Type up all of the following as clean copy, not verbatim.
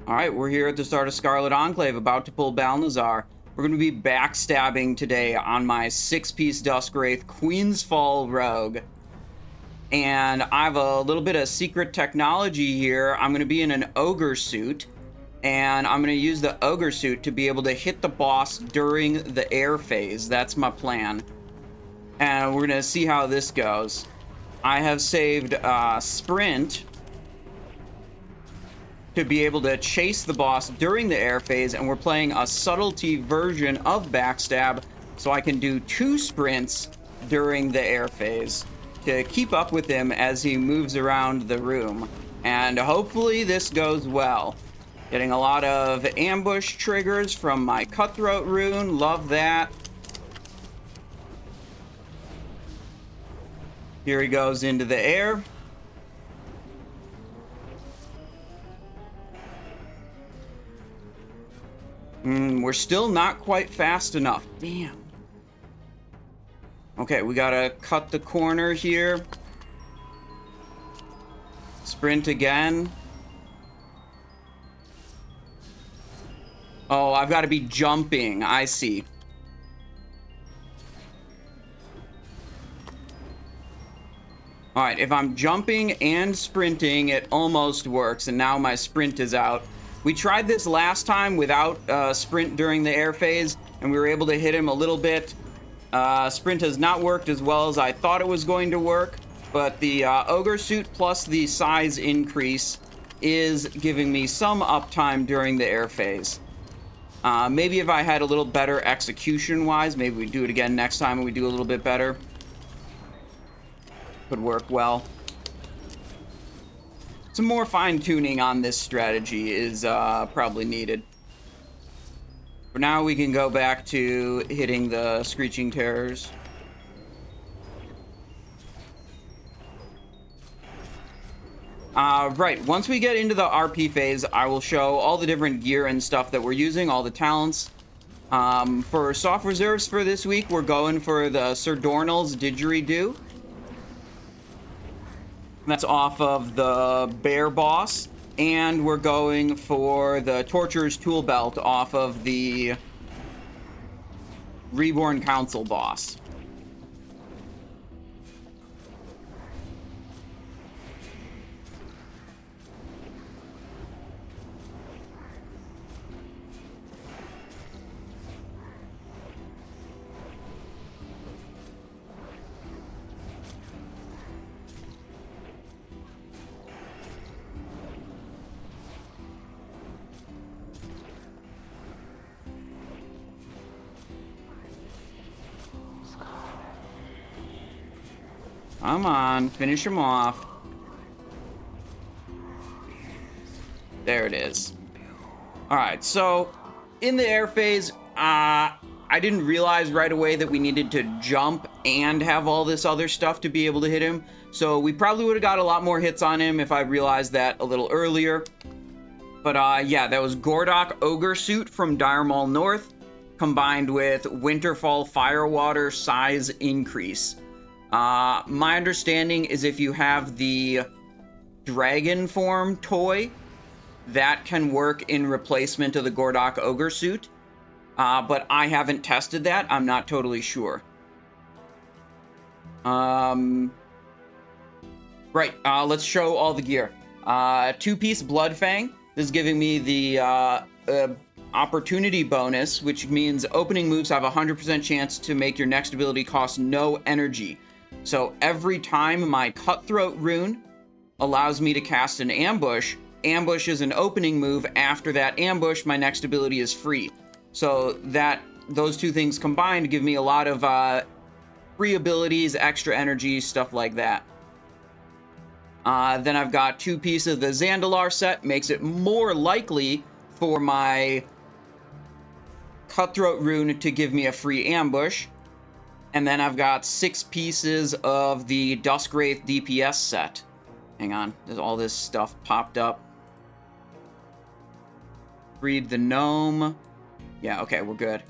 Alright, we're here at the start of Scarlet Enclave, about to pull Balnazzar. We're going to be backstabbing today on my 6-piece Duskwraith Queensfall rogue. And I have a little bit of secret technology here. I'm going to be in an ogre suit, and I'm going to use the ogre suit to be able to hit the boss during the air phase. That's my plan. And we're going to see how this goes. I have saved Sprint to be able to chase the boss during the air phase, and we're playing a subtlety version of Backstab, so I can do 2 sprints during the air phase to keep up with him as he moves around the room. And hopefully this goes well. Getting a lot of ambush triggers from my cutthroat rune. Love that. Here he goes into the air. We're still not quite fast enough. Damn. Okay, we gotta cut the corner here. Sprint again. Oh, I've got to be jumping. I see. Alright, if I'm jumping and sprinting, it almost works, and now my sprint is out. We tried this last time without sprint during the air phase, and we were able to hit him a little bit. Sprint has not worked as well as I thought it was going to work, but the ogre suit plus the size increase is giving me some uptime during the air phase. Maybe if I had a little better execution-wise, maybe we do it again next time and we do a little bit better. Could work well. Some more fine-tuning on this strategy is probably needed. For now, we can go back to hitting the Screeching Terrors. Right, once we get into the RP phase, I will show all the different gear and stuff that we're using, all the talents. For soft reserves for this week, we're going for the Sir Dornell's Didgeridoo. That's off of the Bear Boss, and we're going for the Torturer's Tool Belt off of the Reborn Council Boss. Come on, finish him off. There it is. Alright, so in the air phase, I didn't realize right away that we needed to jump and have all this other stuff to be able to hit him. So we probably would have got a lot more hits on him if I realized that a little earlier. But yeah, that was Gordok Ogre Suit from Dire Maul North, combined with Winterfall Firewater size increase. My understanding is if you have the dragon form toy, that can work in replacement of the Gordok Ogre Suit. But I haven't tested that. I'm not totally sure. Right, let's show all the gear. 2-piece Bloodfang. This is giving me the opportunity bonus, which means opening moves have a 100% chance to make your next ability cost no energy. So every time my Cutthroat rune allows me to cast an ambush, ambush is an opening move. After that ambush, my next ability is free. So those two things combined give me a lot of free abilities, extra energy, stuff like that. Then I've got 2 pieces of the Zandalar set. Makes it more likely for my Cutthroat rune to give me a free ambush. And then I've got 6 pieces of the Duskwraith DPS set. Hang on, there's all this stuff popped up. Freed the gnome. Yeah, okay, we're good.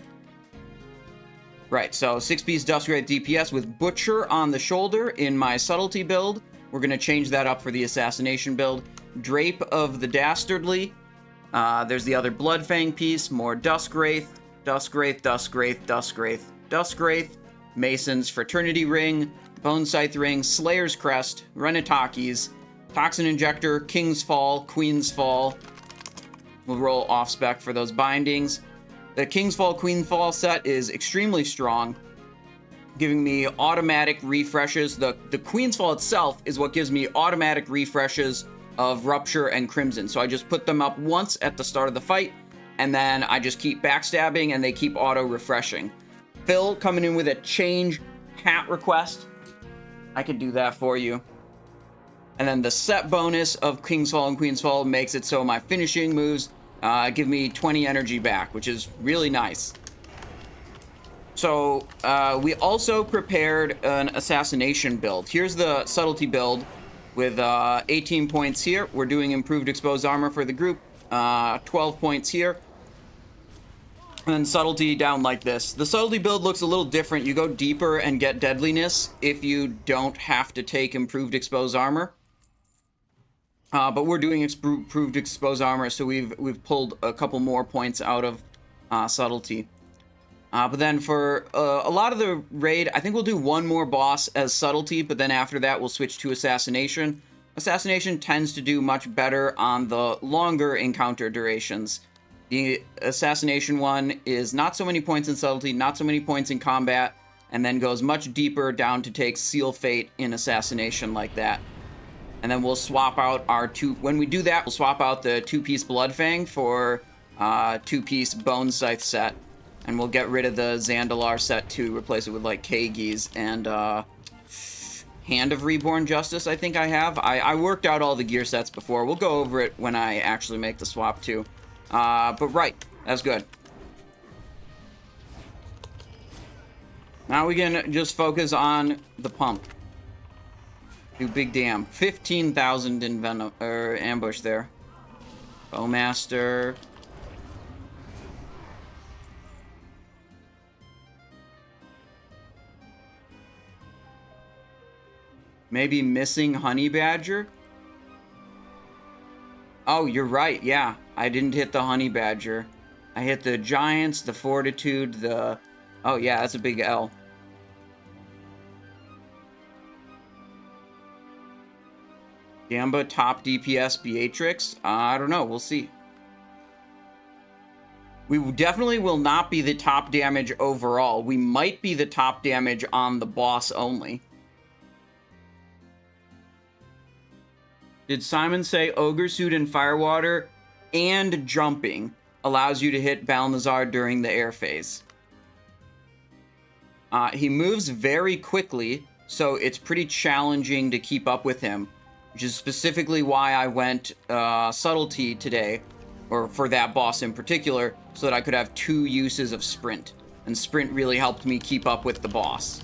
Right, so 6-piece Duskwraith DPS with Butcher on the shoulder in my Subtlety build. We're going to change that up for the Assassination build. Drape of the Dastardly. There's the other Bloodfang piece, more Duskwraith, Duskwraith, Duskwraith, Duskwraith, Duskwraith, Mason's Fraternity Ring, Bone Scythe Ring, Slayer's Crest, Renatakis, Toxin Injector, Queensfall+Kingsfall. We'll roll off spec for those bindings. The Queensfall set is extremely strong, giving me automatic refreshes. The Queensfall itself is what gives me automatic refreshes of Rupture and Crimson. So I just put them up once at the start of the fight, and then I just keep backstabbing, and they keep auto-refreshing. Phil coming in with a change hat request. I could do that for you. And then the set bonus of Kingsfall and Queensfall makes it so my finishing moves give me 20 energy back, which is really nice. So we also prepared an Assassination build. Here's the Subtlety build with 18 points here. We're doing improved exposed armor for the group, 12 points here. And then Subtlety down like this. The Subtlety build looks a little different. You go deeper and get deadliness if you don't have to take improved exposed armor. But we're doing improved exposed armor, so we've pulled a couple more points out of Subtlety. But then for a lot of the raid, I think we'll do one more boss as Subtlety, but then after that we'll switch to Assassination. Assassination tends to do much better on the longer encounter durations. The Assassination one is not so many points in Subtlety, not so many points in combat, and then goes much deeper down to take Seal Fate in Assassination like that. And then we'll swap out our when we do that, we'll swap out the 2-piece Bloodfang for 2-piece Bone Scythe set. And we'll get rid of the Zandalar set to replace it with like Kagis and Hand of Reborn Justice, I think I have. I worked out all the gear sets before. We'll go over it when I actually make the swap too. But right, that's good. Now we can just focus on the pump. Do big damn. 15,000 in ambush there. Bowmaster. Maybe missing Honey Badger? Oh, you're right. Yeah, I didn't hit the Honey Badger. I hit the Giants, the Fortitude, the... Oh, yeah, that's a big L. Gamba, top DPS, Beatrix? I don't know. We'll see. We definitely will not be the top damage overall. We might be the top damage on the boss only. Did Simon say Ogre Suit and Firewater and jumping allows you to hit Balnazzar during the air phase? He moves very quickly, so it's pretty challenging to keep up with him, which is specifically why I went Subtlety today, or for that boss in particular, so that I could have 2 uses of Sprint. And Sprint really helped me keep up with the boss.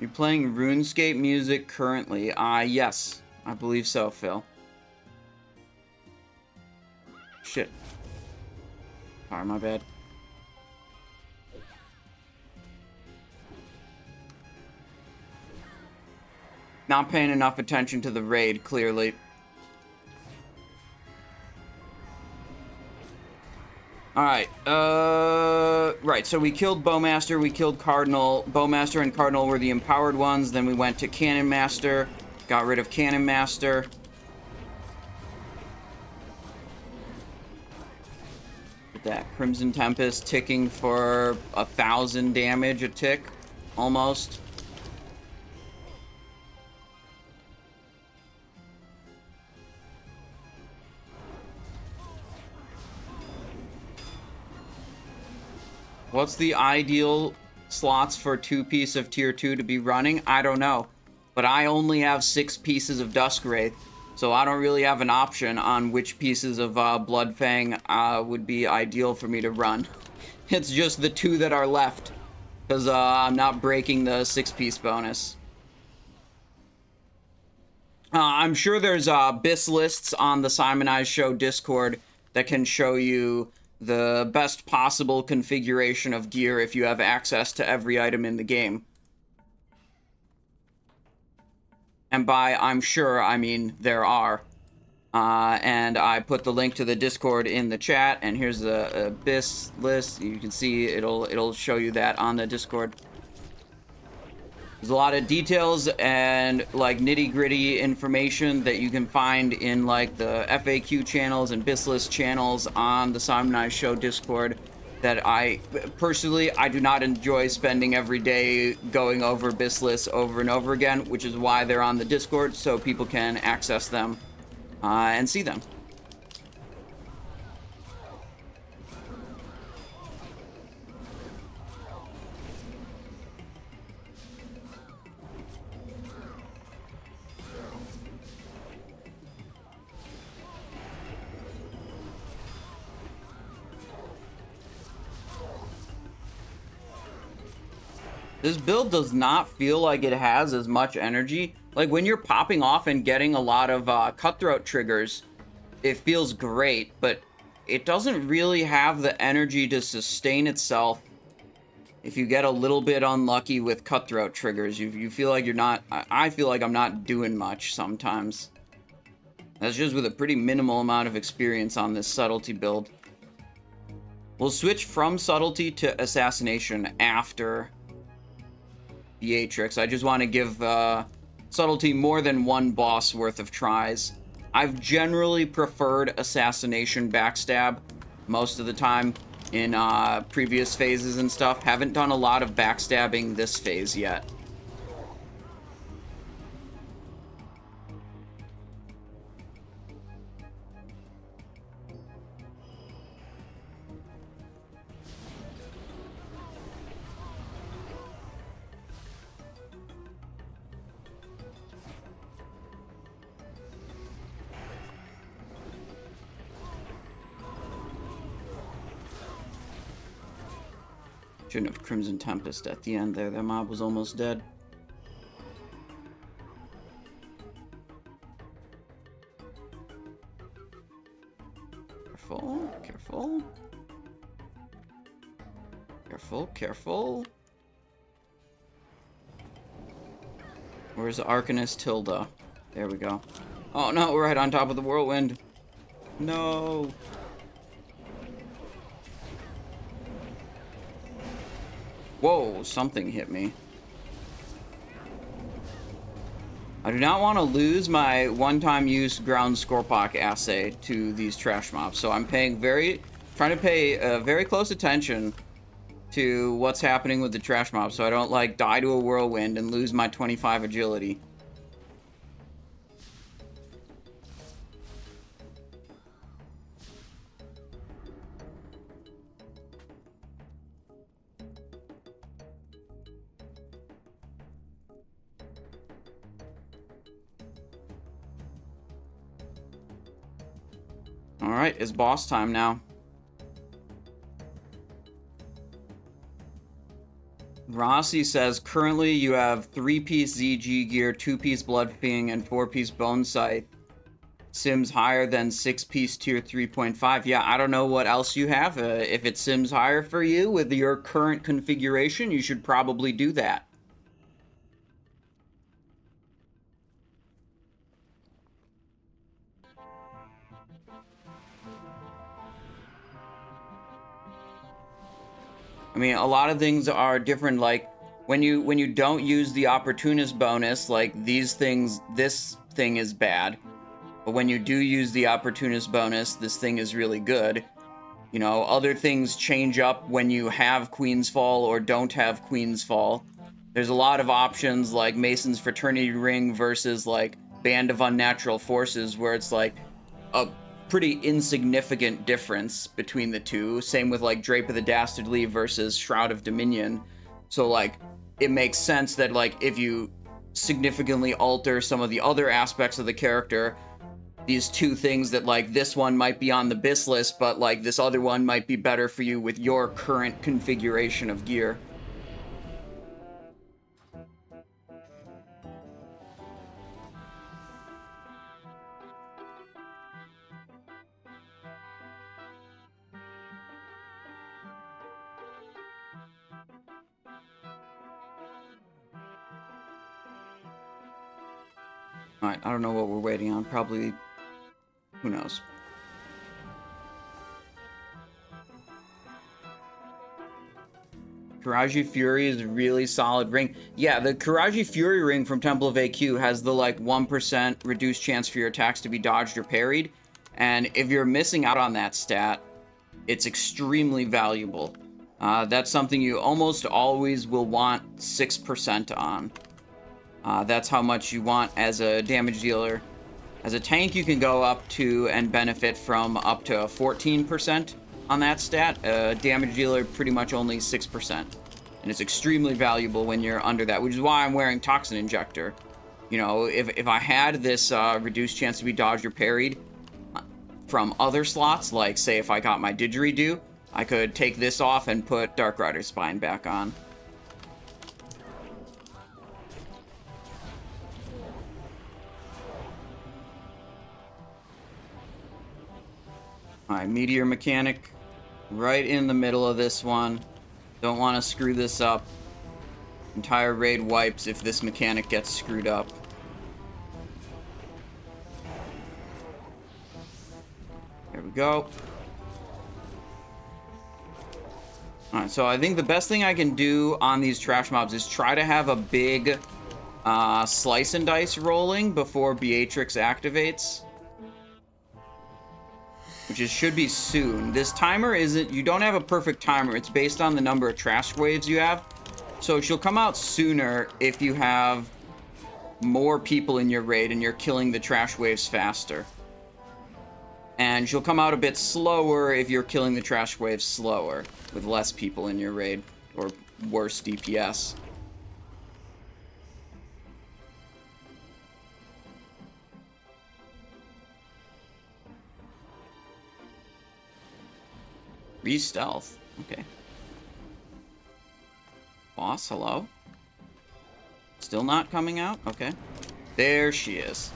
You're playing RuneScape music currently? Yes. I believe so, Phil. Shit. Sorry, my bad. Not paying enough attention to the raid, clearly. Alright, right, so we killed Bowmaster, we killed Cardinal. Bowmaster and Cardinal were the empowered ones, then we went to Cannon Master, got rid of Cannon Master. That Crimson Tempest ticking for 1,000 damage a tick, almost. What's the ideal slots for 2-piece of tier 2 to be running? I don't know. But I only have 6 pieces of Duskwraith, so I don't really have an option on which pieces of Bloodfang would be ideal for me to run. It's just the 2 that are left. Because I'm not breaking the 6-piece bonus. I'm sure there's BIS lists on the Simonized Show Discord that can show you the best possible configuration of gear if you have access to every item in the game. And by I'm sure, I mean there are. And I put the link to the Discord in the chat, and here's a BIS list. You can see it'll show you that on the Discord. There's a lot of details and like nitty-gritty information that you can find in like the FAQ channels and BIS list channels on the Simonized Show Discord that I personally do not enjoy spending every day going over BIS lists over and over again, which is why they're on the Discord, so people can access them and see them. This build does not feel like it has as much energy. Like when you're popping off and getting a lot of cutthroat triggers, it feels great, but it doesn't really have the energy to sustain itself if you get a little bit unlucky with cutthroat triggers. You feel like you're not, I feel like I'm not doing much sometimes. That's just with a pretty minimal amount of experience on this Subtlety build. We'll switch from Subtlety to Assassination after Beatrix. I just want to give Subtlety more than one boss worth of tries. I've generally preferred Assassination Backstab most of the time in previous phases and stuff. Haven't done a lot of backstabbing this phase yet. Shouldn't have Crimson Tempest at the end there. That mob was almost dead. Careful, careful. Careful, careful. Where's Arcanist Tilda? There we go. Oh no, we're right on top of the whirlwind. No. Whoa, something hit me. I do not want to lose my one-time use ground Scorpok assay to these trash mobs, so I'm trying to pay very close attention to what's happening with the trash mobs, so I don't like die to a whirlwind and lose my 25 agility. Alright, it's boss time now. Rossi says, currently you have 3-piece ZG gear, 2-piece Blood Fiend, and 4-piece Bone Scythe. Sims higher than 6-piece tier 3.5. Yeah, I don't know what else you have. If it sims higher for you with your current configuration, you should probably do that. I mean, a lot of things are different, like when you don't use the opportunist bonus, like this thing is bad. But when you do use the opportunist bonus, this thing is really good. You know, other things change up when you have Queensfall or don't have Queensfall. There's a lot of options like Mason's Fraternity Ring versus like Band of Unnatural Forces, where it's like a pretty insignificant difference between the two. Same with like Drape of the Dastardly versus Shroud of Dominion. So like it makes sense that like if you significantly alter some of the other aspects of the character, these two things that, like, this one might be on the BIS list, but, like, this other one might be better for you with your current configuration of gear. Alright, I don't know what we're waiting on. Probably... who knows? Karaji Fury is a really solid ring. Yeah, the Karaji Fury ring from Temple of AQ has the, like, 1% reduced chance for your attacks to be dodged or parried. And if you're missing out on that stat, it's extremely valuable. That's something you almost always will want 6% on. That's how much you want as a damage dealer. As a tank, you can go up to and benefit from up to 14% on that stat. Damage dealer, pretty much only 6%. And it's extremely valuable when you're under that, which is why I'm wearing Toxin Injector. You know, if I had this reduced chance to be dodged or parried from other slots, like, say, if I got my Didgeridoo, I could take this off and put Dark Rider's Spine back on. Alright, Meteor Mechanic right in the middle of this one. Don't want to screw this up. Entire raid wipes if this mechanic gets screwed up. There we go. Alright, so I think the best thing I can do on these trash mobs is try to have a big slice and dice rolling before Beatrix activates. Which should be soon. This timer isn't... you don't have a perfect timer. It's based on the number of trash waves you have. So she'll come out sooner if you have more people in your raid and you're killing the trash waves faster. And she'll come out a bit slower if you're killing the trash waves slower, with less people in your raid, or worse DPS. Re-stealth. Okay. Boss, hello? Still not coming out? Okay. There she is.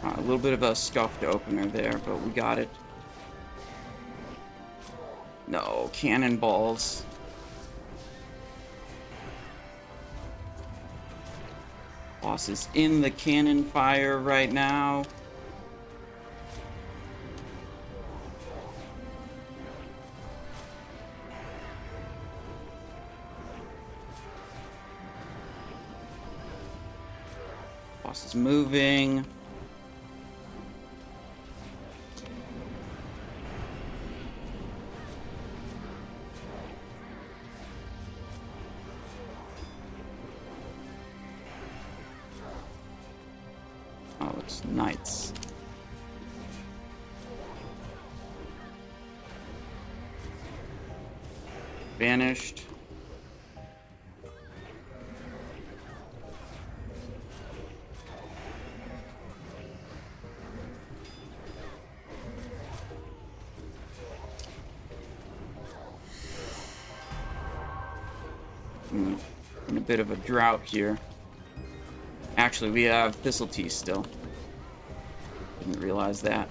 A little bit of a scuffed opener there, but we got it. No, cannonballs. Boss is in the cannon fire right now. Boss is moving. Oh, it's knights. Vanished. In a bit of a drought here. Actually, we have Subtlety still. Didn't realize that.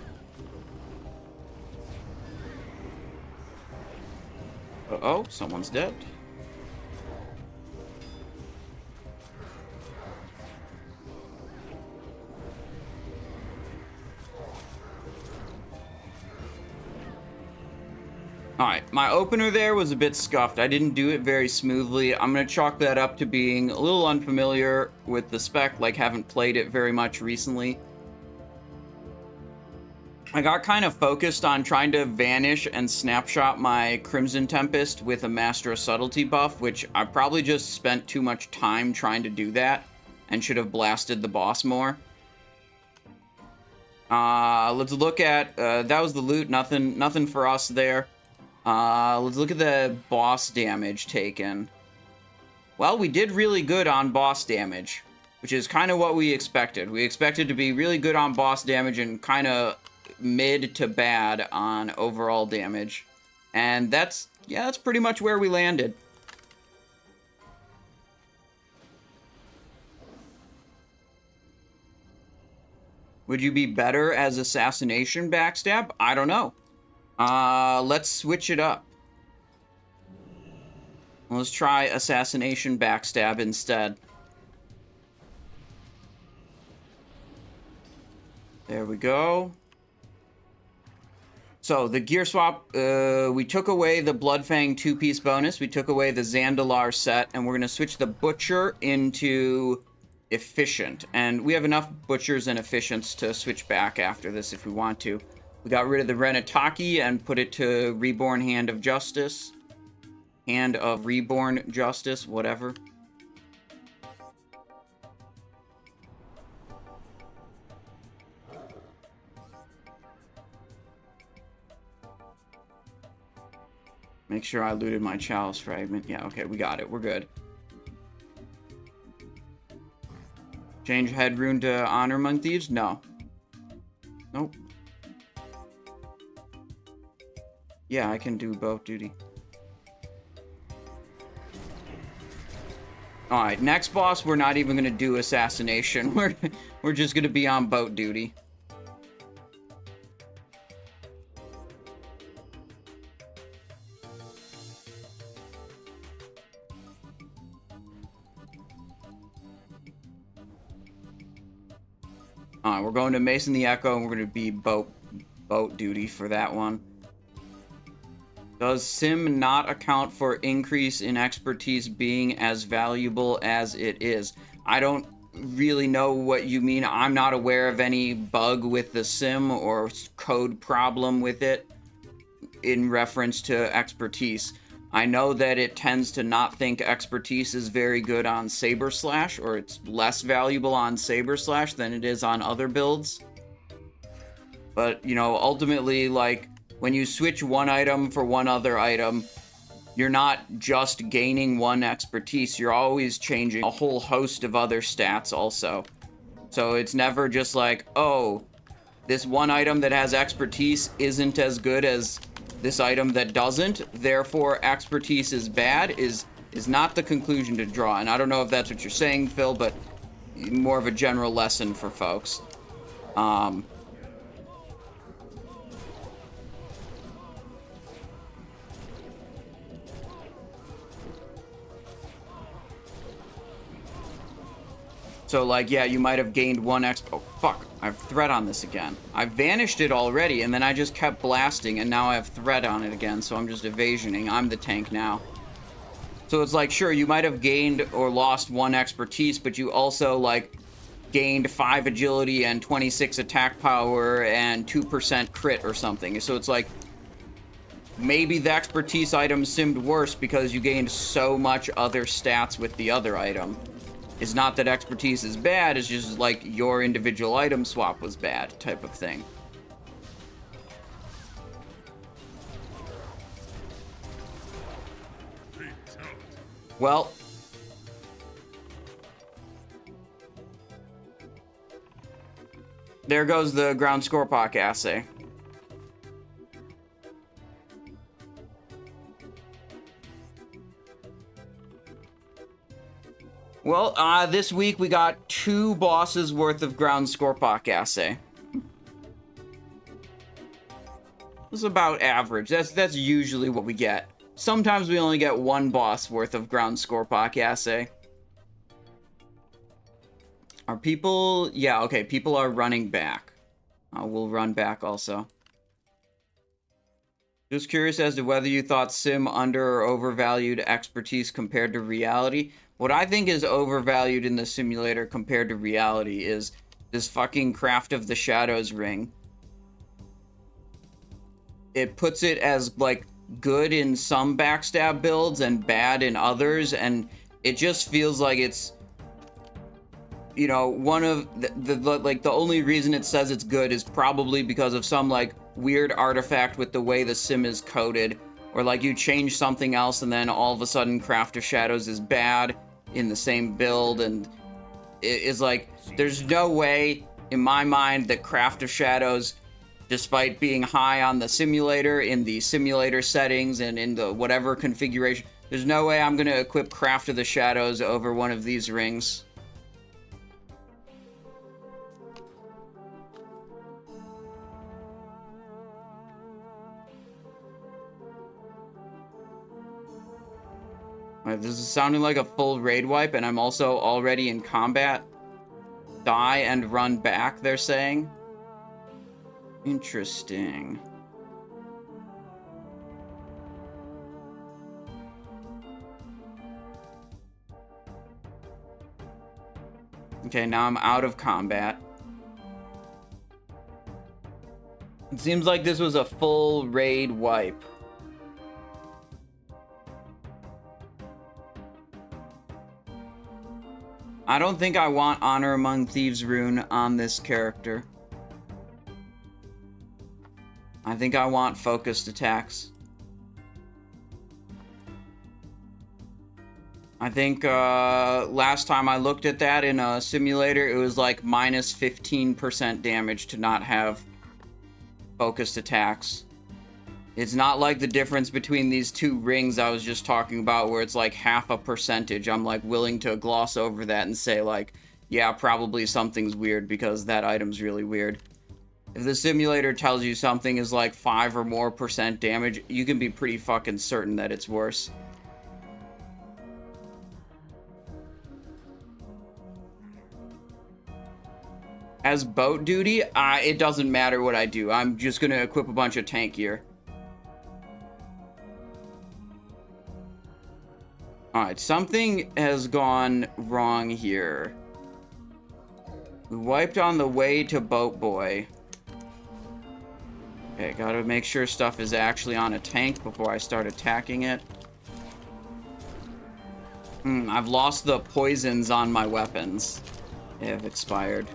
Uh-oh, someone's dead. Alright, my opener there was a bit scuffed. I didn't do it very smoothly. I'm going to chalk that up to being a little unfamiliar with the spec, like haven't played it very much recently. I got kind of focused on trying to vanish and snapshot my Crimson Tempest with a Master of Subtlety buff, which I probably just spent too much time trying to do that and should have blasted the boss more. Let's look at, that was the loot, nothing for us there. Let's look at the boss damage taken. Well, we did really good on boss damage, which is kind of what we expected. We expected to be really good on boss damage and kind of mid to bad on overall damage. And that's pretty much where we landed. Would you be better as Assassination Backstab? I don't know. Let's switch it up. Let's try Assassination Backstab instead. There we go. So, the gear swap, we took away the Bloodfang 2-piece bonus, we took away the Zandalar set, and we're going to switch the Butcher into Efficient. And we have enough Butchers and Efficients to switch back after this if we want to. We got rid of the Renataki and put it to Reborn Hand of Justice. Hand of Reborn Justice, whatever. Make sure I looted my Chalice Fragment. Yeah, okay, we got it. We're good. Change Head Rune to Honor Among Thieves? No. Nope. Yeah, I can do both duty. Alright, next boss, we're not even going to do Assassination. We're just going to be on boat duty. Alright, we're going to Mason the Echo, and we're going to be boat duty for that one. Does Sim not account for increase in expertise being as valuable as it is? I don't really know what you mean. I'm not aware of any bug with the Sim or code problem with it in reference to expertise. I know that it tends to not think expertise is very good on Saber Slash, or it's less valuable on Saber Slash than it is on other builds. But, you know, ultimately, like, when you switch one item for one other item, you're not just gaining one expertise, you're always changing a whole host of other stats also. So it's never just like, oh, this one item that has expertise isn't as good as this item that doesn't, therefore expertise is bad, is not the conclusion to draw. And I don't know if that's what you're saying, Phil, but more of a general lesson for folks. So, like, yeah, you might have gained one oh, fuck, I have threat on this again. I vanished it already, and then I just kept blasting, and now I have threat on it again, so I'm just evasioning. I'm the tank now. So it's like, sure, you might have gained or lost one expertise, but you also, like, gained 5 agility and 26 attack power and 2% crit or something. So it's like, maybe the expertise item simmed worse because you gained so much other stats with the other item. It's not that expertise is bad, it's just like your individual item swap was bad type of thing. Well, there goes the ground Scorpok assay. Well, this week we got 2 bosses worth of ground Scorpok assay. This is about average. That's usually what we get. Sometimes we only get 1 boss worth of ground Scorpok assay. Are people... Yeah, okay, people are running back. We'll run back also. Just curious as to whether you thought Sim under or overvalued expertise compared to reality. What I think is overvalued in the simulator compared to reality is this fucking Craft of the Shadows ring. It puts it as, like, good in some backstab builds and bad in others, and it just feels like it's you know, one of like the only reason it says it's good is probably because of some like weird artifact with the way the sim is coded, or like you change something else and then all of a sudden Craft of Shadows is bad in the same build, and it is like there's no way in my mind that Craft of Shadows, despite being high on the simulator in the simulator settings and in the whatever configuration, there's no way I'm gonna equip Craft of the Shadows over one of these rings. This is sounding like a full raid wipe, and I'm also already in combat. Die and run back, they're saying. Interesting. Okay, now I'm out of combat. It seems like this was a full raid wipe. I don't think I want Honor Among Thieves rune on this character. I think I want focused attacks. I think last time I looked at that in a simulator, it was like minus 15% damage to not have focused attacks. It's not like the difference between these two rings I was just talking about where it's like half a percentage. I'm like willing to gloss over that and say like, yeah, probably something's weird because that item's really weird. If the simulator tells you something is like 5 or more % damage, you can be pretty fucking certain that it's worse. As boat duty, it doesn't matter what I do. I'm just gonna equip a bunch of tank gear. Alright, something has gone wrong here. We wiped on the way to Boat Boy. Okay, gotta make sure stuff is actually on a tank before I start attacking it. I've lost the poisons on my weapons. They have expired.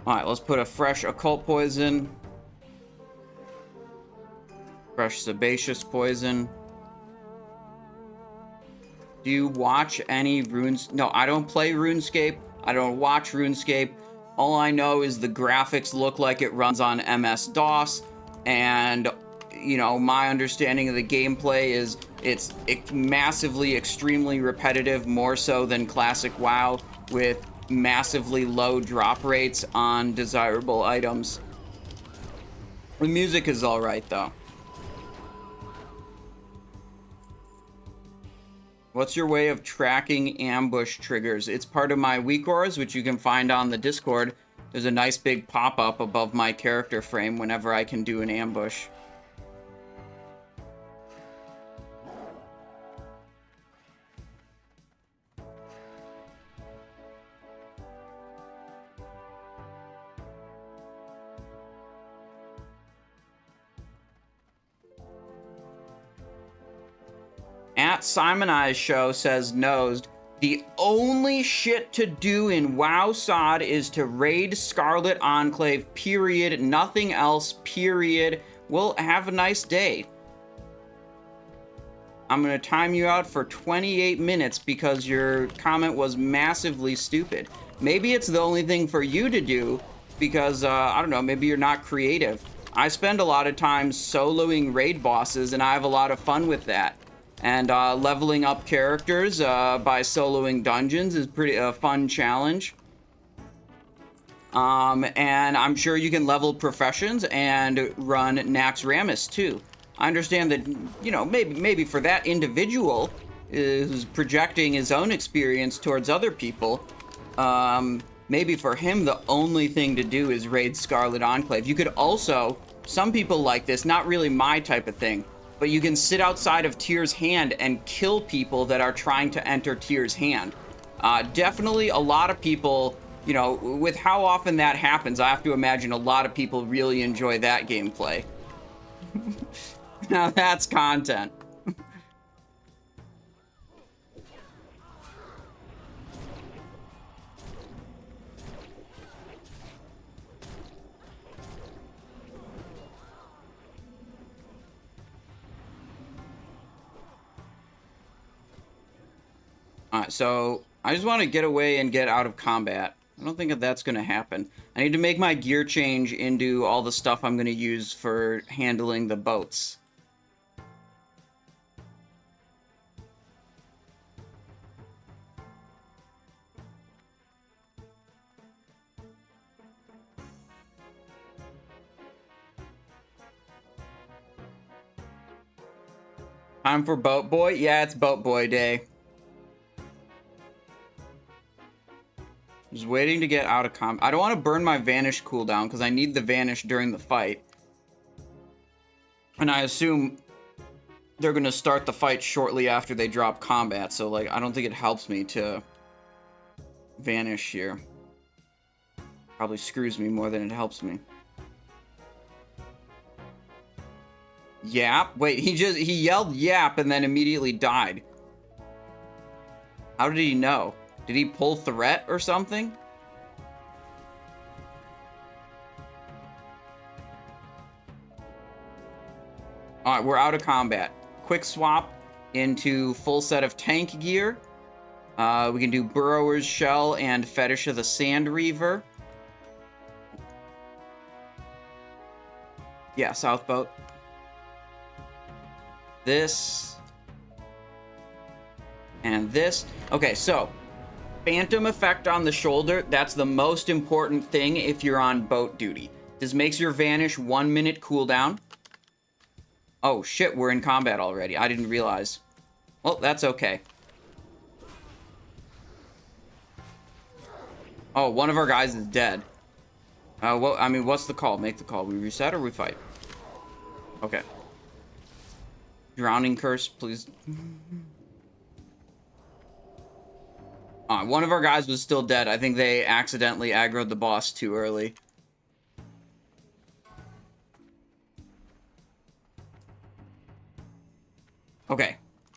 Alright, let's put a fresh occult poison. Fresh sebaceous poison. Do you watch any runes? No, I don't play RuneScape. I don't watch RuneScape. All I know is the graphics look like it runs on MS-DOS. And, you know, my understanding of the gameplay is it's massively, extremely repetitive, more so than classic WoW, with massively low drop rates on desirable items. The music is alright though. What's your way of tracking ambush triggers? It's part of my weak auras, which you can find on the Discord. There's a nice big pop-up above my character frame whenever I can do an ambush. At Simon I's show says Nosed, the only shit to do in WoW SOD is to raid Scarlet Enclave, period. Nothing else, period. Well, have a nice day. I'm gonna time you out for 28 minutes because your comment was massively stupid. Maybe it's the only thing for you to do because, I don't know, maybe you're not creative. I spend a lot of time soloing raid bosses and I have a lot of fun with that. And leveling up characters by soloing dungeons is pretty fun challenge. And I'm sure you can level professions and run Nax Ramus too. I understand that, you know, maybe for that individual who's projecting his own experience towards other people, maybe for him the only thing to do is raid Scarlet Enclave. You could also, some people like this, not really my type of thing, but you can sit outside of Tyr's Hand and kill people that are trying to enter Tyr's Hand. Definitely a lot of people, you know, with how often that happens, I have to imagine a lot of people really enjoy that gameplay. Now that's content. Alright, so I just want to get away and get out of combat. I don't think that that's going to happen. I need to make my gear change into all the stuff I'm going to use for handling the boats. Time for Boat Boy? Yeah, it's Boat Boy day. Just waiting to get out of combat. I don't want to burn my Vanish cooldown because I need the Vanish during the fight. And I assume they're going to start the fight shortly after they drop combat. So, like, I don't think it helps me to Vanish here. Probably screws me more than it helps me. Yap? Wait, he yelled yap and then immediately died. How did he know? Did he pull threat or something? Alright, we're out of combat. Quick swap into full set of tank gear. We can do Burrower's Shell and Fetish of the Sand Reaver. Yeah, South Boat. This. And this. Okay, so Phantom effect on the shoulder, that's the most important thing if you're on boat duty. This makes your Vanish 1 minute cooldown. Oh shit, we're in combat already. I didn't realize. Well, that's okay. Oh, one of our guys is dead. Well, I mean, what's the call? Make the call. We reset or we fight? Okay. Drowning Curse, please. One of our guys was still dead. I think they accidentally aggroed the boss too early. Okay.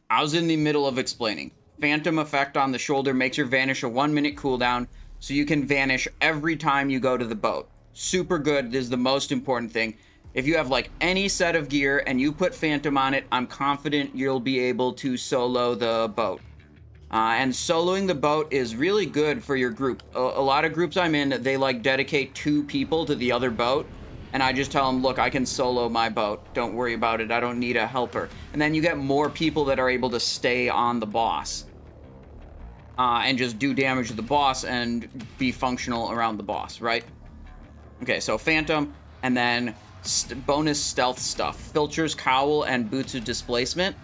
I was in the middle of explaining. Phantom effect on the shoulder makes your Vanish a 1 minute cooldown, so you can Vanish every time you go to the boat. Super good. This is the most important thing. If you have, like, any set of gear and you put Phantom on it, I'm confident you'll be able to solo the boat. And soloing the boat is really good for your group. A lot of groups I'm in, they, like, dedicate 2 people to the other boat. And I just tell them, look, I can solo my boat. Don't worry about it. I don't need a helper. And then you get more people that are able to stay on the boss. And just do damage to the boss and be functional around the boss, right? Okay, so Phantom, and then bonus stealth stuff. Filcher's Cowl and Boots of Displacement.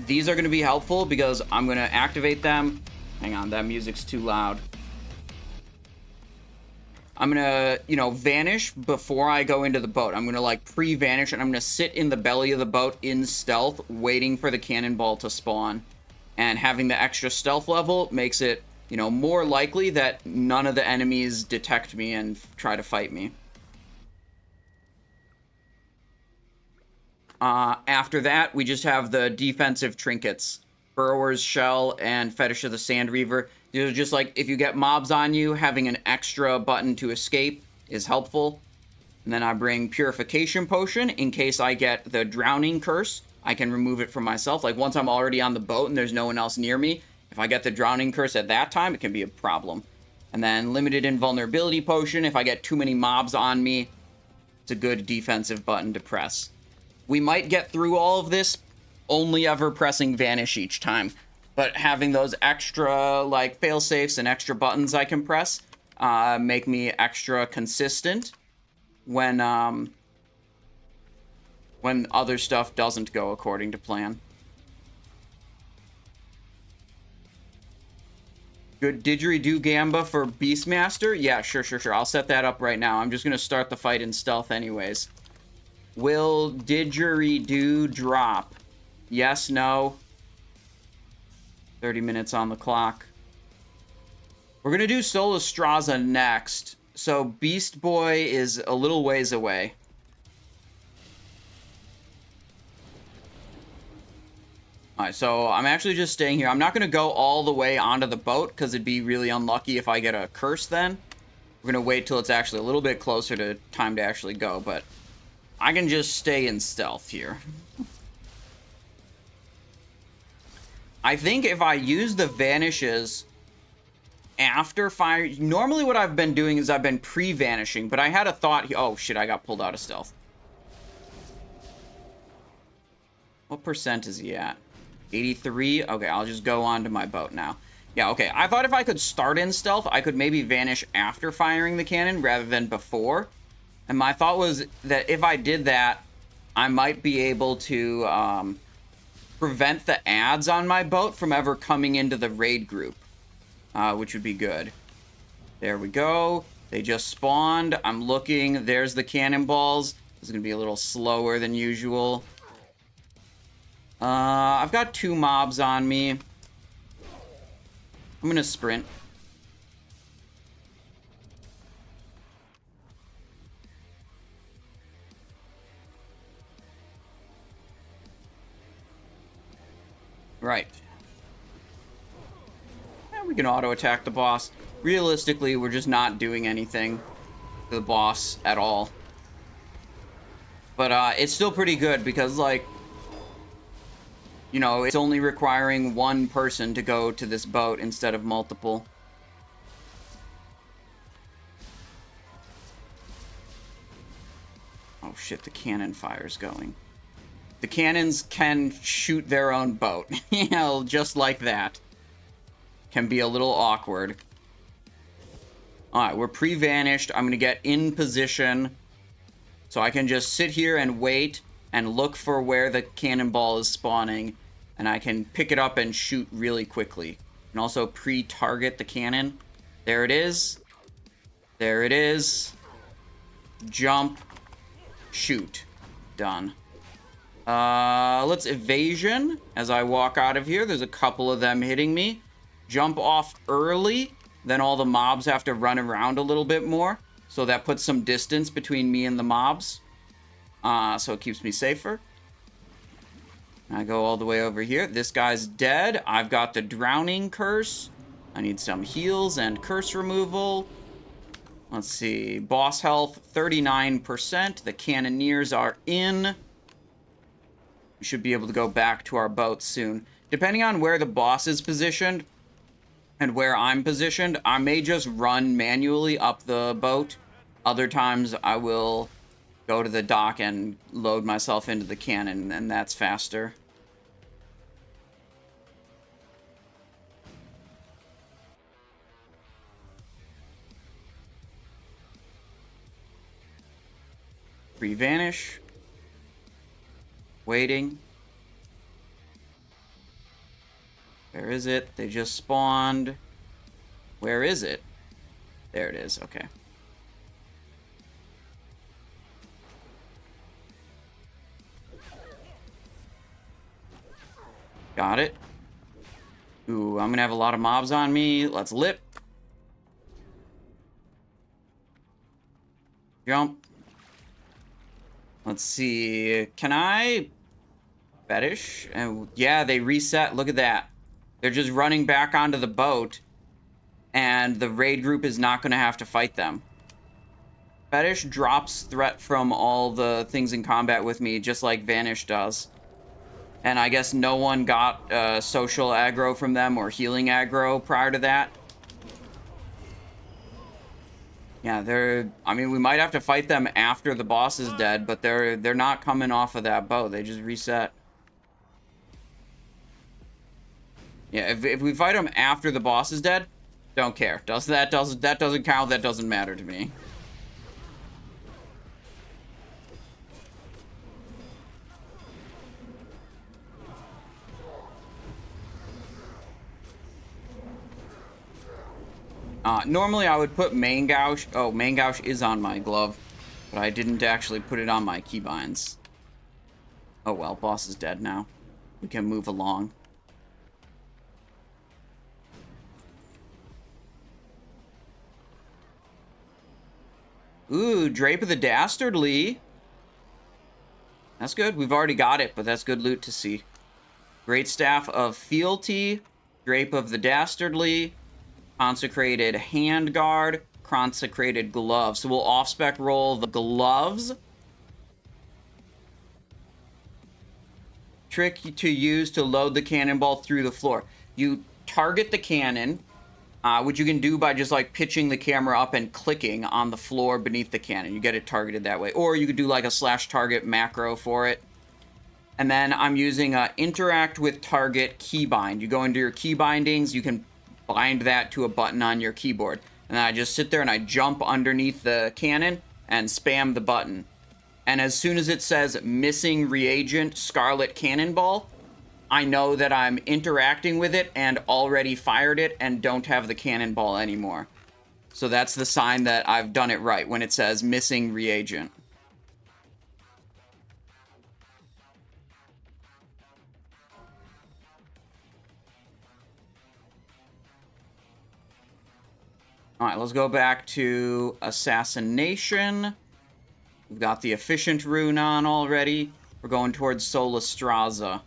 These are going to be helpful because I'm going to activate them. Hang on, that music's too loud. I'm going to, vanish before I go into the boat. I'm going to, like, pre-vanish, and I'm going to sit in the belly of the boat in stealth, waiting for the cannonball to spawn. And having the extra stealth level makes it, more likely that none of the enemies detect me and try to fight me. After that, we just have the defensive trinkets. Burrower's Shell and Fetish of the Sand Reaver. These are just like, if you get mobs on you, having an extra button to escape is helpful. And then I bring Purification Potion in case I get the Drowning Curse. I can remove it from myself. Like, once I'm already on the boat and there's no one else near me, if I get the Drowning Curse at that time, it can be a problem. And then Limited Invulnerability Potion. If I get too many mobs on me, it's a good defensive button to press. We might get through all of this only ever pressing Vanish each time. But having those extra, like, fail-safes and extra buttons I can press make me extra consistent when other stuff doesn't go according to plan. Good didgeridoo gamba for Beastmaster? Yeah, sure. I'll set that up right now. I'm just going to start the fight in stealth anyways. Will didgeridoo drop? Yes, no. 30 minutes on the clock. We're going to do Solistrasza next. So Beast Boy is a little ways away. Alright, so I'm actually just staying here. I'm not going to go all the way onto the boat, because it'd be really unlucky if I get a curse then. We're going to wait till it's actually a little bit closer to time to actually go, but I can just stay in stealth here. I think if I use the vanishes after fire... Normally what I've been doing is I've been pre-vanishing, but I had a thought... Oh, shit, I got pulled out of stealth. What percent is he at? 83? Okay, I'll just go on to my boat now. Yeah, okay. I thought if I could start in stealth, I could maybe vanish after firing the cannon rather than before. And my thought was that if I did that, I might be able to prevent the ads on my boat from ever coming into the raid group, which would be good. There we go. They just spawned. I'm looking. There's the cannonballs. This is going to be a little slower than usual. I've got 2 mobs on me. I'm gonna sprint. Right. And we can auto-attack the boss. Realistically, we're just not doing anything to the boss at all. But, it's still pretty good because, like... You know, it's only requiring 1 person to go to this boat instead of multiple. Oh shit, the cannon fire's going. The cannons can shoot their own boat. You know, just like that. Can be a little awkward. Alright, we're pre-vanished. I'm gonna get in position. So I can just sit here and wait and look for where the cannonball is spawning. And I can pick it up and shoot really quickly. And also pre-target the cannon. There it is. There it is. Jump. Shoot. Done. Let's evasion as I walk out of here. There's a couple of them hitting me. Jump off early. Then all the mobs have to run around a little bit more. So that puts some distance between me and the mobs. So it keeps me safer. I go all the way over here. This guy's dead. I've got the drowning curse. I need some heals and curse removal. Let's see. Boss health, 39%. The cannoneers are in. We should be able to go back to our boat soon. Depending on where the boss is positioned and where I'm positioned, I may just run manually up the boat. Other times I will go to the dock and load myself into the cannon, and that's faster. Pre-vanish. Waiting. Where is it? They just spawned. Where is it? There it is. Okay. Got it. Ooh, I'm gonna have a lot of mobs on me. Let's lip. Jump. Let's see. Can I... Fetish? And yeah, they reset. Look at that. They're just running back onto the boat. And the raid group is not going to have to fight them. Fetish drops threat from all the things in combat with me, just like Vanish does. And I guess no one got social aggro from them or healing aggro prior to that. Yeah, they're... I mean, we might have to fight them after the boss is dead, but they're not coming off of that boat. They just reset. Yeah, if we fight them after the boss is dead, don't care. That doesn't count. That doesn't matter to me. Normally I would put main gouge. Oh, main gouge is on my glove, but I didn't actually put it on my keybinds. Oh well, boss is dead now. We can move along. Ooh, Drape of the Dastardly. That's good. We've already got it, but that's good loot to see. Great Staff of Fealty, Drape of the Dastardly, Consecrated Handguard, Consecrated Gloves. So we'll off-spec roll the gloves. Trick to use to load the cannonball through the floor. You target the cannon, which you can do by just like pitching the camera up and clicking on the floor beneath the cannon. You get it targeted that way. Or you could do like a /target macro for it. And then I'm using interact with target keybind. You go into your key bindings, you can bind that to a button on your keyboard. And then I just sit there and I jump underneath the cannon and spam the button. And as soon as it says missing reagent Scarlet Cannonball, I know that I'm interacting with it and already fired it and don't have the cannonball anymore. So that's the sign that I've done it right when it says missing reagent. All right, let's go back to Assassination. We've got the Efficient rune on already. We're going towards Solistrasza.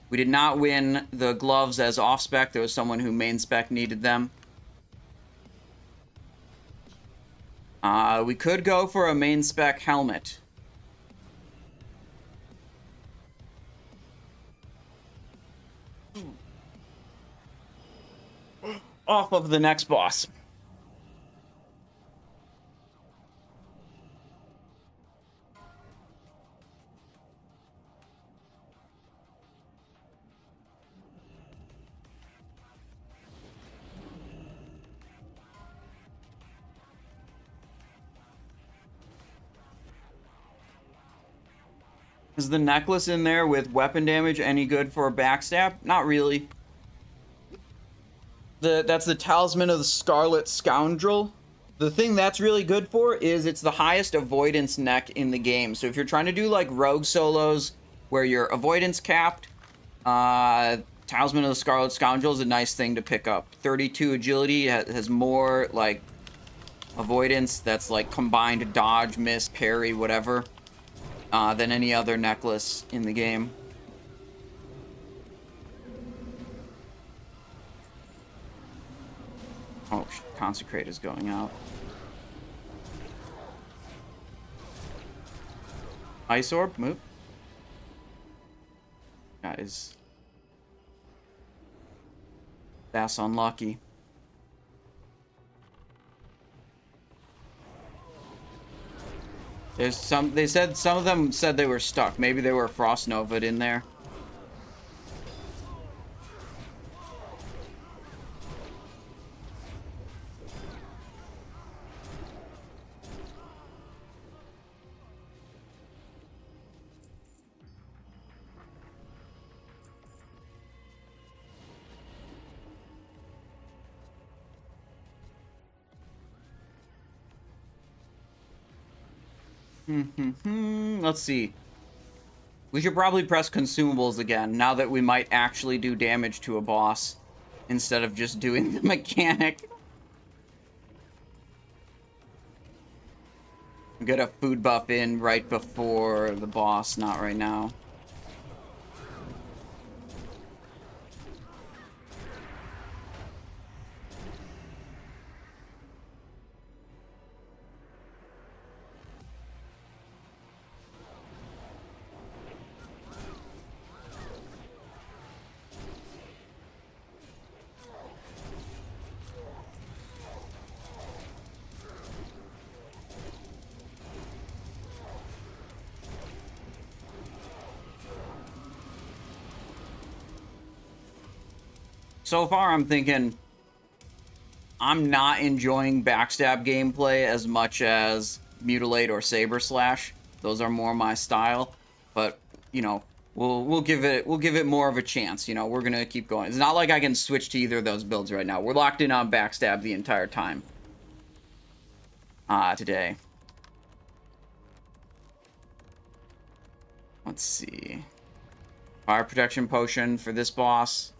We did not win the gloves as off-spec. There was someone who main-spec needed them. We could go for a main-spec helmet. Off of the next boss. Is the necklace in there with weapon damage any good for a backstab? Not really. That's the Talisman of the Scarlet Scoundrel. The thing that's really good for is it's the highest avoidance neck in the game. So if you're trying to do like rogue solos where you're avoidance capped, Talisman of the Scarlet Scoundrel is a nice thing to pick up. 32 agility has more like avoidance that's like combined dodge, miss, parry, whatever. Than any other necklace in the game. Oh, Consecrate is going out. Ice Orb, move. Guys. That's unlucky. There's some, they said some of them said they were stuck. Maybe they were Frost Nova'd in there. Let's see. We should probably press consumables again, now that we might actually do damage to a boss, instead of just doing the mechanic. Get a food buff in right before the boss, not right now. So far, I'm thinking I'm not enjoying Backstab gameplay as much as Mutilate or Saber Slash. Those are more my style, but you know, we'll give it more of a chance. You know, we're gonna keep going. It's not like I can switch to either of those builds right now. We're locked in on Backstab the entire time. Today. Let's see. Fire protection potion for this boss.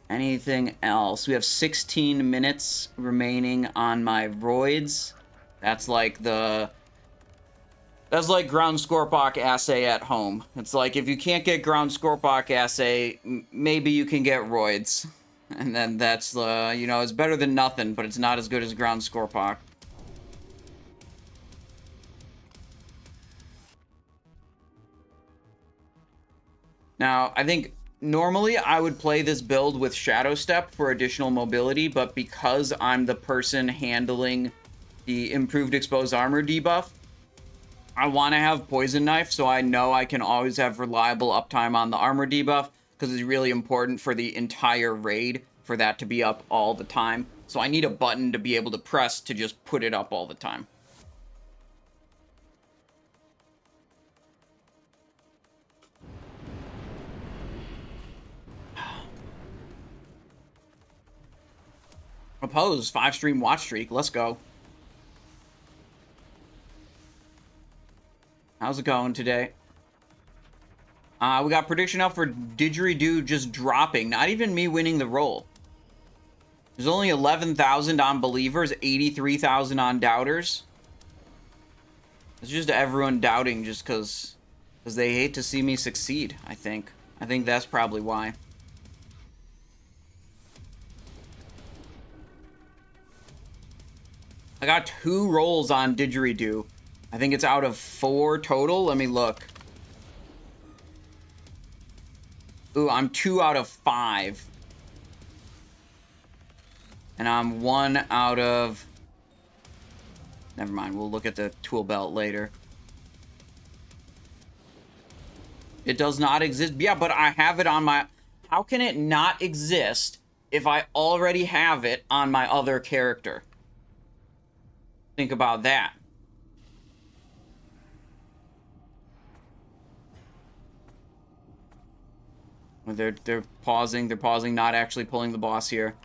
Anything else? We have 16 minutes remaining on my roids. That's like the That's like ground Scorpok assay at home. It's like, if you can't get ground Scorpok assay, maybe you can get roids. And then that's, you know, it's better than nothing, but it's not as good as ground Scorpok. Now, I think normally I would play this build with Shadow Step for additional mobility, but because I'm the person handling the improved exposed armor debuff, I want to have Poison Knife so I know I can always have reliable uptime on the armor debuff, because it's really important for the entire raid for that to be up all the time. So I need a button to be able to press to just put it up all the time. Oppose 5-stream watch streak. Let's go. How's it going today? We got prediction up for Didgeridoo just dropping. Not even me winning the roll. There's only 11,000 on believers, 83,000 on doubters. It's just everyone doubting just because they hate to see me succeed, I think. I think that's probably why. I got 2 rolls on Didgeridoo. I think it's out of 4 total. Let me look. Ooh, I'm 2 out of 5. And I'm 1 out of... Never mind, we'll look at the tool belt later. It does not exist. Yeah, but I have it on my... How can it not exist if I already have it on my other character? Think about that. They're pausing. They're pausing, not actually pulling the boss here.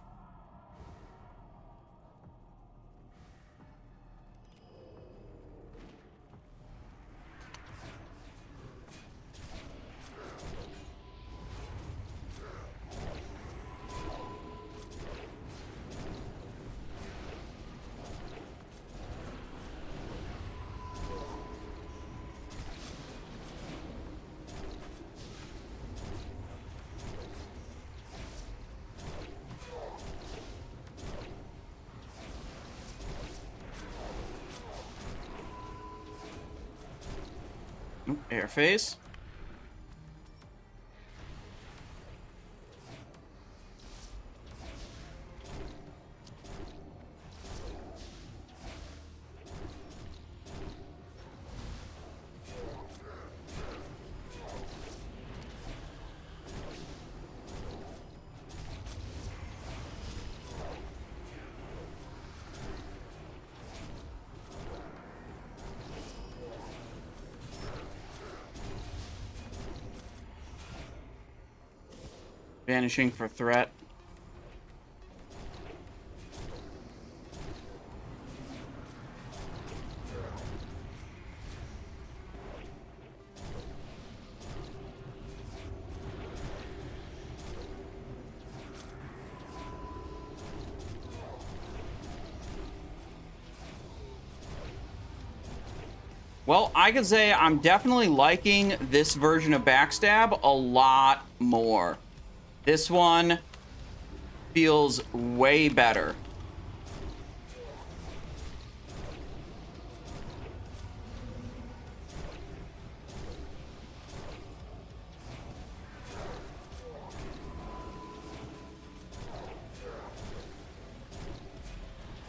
Air phase. Vanishing for threat. Well, I could say I'm definitely liking this version of Backstab a lot more. This one feels way better.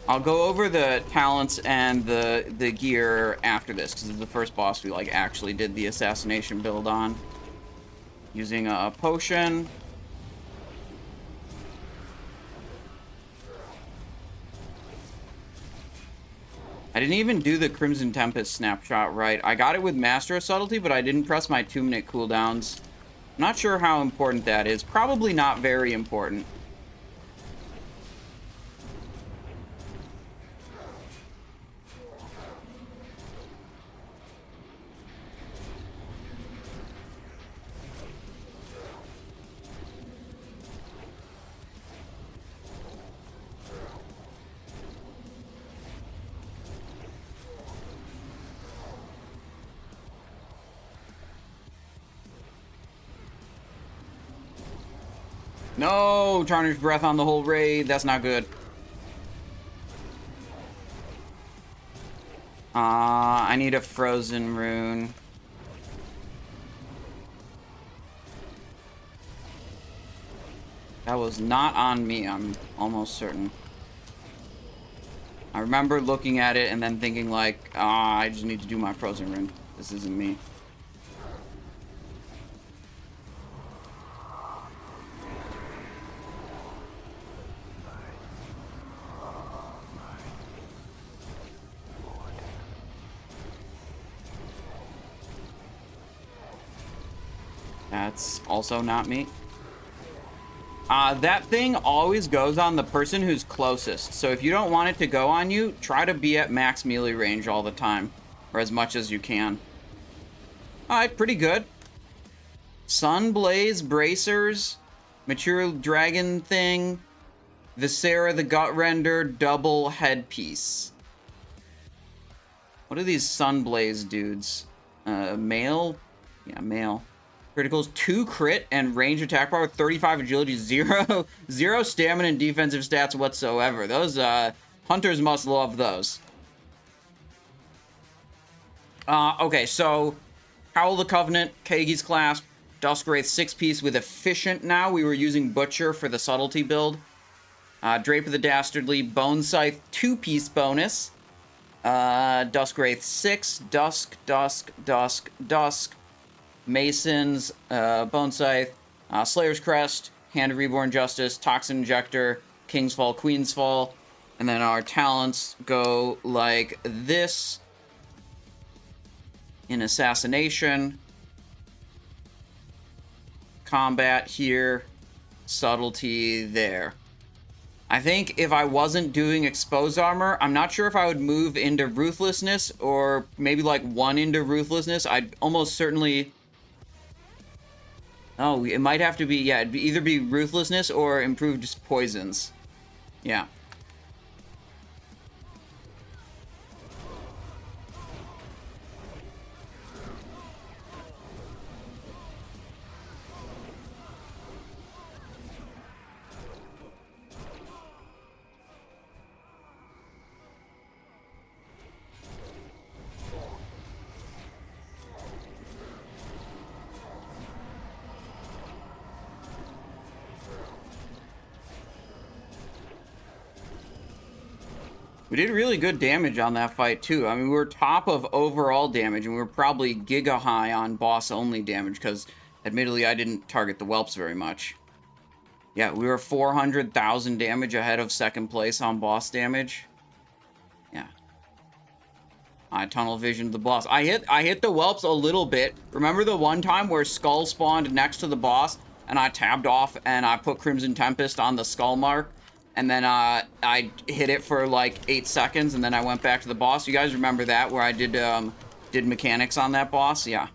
I'll go over the talents and the gear after this, because it's the first boss we like actually did the assassination build on. Using a potion. I didn't even do the Crimson Tempest snapshot right. I got it with Master of Subtlety, but I didn't press my 2-minute cooldowns. I'm not sure how important that is. Probably not very important. No, Tarnished Breath on the whole raid. That's not good. I need a Frozen Rune. That was not on me, I'm almost certain. I remember looking at it and then thinking like, I just need to do my Frozen Rune. This isn't me. That's also not me. That thing always goes on the person who's closest. So if you don't want it to go on you, try to be at max melee range all the time. Or as much as you can. Alright, pretty good. Sunblaze, Bracers, Material Dragon thing, Viscera the Gut Render, double headpiece. What are these Sunblaze dudes? Male? Yeah, male. Criticals, 2 crit and range attack power, 35 agility, 0 stamina and defensive stats whatsoever. Those, hunters must love those. Okay, so Howl the Covenant, Kagi's Clasp, Duskwraith 6-piece with Efficient now. We were using Butcher for the Subtlety build. Drape of the Dastardly, Bone Scythe 2-piece bonus. Duskwraith 6, Dusk. Masons, Bone Scythe, Slayer's Crest, Hand of Reborn Justice, Toxin Injector, Queensfall. And then our talents go like this. In Assassination. Combat here. Subtlety there. I think if I wasn't doing Exposed Armor, I'm not sure if I would move into Ruthlessness or maybe like 1 into Ruthlessness. I'd almost certainly... Oh, it might have to be, yeah, it'd either be Ruthlessness or Improved Poisons. Yeah. We did really good damage on that fight, too. I mean, we were top of overall damage, and we were probably giga high on boss-only damage, because, admittedly, I didn't target the whelps very much. Yeah, we were 400,000 damage ahead of second place on boss damage. Yeah. I tunnel visioned the boss. I hit the whelps a little bit. Remember the one time where Skull spawned next to the boss, and I tabbed off, and I put Crimson Tempest on the skull mark? And then I hit it for like 8 seconds, and then I went back to the boss. You guys remember that, where I did mechanics on that boss? Yeah.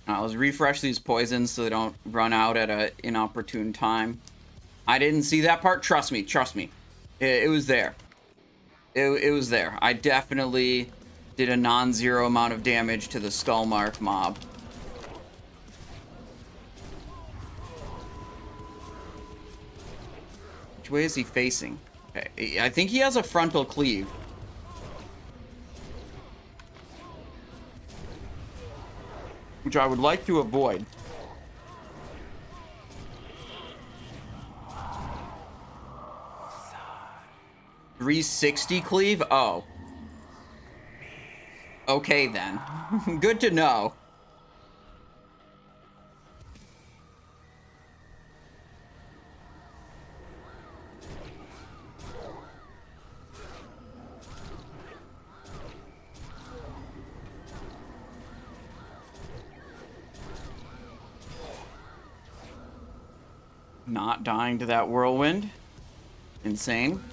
Let's refresh these poisons so they don't run out at an inopportune time. I didn't see that part. Trust me. It was there. It was there. I definitely... did a non-zero amount of damage to the Skullmark mob. Which way is he facing? Okay, I think he has a frontal cleave. Which I would like to avoid. $360 cleave? Oh. Okay, then. Good to know. Not dying to that whirlwind. Insane.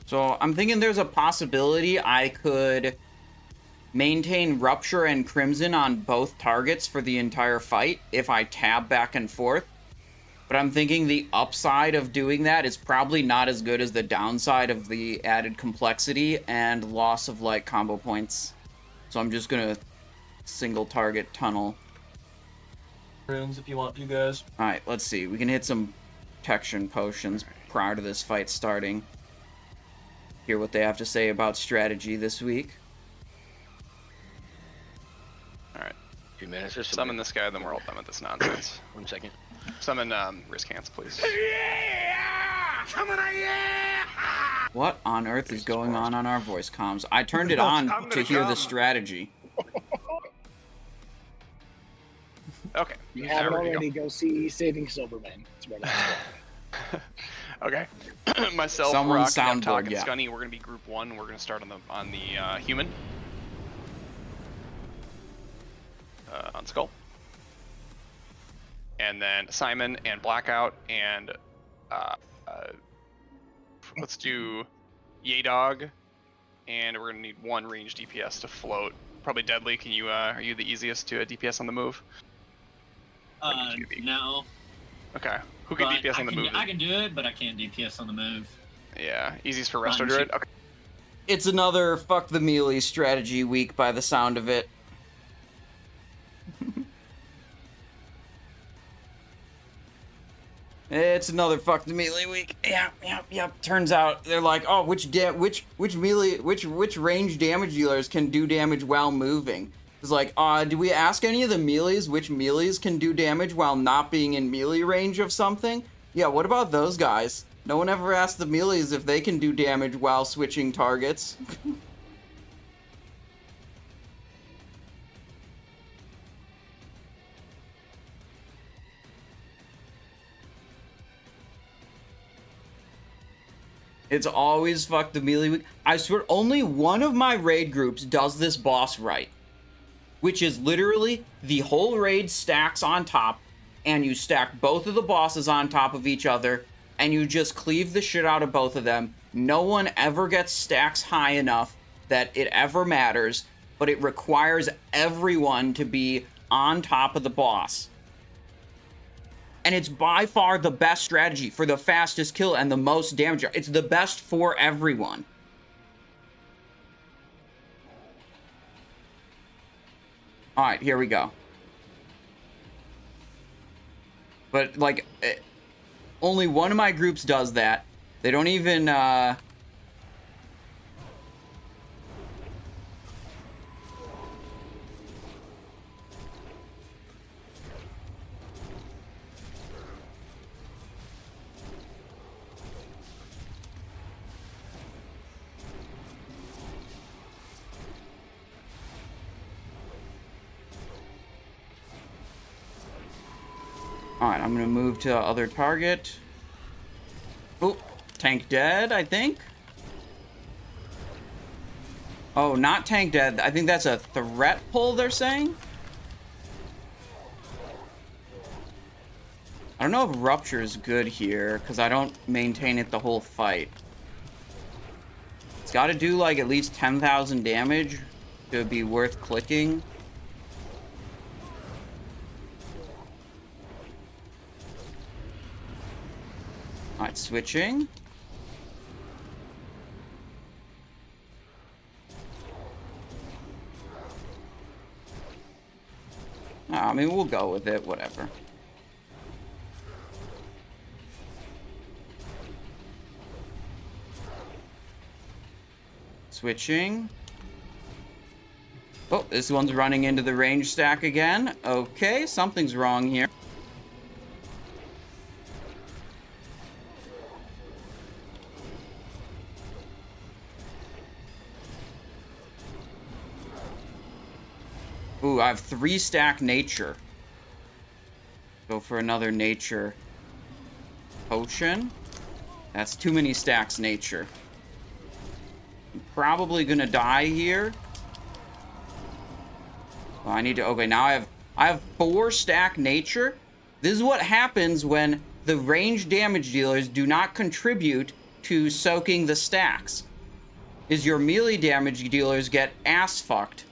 So I'm thinking there's a possibility I could maintain Rupture and Crimson on both targets for the entire fight if I tab back and forth. But I'm thinking the upside of doing that is probably not as good as the downside of the added complexity and loss of, like, combo points. So I'm just gonna single target tunnel. Runes if you want to, guys. Alright, let's see. We can hit some protection potions prior to this fight starting. Hear what they have to say about strategy this week. Alright. 2 minutes or something. Summon this guy, then we're all done with this nonsense. 1 second. Summon Risk Hands, please. What on earth is going on our voice comms? I turned it on to hear the strategy. Okay. You have it already. Go see Saving Silverman. It's right now. Okay. Myself, Someone's Rock, soundboard, Talk, and yeah. Scunny. We're gonna be group 1. We're gonna start on the human. On Skull. And then Simon and Blackout and let's do Yay Dog, and we're gonna need 1 range DPS to float. Probably Deadly. Can you are you the easiest to DPS on the move? No. Okay. Who can DPS on the move? I can do it, but I can't DPS on the move. Yeah, easiest for Resto Druid. Okay. It's another fuck the melee strategy week by the sound of it. It's another fuck the melee week. Yep. Turns out they're like, oh, which range damage dealers can do damage while moving? It's like, do we ask any of the melees which melees can do damage while not being in melee range of something? Yeah, what about those guys? No one ever asked the melees if they can do damage while switching targets. It's always fuck the melee week. I swear, only one of my raid groups does this boss right. Which is literally the whole raid stacks on top, and you stack both of the bosses on top of each other, and you just cleave the shit out of both of them. No one ever gets stacks high enough that it ever matters, but it requires everyone to be on top of the boss. And it's by far the best strategy for the fastest kill and the most damage. It's the best for everyone. Alright, here we go. But, like, only one of my groups does that. They don't even, Alright, I'm gonna move to other target. Oh, tank dead, I think. Oh, not tank dead. I think that's a threat pull, they're saying. I don't know if Rupture is good here, because I don't maintain it the whole fight. It's got to do, like, at least 10,000 damage to be worth clicking. Alright, switching. I mean, we'll go with it, whatever. Switching. Oh, this one's running into the range stack again. Okay, something's wrong here. Ooh, I have 3 stack nature. Go for another nature potion. That's too many stacks nature. I'm probably gonna die here. Oh, I need to, okay, now I have 4 stack nature. This is what happens when the range damage dealers do not contribute to soaking the stacks is your melee damage dealers get ass fucked.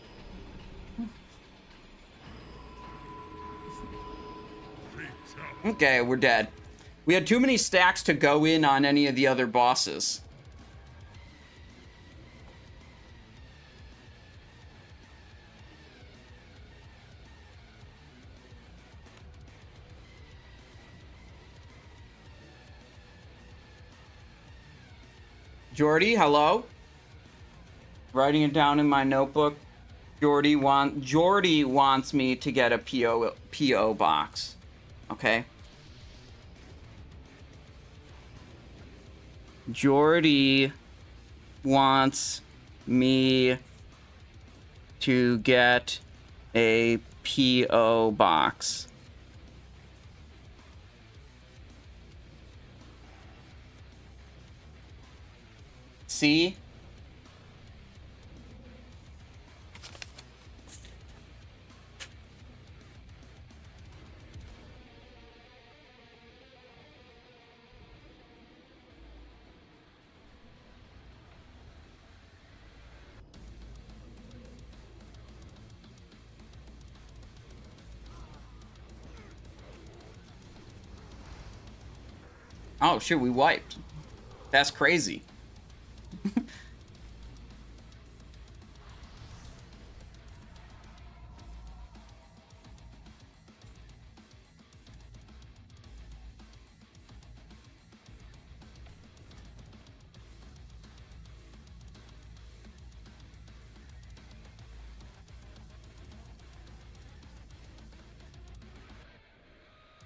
Okay, we're dead. We had too many stacks to go in on any of the other bosses. Jordy, hello? Writing it down in my notebook. Jordy wants me to get a PO box. Okay? Jordy wants me to get a PO box. See? Oh shit, we wiped. That's crazy.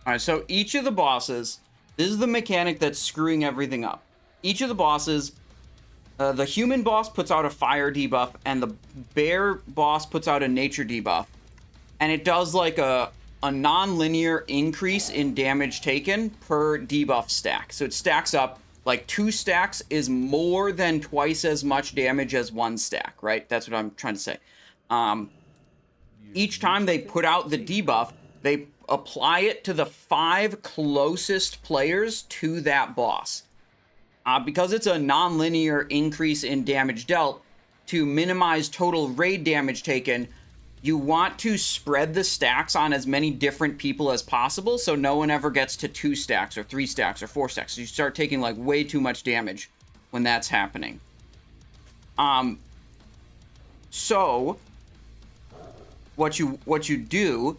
Alright, so each of the bosses, this is the mechanic that's screwing everything up. Each of the bosses, the human boss puts out a fire debuff, and the bear boss puts out a nature debuff. And it does like a non-linear increase in damage taken per debuff stack. So it stacks up, like 2 stacks is more than twice as much damage as 1 stack, right? That's what I'm trying to say. Each time they put out the debuff, they apply it to the 5 closest players to that boss. Because it's a non-linear increase in damage dealt, to minimize total raid damage taken, you want to spread the stacks on as many different people as possible, so no one ever gets to 2 stacks or 3 stacks or 4 stacks. So you start taking like way too much damage when that's happening. So what you do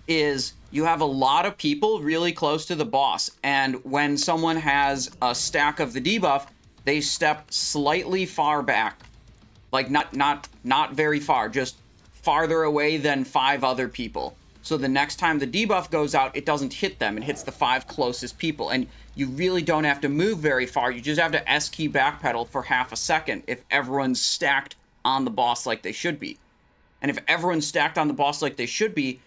is you have a lot of people really close to the boss, and when someone has a stack of the debuff, they step slightly far back, like not very far, just farther away than 5 other people. So the next time the debuff goes out, it doesn't hit them, it hits the 5 closest people, and you really don't have to move very far. You just have to S key backpedal for half a second if everyone's stacked on the boss like they should be. And if everyone's stacked on the boss like they should be,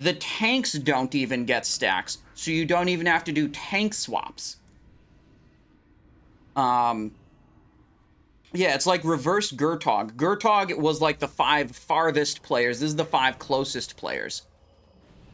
the tanks don't even get stacks, so you don't even have to do tank swaps. Yeah, it's like reverse Gurtog. Gurtog was like the 5 farthest players. This is the 5 closest players.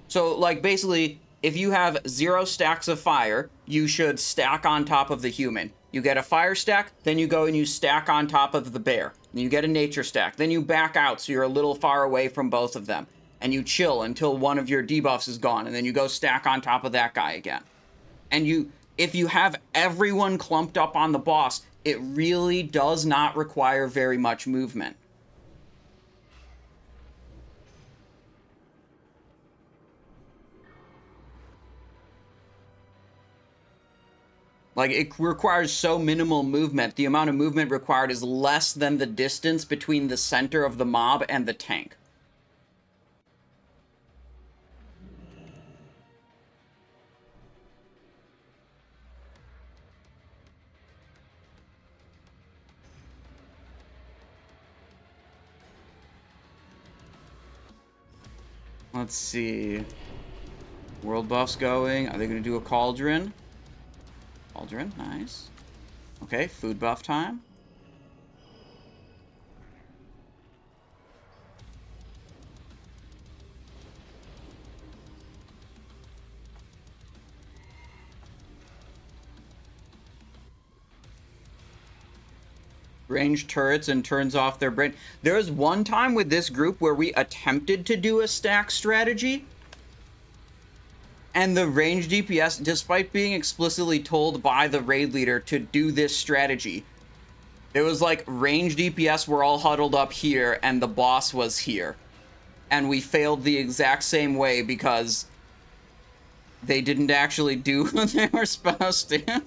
So, like, basically, if you have 0 stacks of fire, you should stack on top of the human. You get a fire stack, then you go and you stack on top of the bear. Then you get a nature stack. Then you back out so you're a little far away from both of them. And you chill until one of your debuffs is gone, and then you go stack on top of that guy again. And if you have everyone clumped up on the boss, it really does not require very much movement. Like, it requires so minimal movement. The amount of movement required is less than the distance between the center of the mob and the tank. Let's see. World buff's going. Are they going to do a cauldron? Cauldron, nice. Okay, food buff time. ranged turrets and turns off their brain. There was one time with this group where we attempted to do a stack strategy, and the ranged DPS, despite being explicitly told by the raid leader to do this strategy, it was like ranged DPS were all huddled up here and the boss was here. And we failed the exact same way because they didn't actually do what they were supposed to.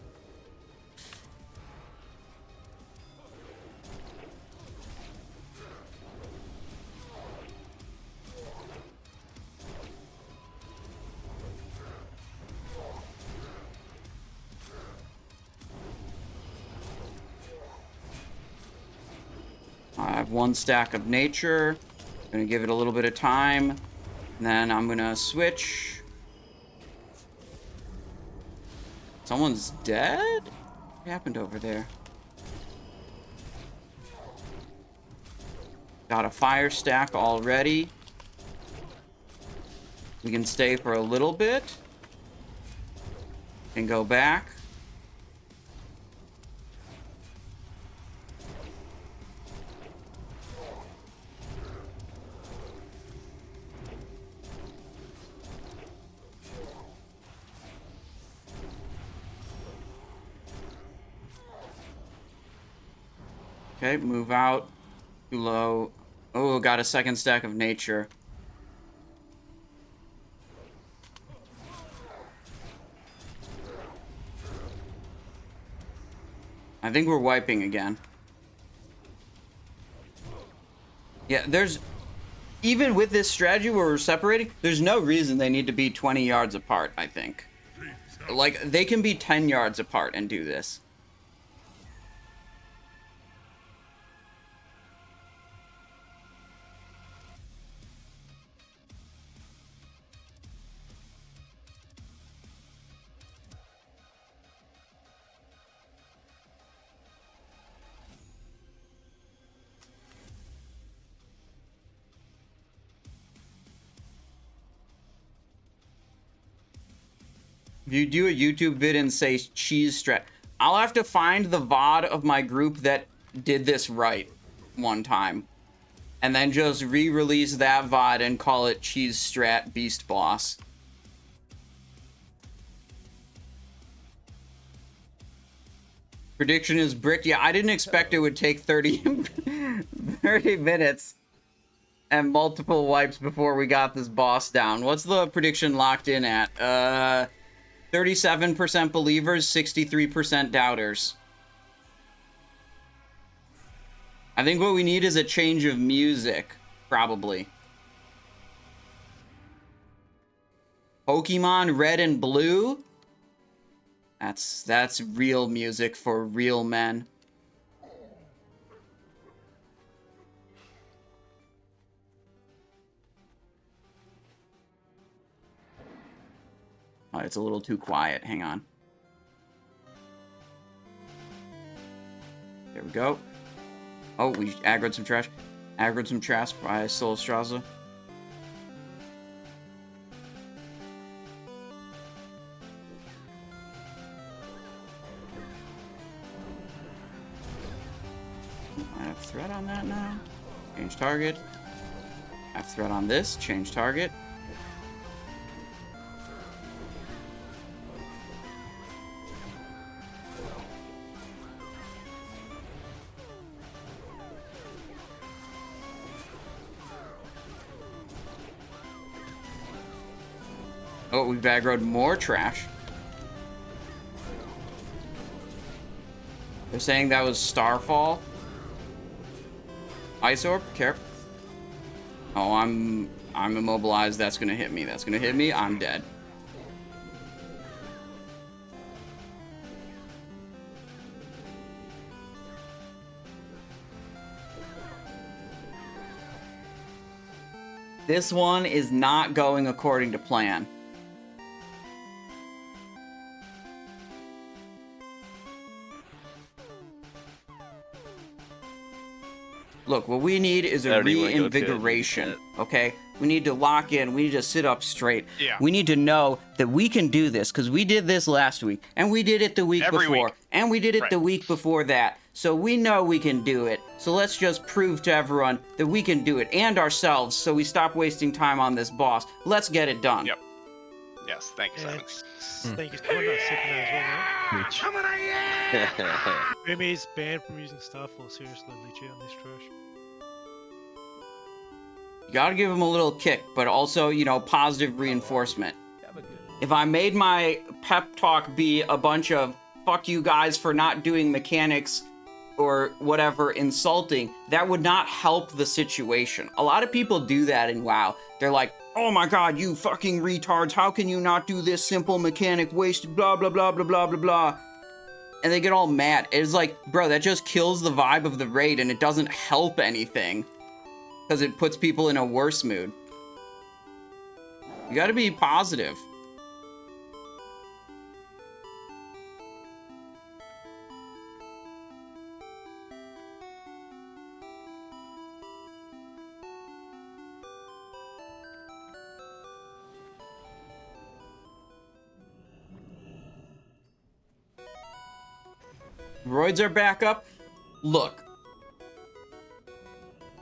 I have one stack of nature. I'm gonna give it a little bit of time. And then I'm gonna switch. Someone's dead? What happened over there? Got a fire stack already. We can stay for a little bit. Can go back. Okay, move out. Too low. Oh, got a second stack of nature. I think we're wiping again. Yeah, there's... Even with this strategy where we're separating, there's no reason they need to be 20 yards apart, I think. Like, they can be 10 yards apart and do this. If you do a YouTube vid and say cheese strat, I'll have to find the VOD of my group that did this right one time. And then just re-release that VOD and call it cheese strat beast boss. Prediction is brick. Yeah, I didn't expect it would take 30 minutes and multiple wipes before we got this boss down. What's the prediction locked in at? 37% believers, 63% doubters. I think what we need is a change of music, probably. Pokemon Red and Blue? That's real music for real men. Oh, it's a little too quiet. Hang on. There we go. Oh, we aggroed some trash. Aggroed some trash by Solistrasza. I have threat on that now. Change target. I have threat on this. Change target. Oh, we've aggroed more trash. They're saying that was Starfall. Ice Orb, care. Oh, I'm immobilized. That's gonna hit me. That's gonna hit me. I'm dead. This one is not going according to plan. Look, what we need is a reinvigoration, okay? We need to lock in. We need to sit up straight. Yeah. We need to know that we can do this because we did this last week, and we did it the week Every before, week. and we did it Right. the week before that. So we know we can do it. So let's just prove to everyone that we can do it, and ourselves, so we stop wasting time on this boss. Let's get it done. Yep. Yes, thank you, Simon. Thank you, Simon. That's sick as well, man. Maybe he's banned from using Starfall. Seriously, legit on this trash. You gotta give him a little kick, but also, you know, positive reinforcement. If I made my pep talk be a bunch of fuck you guys for not doing mechanics or whatever insulting, that would not help the situation. A lot of people do that in WoW. They're like, oh my god, you fucking retards, how can you not do this simple mechanic, wasted blah blah blah blah blah blah blah. And they get all mad. It's like, bro, that just kills the vibe of the raid and it doesn't help anything. Because it puts people in a worse mood. You gotta be positive. Roids are back up. Look.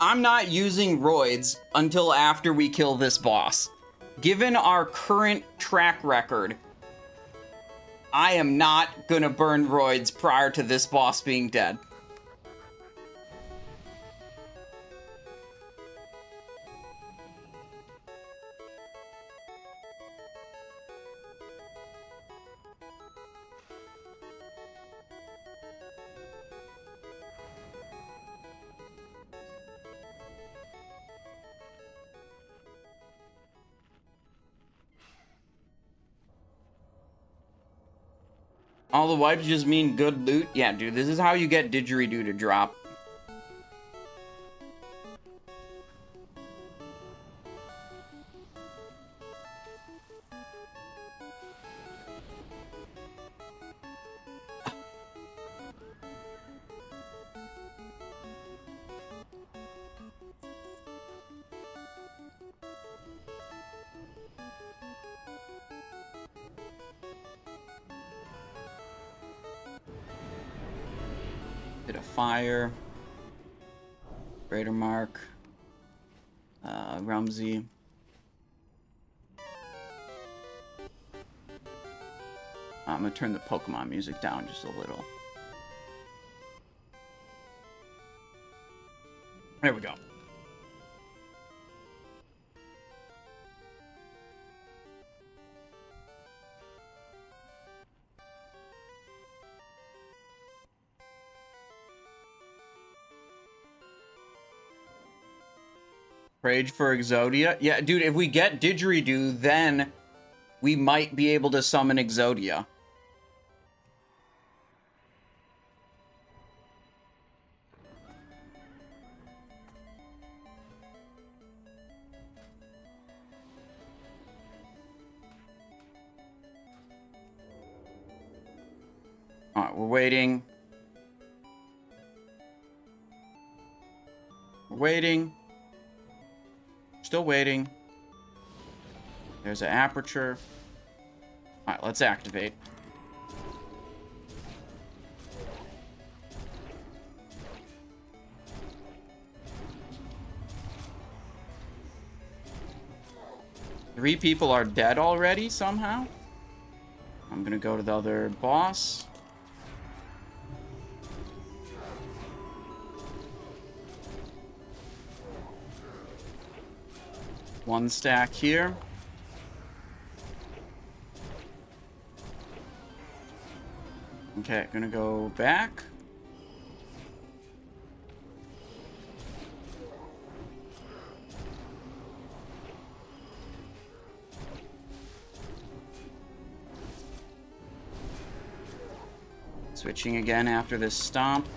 I'm not using roids until after we kill this boss. Given our current track record, I am not gonna burn roids prior to this boss being dead. All the wipes just mean good loot? Yeah, dude, this is how you get didgeridoo to drop. Bit of fire. Raider Mark. Rumsey. I'm gonna turn the Pokemon music down just a little. There we go. Rage for Exodia? Yeah, dude, if we get Didgeridoo, then we might be able to summon Exodia. Alright, we're waiting. We're waiting. Still waiting. There's an aperture. Alright, let's activate. Three people are dead already somehow. I'm gonna go to the other boss. One stack here. Okay, gonna go back. Switching again after this stomp.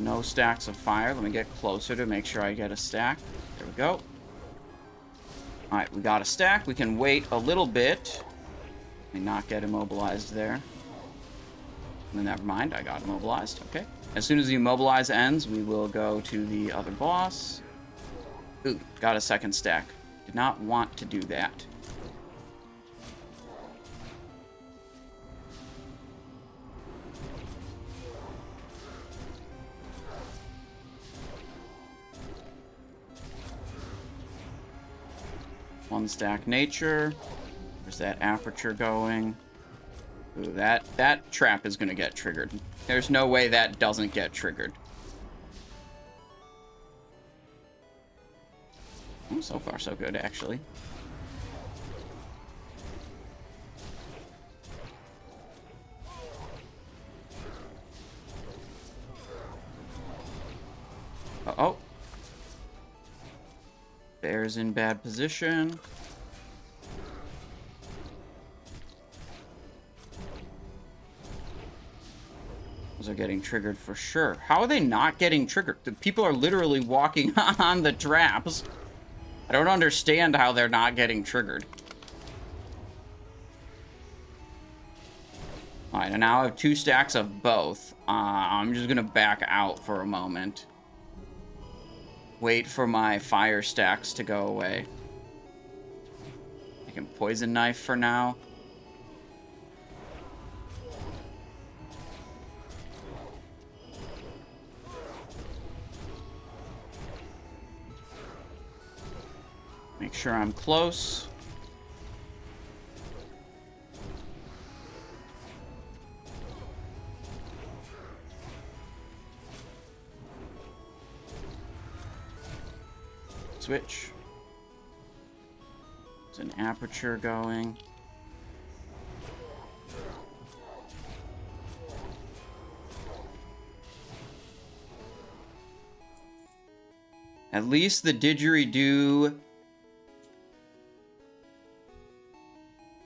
no stacks of fire. Let me get closer to make sure I get a stack. There we go. Alright, we got a stack. We can wait a little bit. Let me not get immobilized there. Never mind, I got immobilized. Okay. As soon as the immobilize ends, we will go to the other boss. Ooh, got a second stack. Did not want to do that. One stack nature. Where's that aperture going? Ooh, that trap is gonna get triggered. There's no way that doesn't get triggered. Oh, so far so good, actually. Uh-oh. Bear's in bad position. Those are getting triggered for sure. How are they not getting triggered? The people are literally walking on the traps. I don't understand how they're not getting triggered. Alright, and now I have 2 stacks of both. I'm just gonna back out for a moment. Wait for my fire stacks to go away. I can poison knife for now. Make sure I'm close. Switch. There's an aperture going. At least the didgeridoo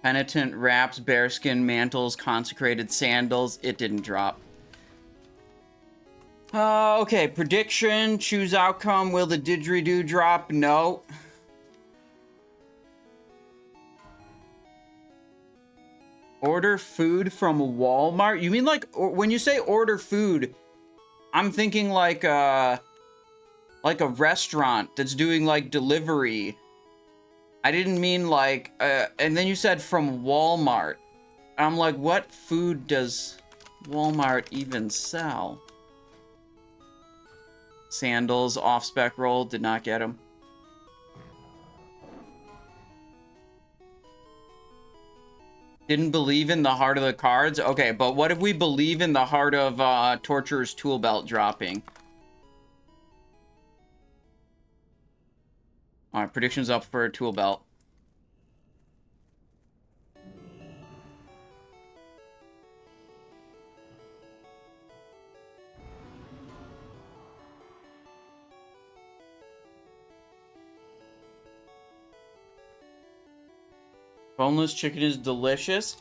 penitent wraps, bearskin mantles, consecrated sandals. It didn't drop. Okay, prediction, choose outcome. Will the didgeridoo drop? No. Order food from Walmart? You mean like, when you say order food, I'm thinking like a restaurant that's doing like delivery. I didn't mean like, and then you said from Walmart. I'm like, what food does Walmart even sell? Sandals, off-spec roll, did not get them. Didn't believe in the heart of the cards? Okay, but what if we believe in the heart of Torturer's tool belt dropping? Alright, predictions up for a tool belt. Boneless chicken is delicious.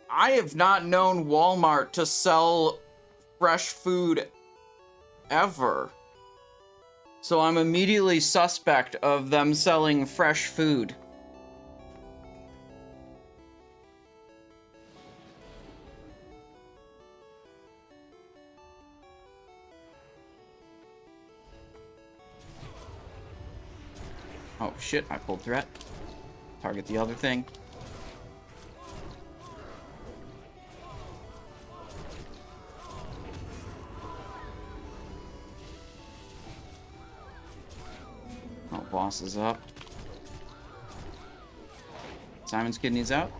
I have not known Walmart to sell fresh food ever. So I'm immediately suspect of them selling fresh food. Oh shit, I pulled threat. Target the other thing. Oh, boss is up. Simon's kidneys out.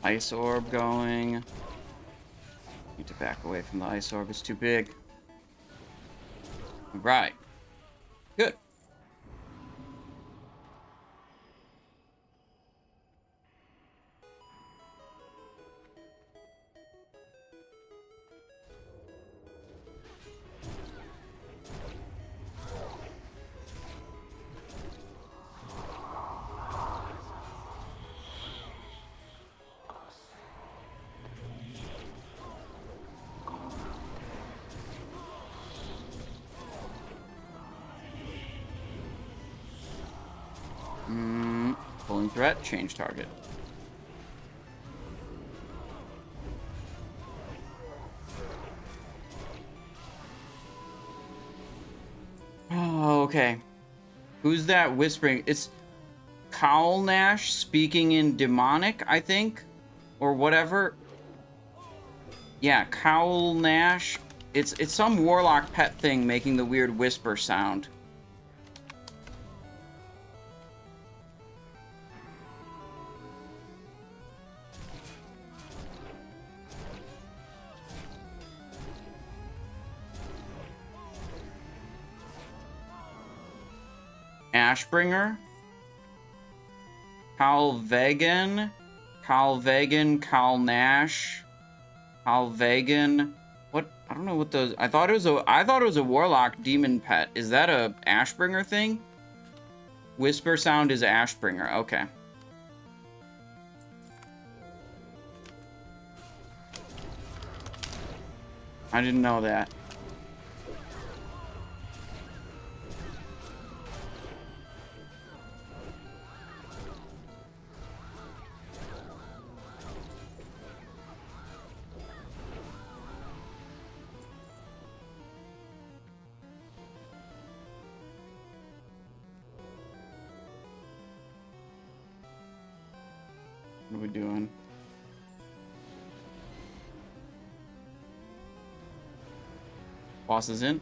Ice orb going. Need to back away from the ice orb, it's too big. Right. Good. threat, change target. Oh, okay. Who's that whispering? It's Calnash speaking in demonic, I think? Or whatever. Yeah, Calnash. It's some warlock pet thing making the weird whisper sound. Ashbringer, Calvegan, Calnash, Calvegan. What? I don't know what those. I thought it was a warlock demon pet. Is that a Ashbringer thing? Whisper sound is Ashbringer. Okay. I didn't know that. What are we doing? Boss is in.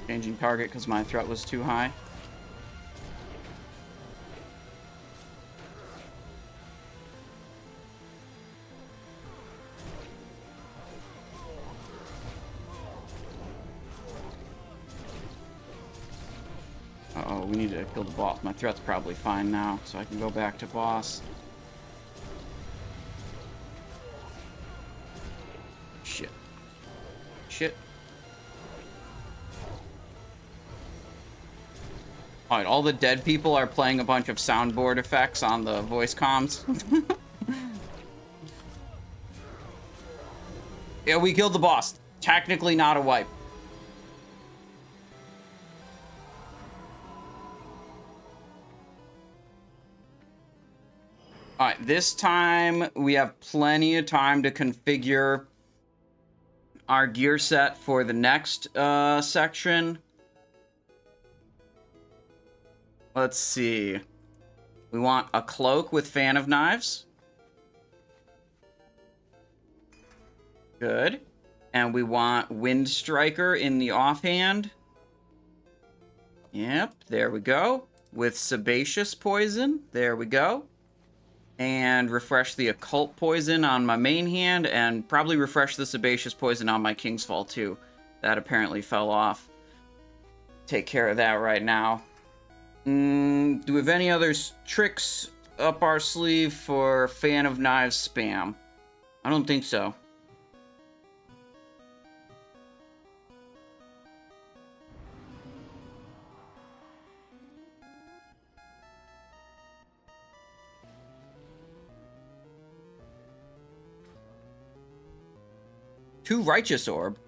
Changing target because my threat was too high. Uh-oh, we need to kill the boss. My threat's probably fine now, so I can go back to boss. Shit. Shit. Alright, all the dead people are playing a bunch of soundboard effects on the voice comms. Yeah, we killed the boss. Technically not a wipe. Alright, this time we have plenty of time to configure our gear set for the next section. Let's see. We want a cloak with fan of knives. Good. And we want Wind Striker in the offhand. Yep, there we go. With Sebaceous Poison. There we go. And refresh the Occult Poison on my main hand, and probably refresh the Sebaceous Poison on my Kingsfall too. That apparently fell off. Take care of that right now. Do we have any other tricks up our sleeve for Fan of Knives spam? I don't think so. Two Righteous Orb.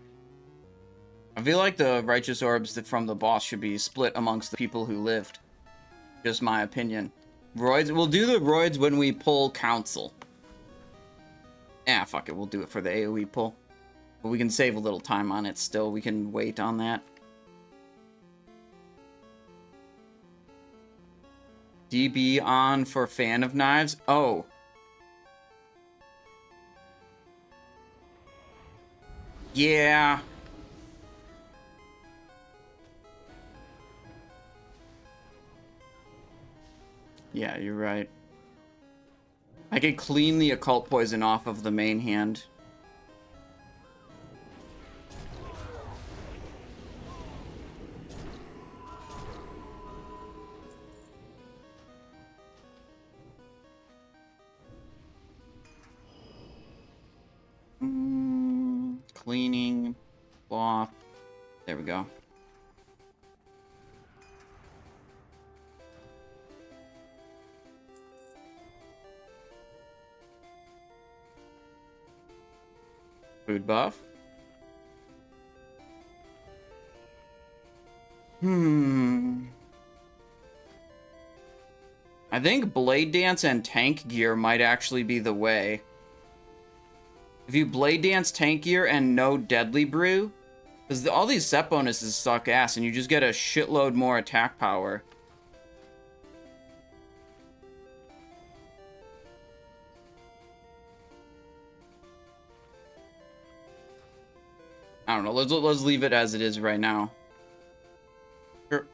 I feel like the Righteous Orbs from the boss should be split amongst the people who lived. Just my opinion. Roids, we'll do the Roids when we pull Council. Ah, fuck it, we'll do it for the AoE pull. But we can save a little time on it still. We can wait on that. DB on for Fan of Knives. Oh. Yeah. Yeah, you're right. I could clean the Occult Poison off of the main hand. cleaning, cloth. There we go. Food buff. I think Blade Dance and Tank Gear might actually be the way. If you Blade Dance Tank Gear and no Deadly Brew, because all these set bonuses suck ass, and you just get a shitload more attack power. I don't know. Let's leave it as it is right now. Sure.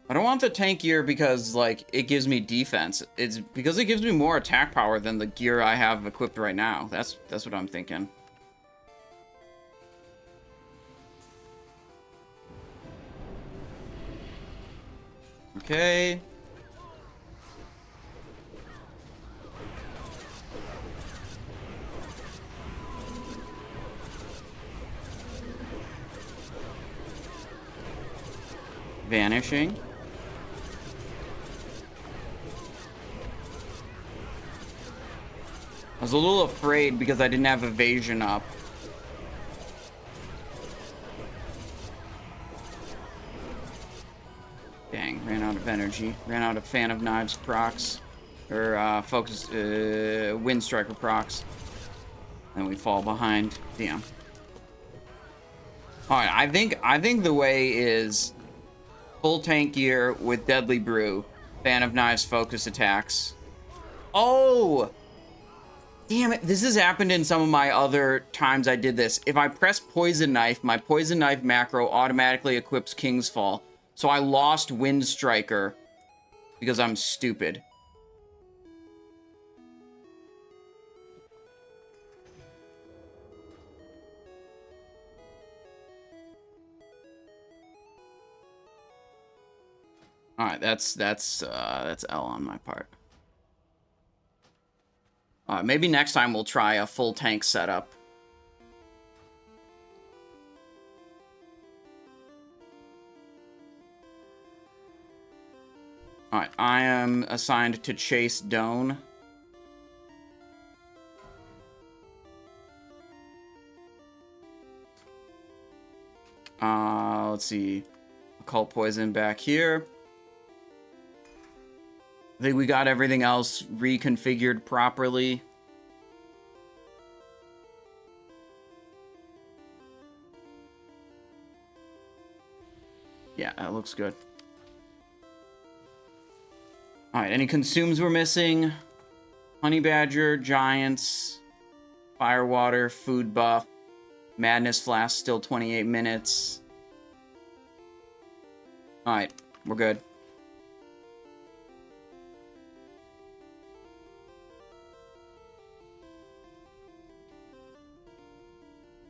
I don't want the tank gear because, like, it gives me defense. It's because it gives me more attack power than the gear I have equipped right now. That's what I'm thinking. Okay. Vanishing. I was a little afraid because I didn't have evasion up. Dang, ran out of energy. Ran out of Fan of Knives procs. Or, focus, Wind Striker procs. And we fall behind. Damn. Alright, I think the way is full tank gear with Deadly Brew. Fan of Knives focus attacks. Oh! Damn it, this has happened in some of my other times I did this. If I press Poison Knife, my Poison Knife macro automatically equips Kingsfall. So I lost Wind Striker because I'm stupid. All right, that's L on my part. Maybe next time we'll try a full tank setup. Alright, I am assigned to chase Doan. Let's see. Occult Poison back here. I think we got everything else reconfigured properly. Yeah, that looks good. Alright, any consumes we're missing? Honey Badger, Giants, Firewater, Food Buff, Madness Flask, still 28 minutes. Alright, we're good.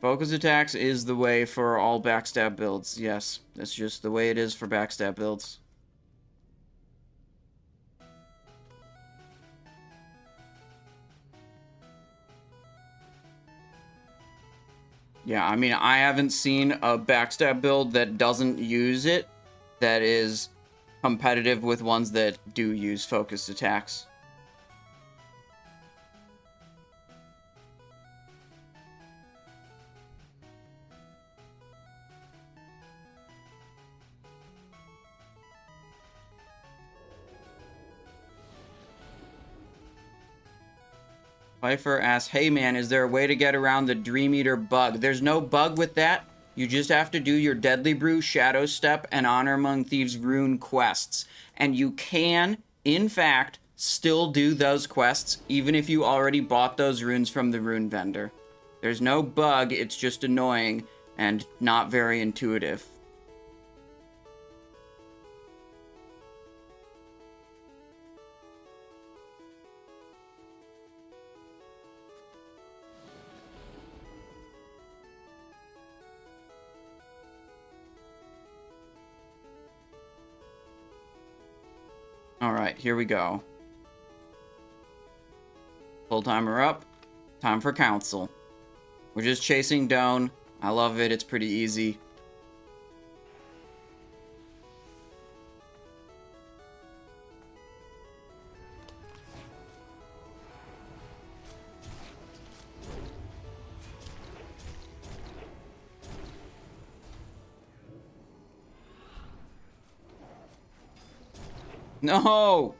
Focus attacks is the way for all backstab builds. Yes, that's just the way it is for backstab builds. Yeah, I mean, I haven't seen a backstab build that doesn't use it that is competitive with ones that do use focused attacks. Pfeiffer asks, hey man, is there a way to get around the Dream Eater bug? There's no bug with that. You just have to do your Deadly Brew, Shadow Step, and Honor Among Thieves rune quests. And you can, in fact, still do those quests, even if you already bought those runes from the rune vendor. There's no bug, it's just annoying and not very intuitive. Alright, here we go. Full timer up. Time for council. We're just chasing down. I love it. It's pretty easy. No!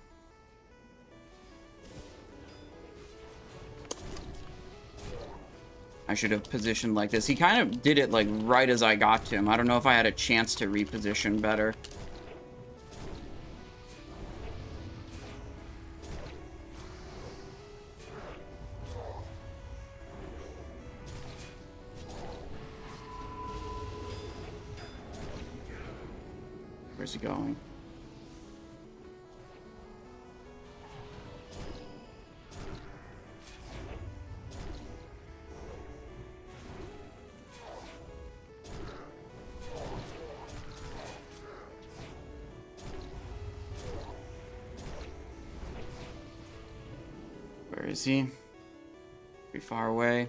I should have positioned like this. He kind of did it like right as I got to him. I don't know if I had a chance to reposition better. Where's he going? Where is he? Pretty far away.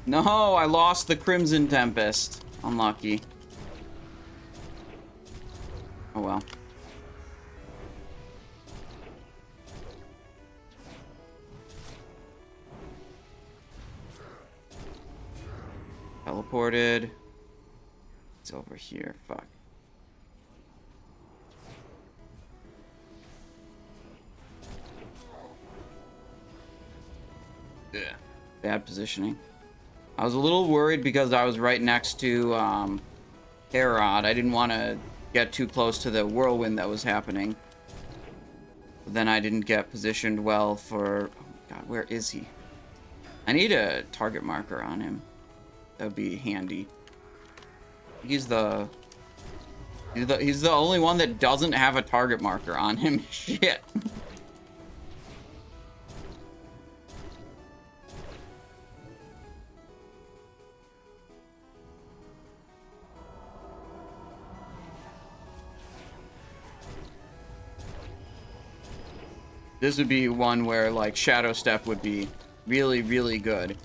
No, I lost the Crimson Tempest. Unlucky. Oh well. Teleported. It's over here. Fuck. Ugh. Bad positioning. I was a little worried because I was right next to Herod. I didn't want to get too close to the whirlwind that was happening. But then I didn't get positioned well for... Oh my god, where is he? I need a target marker on him. That would be handy. He's the only one that doesn't have a target marker on him. Shit. This would be one where, like, Shadow Step would be really, really good.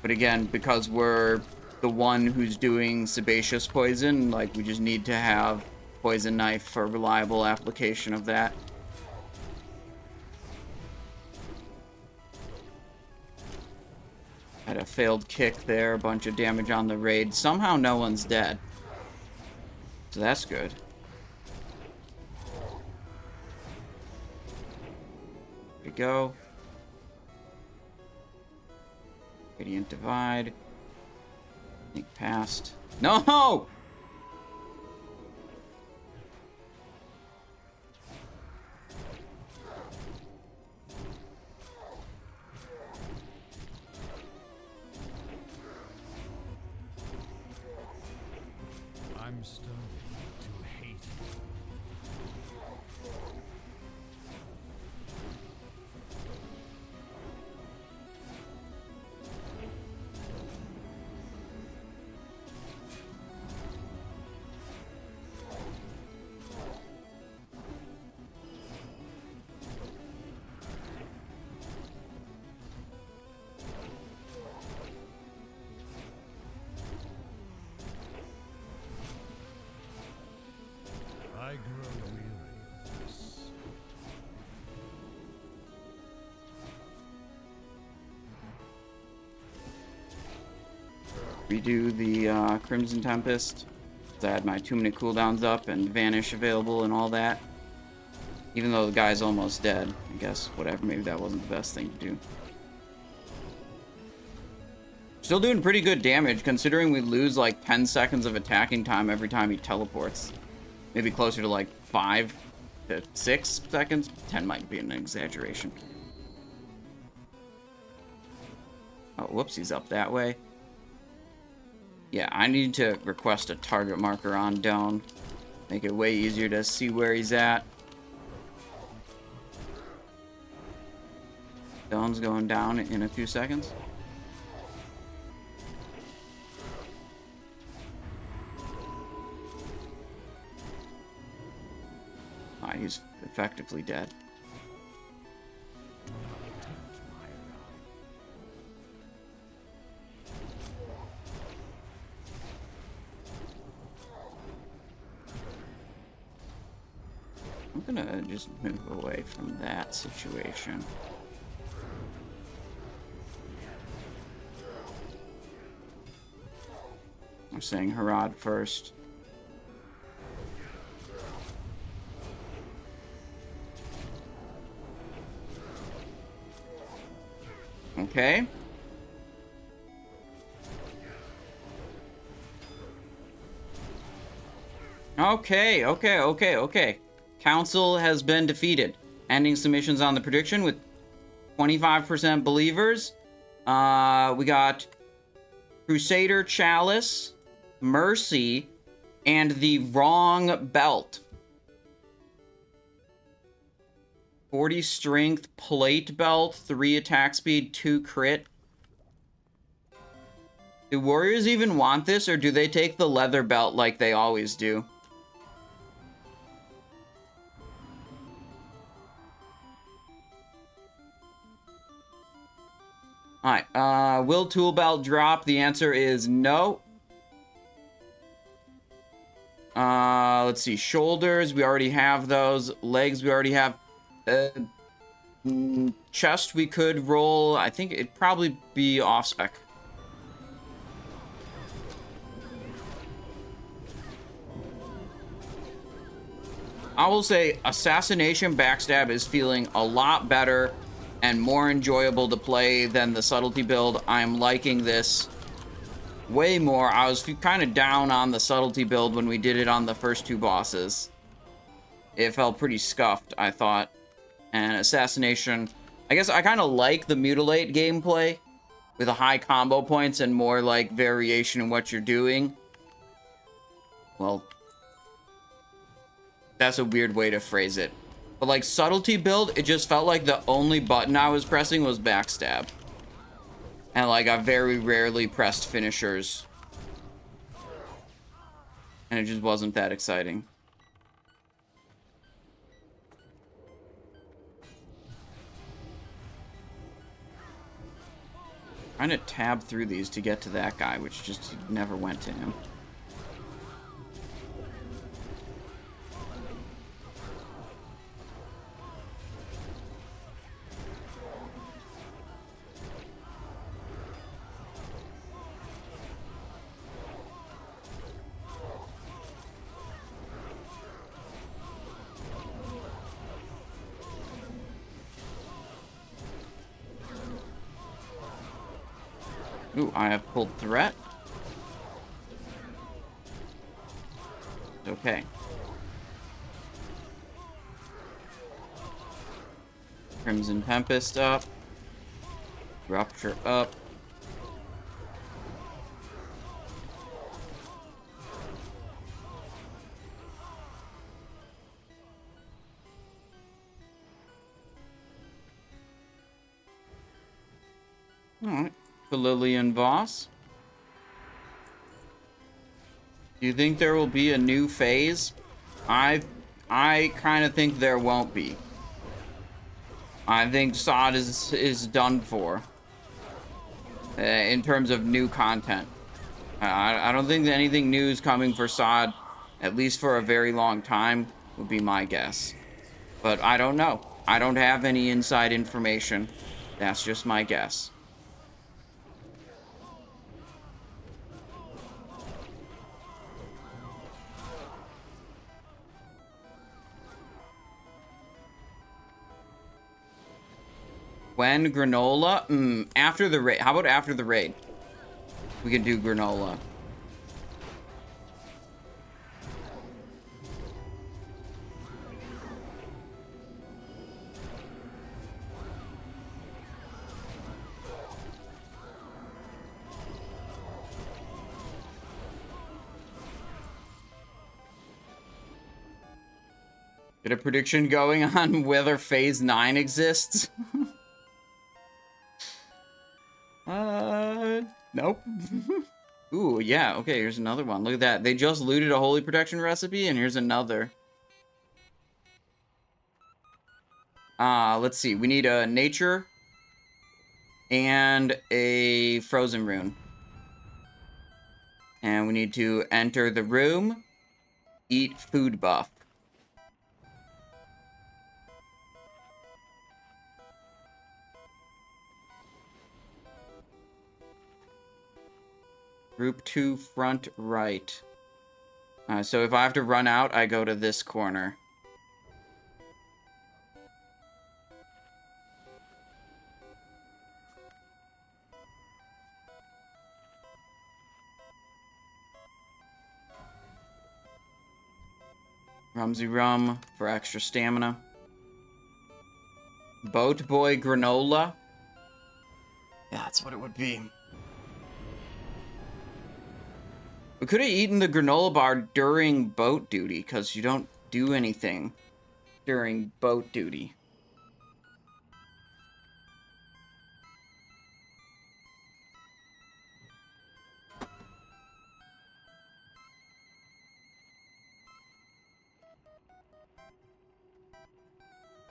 But again, because we're the one who's doing Sebaceous Poison, like, we just need to have Poison Knife for reliable application of that. Had a failed kick there, a bunch of damage on the raid. Somehow no one's dead. So that's good. There we go. Radiant Divide. Sneak past. No! I'm starting to hate I grow weary of this. Redo the Crimson Tempest. I had my 2-minute cooldowns up and Vanish available and all that. Even though the guy's almost dead. I guess, whatever, maybe that wasn't the best thing to do. Still doing pretty good damage, considering we lose like 10 seconds of attacking time every time he teleports. Maybe closer to like 5 to 6 seconds. 10 might be an exaggeration. Oh, whoops, he's up that way. Yeah, I need to request a target marker on Doan. Make it way easier to see where he's at. Doan's going down in a few seconds. he's effectively dead. I'm gonna just move away from that situation. I'm saying Harad first. Okay. Okay. Council has been defeated. Ending submissions on the prediction with 25% believers. We got Crusader Chalice, Mercy, and the wrong belt. 40 strength plate belt, 3 attack speed, 2 crit. Do warriors even want this, or do they take the leather belt like they always do? Alright, will tool belt drop? The answer is no. Let's see, shoulders, we already have those. Legs, we already have. Chest, we could roll. I think it'd probably be off spec. I will say Assassination Backstab is feeling a lot better and more enjoyable to play than the Subtlety build. I'm liking this way more. I was kind of down on the Subtlety build when we did it on the first 2 bosses. It felt pretty scuffed, I thought. And Assassination, I guess I kind of like the Mutilate gameplay with a high combo points and more like variation in what you're doing. Well, that's a weird way to phrase it. But like Subtlety build, it just felt like the only button I was pressing was Backstab. And like I very rarely pressed finishers. And it just wasn't that exciting. Trying to tab through these to get to that guy, which just never went to him. Ooh, I have pulled threat. Okay. Crimson Tempest up. Rupture up. Alright. The Lilian boss. Do you think there will be a new phase? I kind of think there won't be. I think Sod is done for in terms of new content. I don't think that anything new is coming for Sod, at least for a very long time, would be my guess. But I don't know. I don't have any inside information. That's just my guess. When granola? After the raid. How about after the raid? We can do granola. Get a prediction going on whether Phase 9 exists? Nope. Ooh, yeah, okay, here's another one. Look at that. They just looted a Holy Protection recipe, and here's another. Let's see. We need a nature and a frozen rune. And we need to enter the room, eat food buff. Group 2, front right. So if I have to run out, I go to this corner. Rumsy rum for extra stamina. Boat boy granola. Yeah, that's what it would be. We could have eaten the granola bar during boat duty, because you don't do anything during boat duty.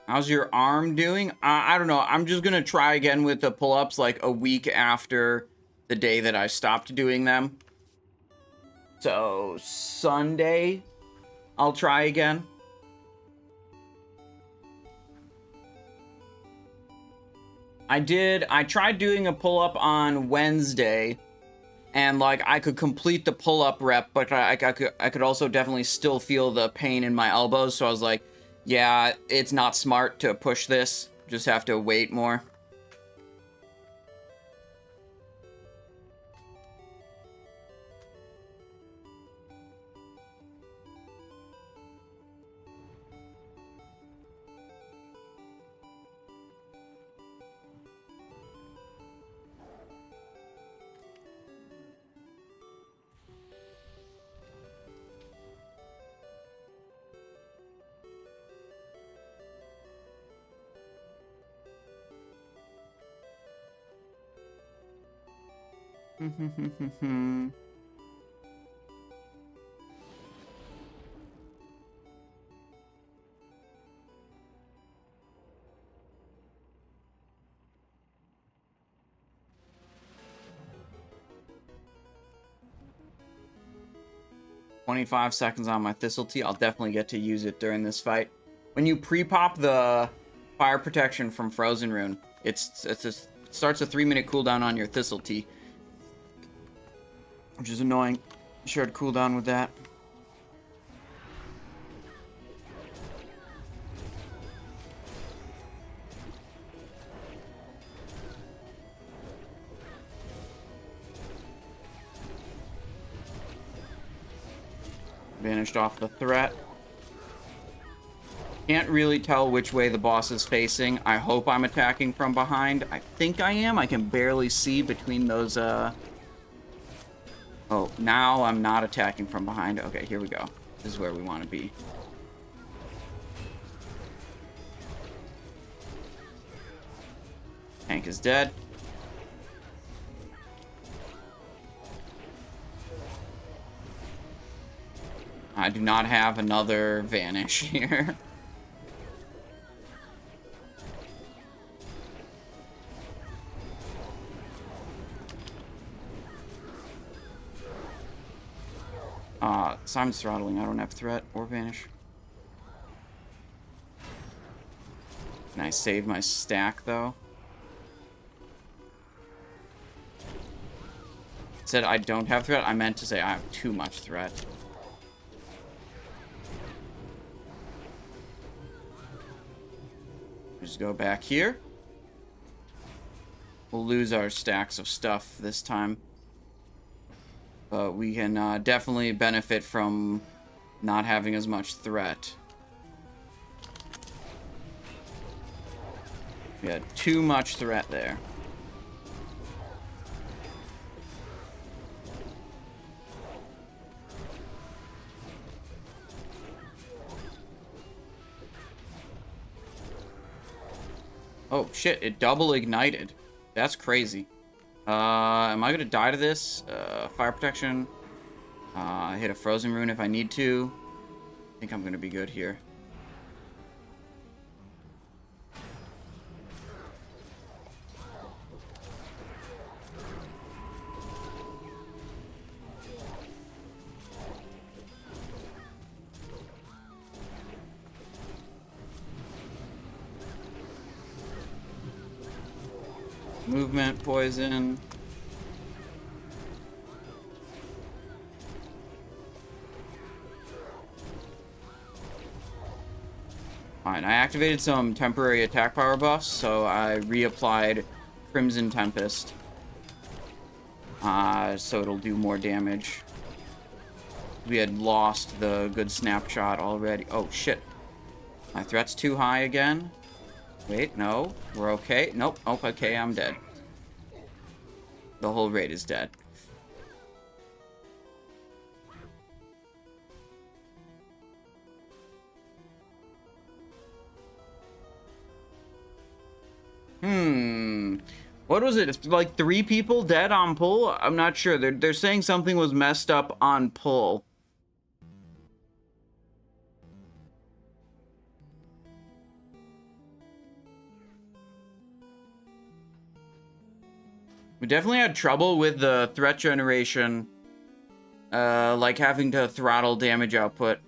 How's your arm doing? I don't know. I'm just going to try again with the pull-ups like a week after the day that I stopped doing them. So, Sunday, I'll try again. I tried doing a pull-up on Wednesday, and like I could complete the pull-up rep, but I could also definitely still feel the pain in my elbows, so I was like, yeah, it's not smart to push this. Just have to wait more. Hmm. 25 seconds on my Thistletea. I'll definitely get to use it during this fight. When you pre-pop the fire protection from Frozen Rune, it starts a 3-minute cooldown on your Thistletea, which is annoying. Shared cooldown with that. Vanished off the threat. Can't really tell which way the boss is facing. I hope I'm attacking from behind. I think I am. I can barely see between those, Oh, now I'm not attacking from behind. Okay, here we go. This is where we want to be. Tank is dead. I do not have another vanish here. Simon's throttling. I don't have threat or vanish. Can I save my stack, though? It said I don't have threat. I meant to say I have too much threat. Just go back here. We'll lose our stacks of stuff this time. But we can definitely benefit from not having as much threat. We had too much threat there. Oh shit, it double ignited. That's crazy. Am I gonna die to this? Fire protection. Hit a frozen rune if I need to. I think I'm gonna be good here. movement poison. Fine, I activated some temporary attack power buffs, so I reapplied Crimson Tempest. So it'll do more damage. We had lost the good snapshot already. Oh, shit. My threat's too high again. Wait, no. We're okay. Nope. Oh, okay, I'm dead. The whole raid is dead. What was it? It's like 3 people dead on pull? I'm not sure. They're saying something was messed up on pull. We definitely had trouble with the threat generation. Like having to throttle damage output.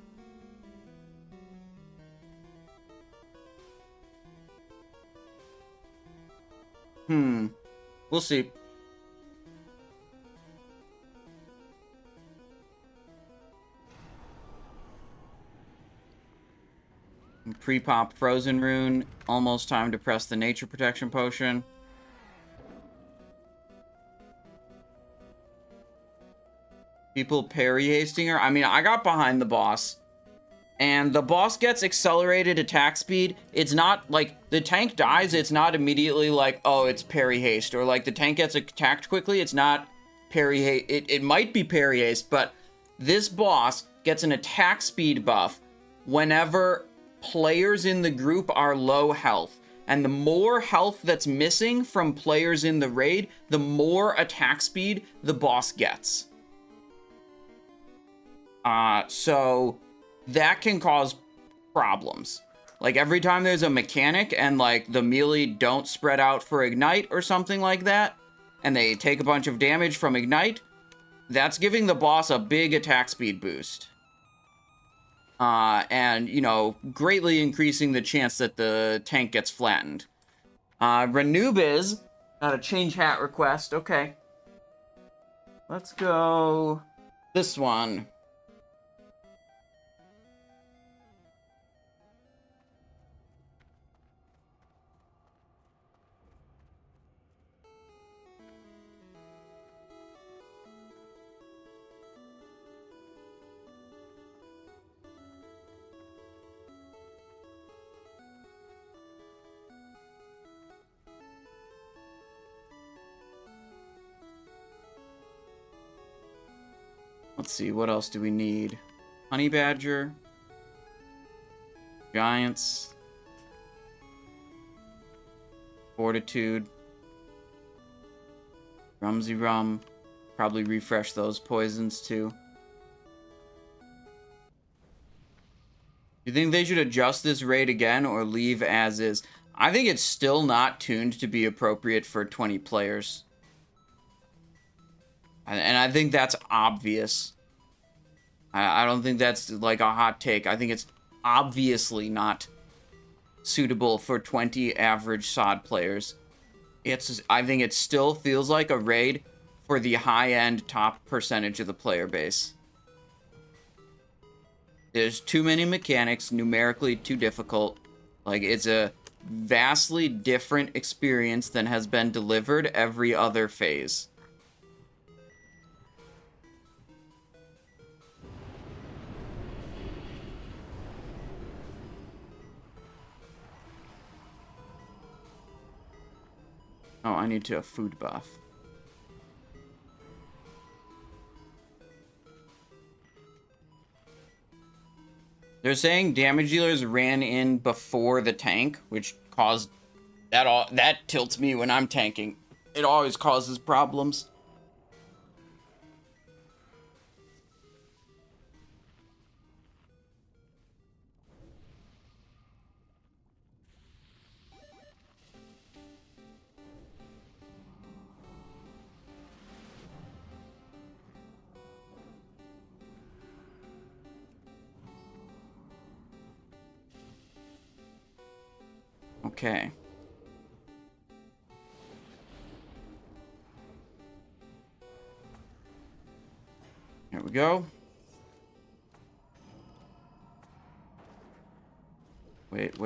We'll see. Pre-pop Frozen Rune. Almost time to press the Nature Protection Potion. People parry hasting her. I mean, I got behind the boss. And the boss gets accelerated attack speed. It's not like the tank dies. It's not immediately like, oh, it's parry haste. Or like the tank gets attacked quickly. It's not parry haste. It might be parry haste, but this boss gets an attack speed buff whenever players in the group are low health. And the more health that's missing from players in the raid, the more attack speed the boss gets. So that can cause problems. Like every time there's a mechanic and like the melee don't spread out for ignite or something like that, and they take a bunch of damage from ignite, that's giving the boss a big attack speed boost. And, you know, greatly increasing the chance that the tank gets flattened. Renubiz got a change hat request. Okay. Let's go this one. Let's see, what else do we need? Honey Badger. Giants. Fortitude. Rumsy Rum. Probably refresh those poisons too. You think they should adjust this raid again or leave as is? I think it's still not tuned to be appropriate for 20 players. And I think that's obvious. I don't think that's like a hot take. I think it's obviously not suitable for 20 average SOD players. I think it still feels like a raid for the high-end top percentage of the player base. There's too many mechanics, numerically too difficult. Like, it's a vastly different experience than has been delivered every other phase. Oh, I need to food buff. They're saying damage dealers ran in before the tank, which caused that tilts me when I'm tanking. It always causes problems. Okay. There we go. Wait.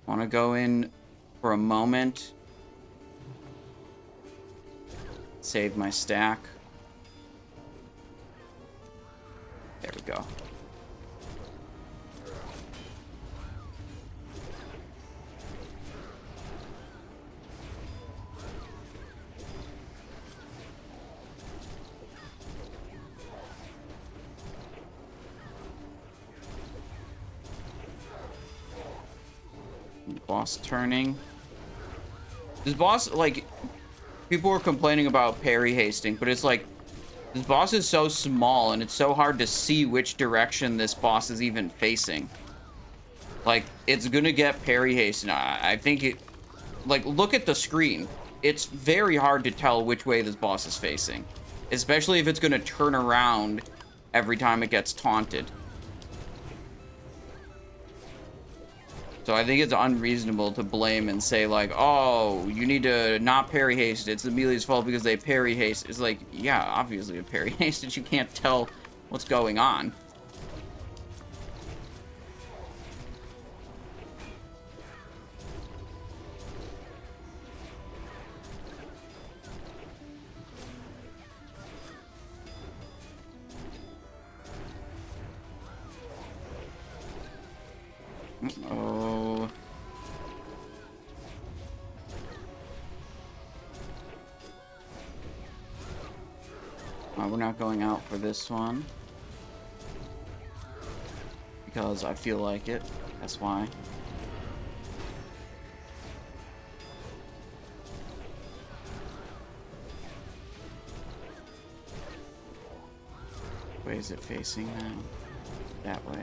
Want to go in for a moment. Save my stack. There we go. Boss turning. This boss, like, people were complaining about parry hasting, but it's like, this boss is so small and it's so hard to see which direction this boss is even facing. Like, it's gonna get parry hasted. I think it, like, look at the screen. It's very hard to tell which way this boss is facing, especially if it's gonna turn around every time it gets taunted. So I think it's unreasonable to blame and say, like, oh, you need to not parry haste. It's Amelia's fault because they parry haste. It's like, yeah, obviously a parry haste. You can't tell what's going on. Oh. We're not going out for this one. Because I feel like it. That's why. Which way is it facing now? That way.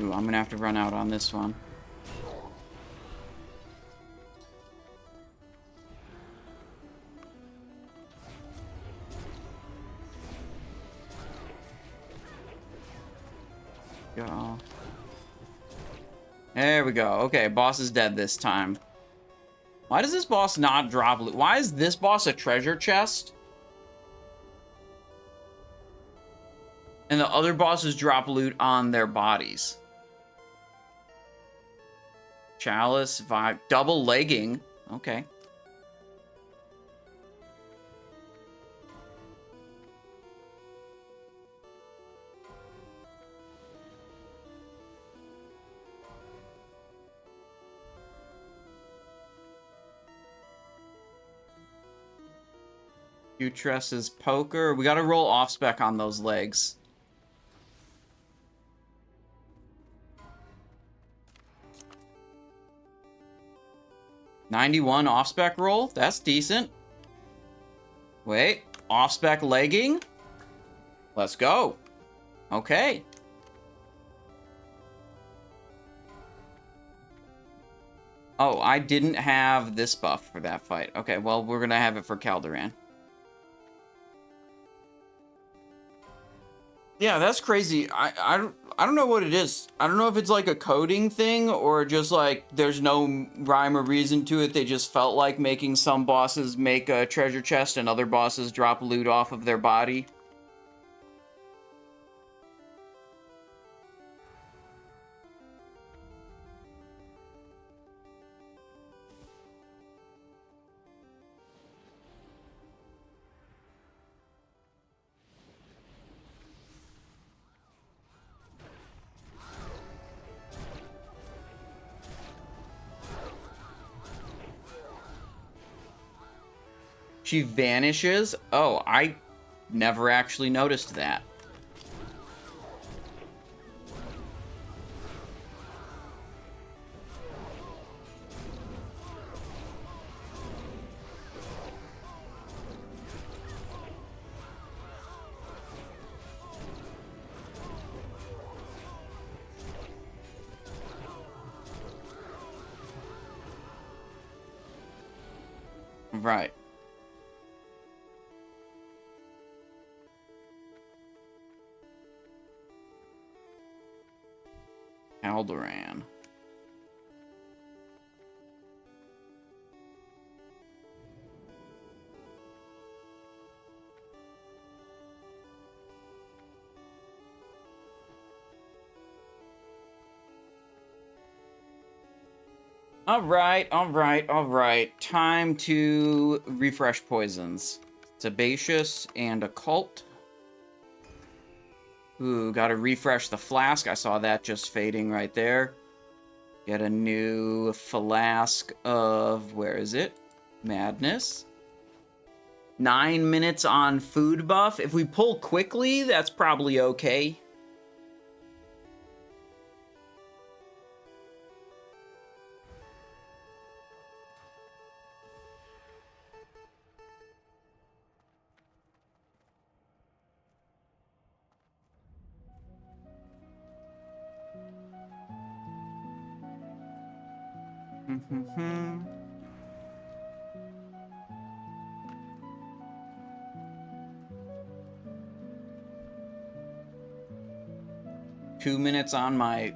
Ooh, I'm gonna have to run out on this one. Go. There we go. Okay, boss is dead this time. Why does this boss not drop loot? Why is this boss a treasure chest? And the other bosses drop loot on their bodies. Chalice, vibe, double legging. Okay. Beatrix's poker. We gotta roll off spec on those legs. $91 off-spec roll? That's decent. Wait, off-spec legging? Let's go. Okay. Oh, I didn't have this buff for that fight. Okay, well, we're gonna have it for Caldoran. Yeah, that's crazy. I don't know what it is. I don't know if it's like a coding thing or just like there's no rhyme or reason to it. They just felt like making some bosses make a treasure chest and other bosses drop loot off of their body. She vanishes? Oh, I never actually noticed that. Right. Caldoran. Alright. Time to refresh poisons. Sebaceous and Occult. Ooh, gotta refresh the flask. I saw that just fading right there. Get a new flask of... where is it? Madness. 9 minutes on food buff. If we pull quickly, that's probably okay. Mm-hmm. 2 minutes on my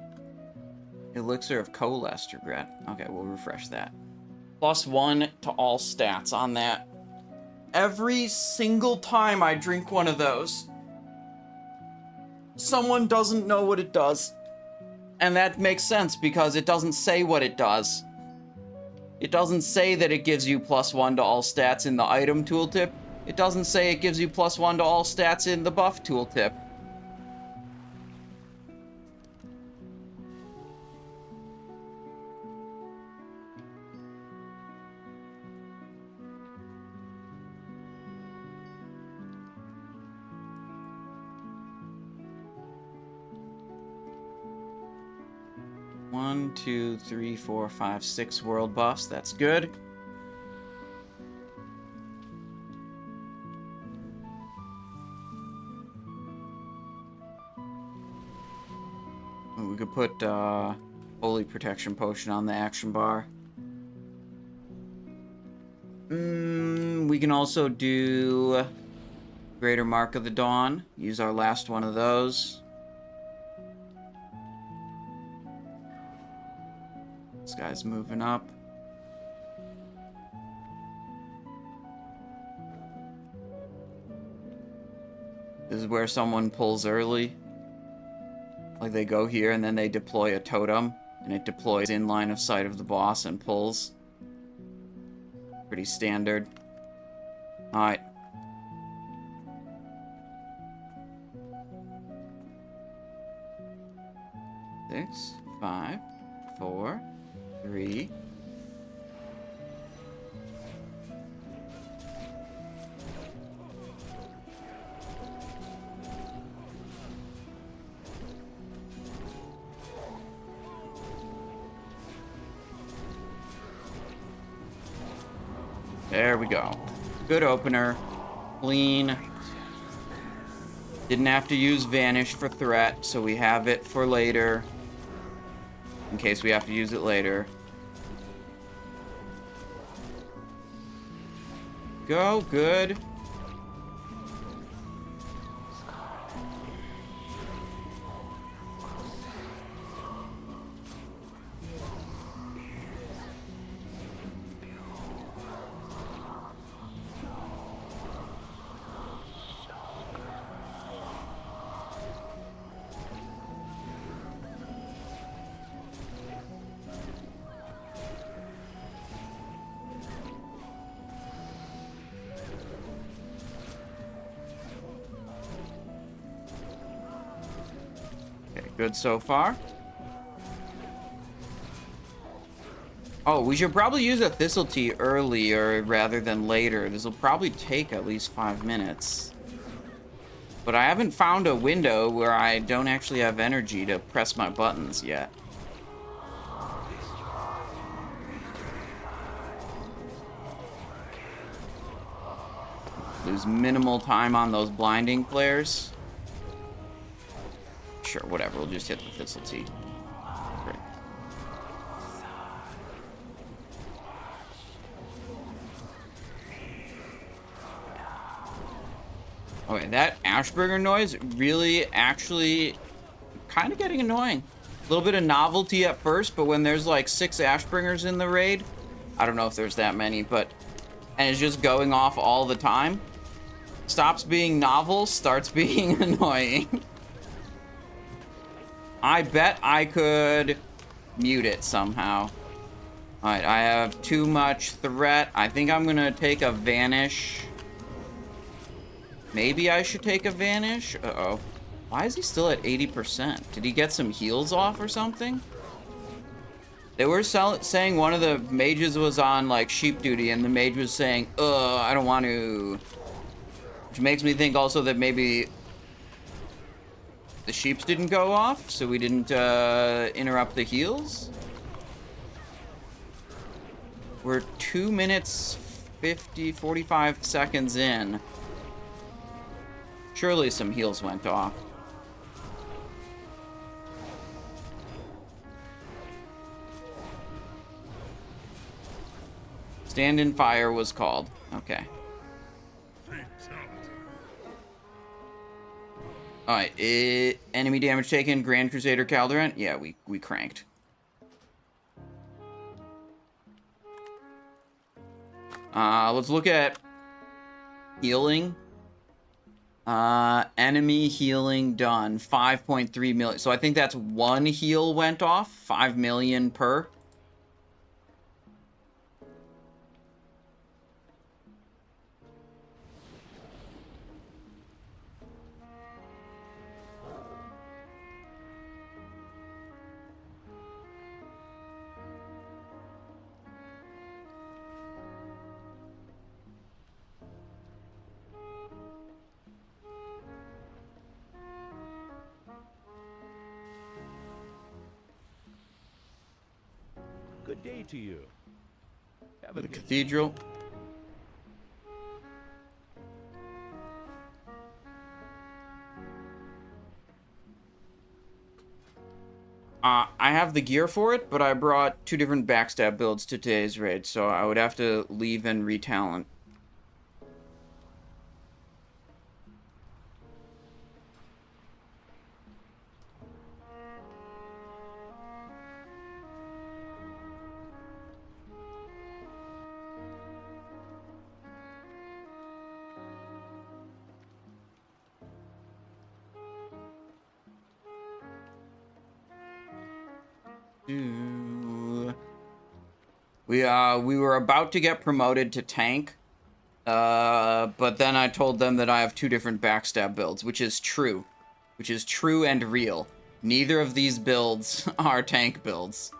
Elixir of Coalesced Regret. Okay, we'll refresh that. +1 to all stats on that. Every single time I drink one of those, someone doesn't know what it does. And that makes sense because it doesn't say what it does. It doesn't say that it gives you +1 to all stats in the item tooltip. It doesn't say it gives you +1 to all stats in the buff tooltip. One, two, three, four, five, 6 world buffs. That's good. We could put Holy Protection Potion on the action bar. We can also do Greater Mark of the Dawn. Use our last one of those. This guy's moving up. This is where someone pulls early. Like they go here and then they deploy a totem and it deploys in line of sight of the boss and pulls. Pretty standard. Alright. Six, 5, 4, 3. There we go. Good opener. Clean. Didn't have to use Vanish for threat, so we have it for later. In case we have to use it later. Go, good. Good so far. Oh, we should probably use a Thistletea earlier rather than later. This will probably take at least 5 minutes. But I haven't found a window where I don't actually have energy to press my buttons yet. Lose minimal time on those blinding flares. Sure, whatever, we'll just hit the Thistletea. Great. Okay, that Ashburger noise really actually kind of getting annoying. A little bit of novelty at first, but when there's like 6 Ashbringers in the raid, I don't know if there's that many, but, and it's just going off all the time, stops being novel, starts being annoying. I bet I could mute it somehow. Alright, I have too much threat. I think I'm gonna take a Vanish. Maybe I should take a Vanish? Uh-oh. Why is he still at 80%? Did he get some heals off or something? They were saying one of the mages was on, like, sheep duty, and the mage was saying, I don't want to. Which makes me think also that maybe the sheeps didn't go off, so we didn't interrupt the heals. We're 2 minutes 45 seconds in. Surely some heals went off. Stand in fire was called. Okay. Alright, enemy damage taken, Grand Crusader Caldoran. Yeah, we cranked. Let's look at healing. Enemy healing done, 5.3 million. So I think that's 1 heal went off, 5 million per. Good day to you. Have a The good cathedral. I have the gear for it, but I brought 2 different backstab builds to today's raid, so I would have to leave and retalent. We were about to get promoted to tank, but then I told them that I have 2 different backstab builds, which is true and real. Neither of these builds are tank builds.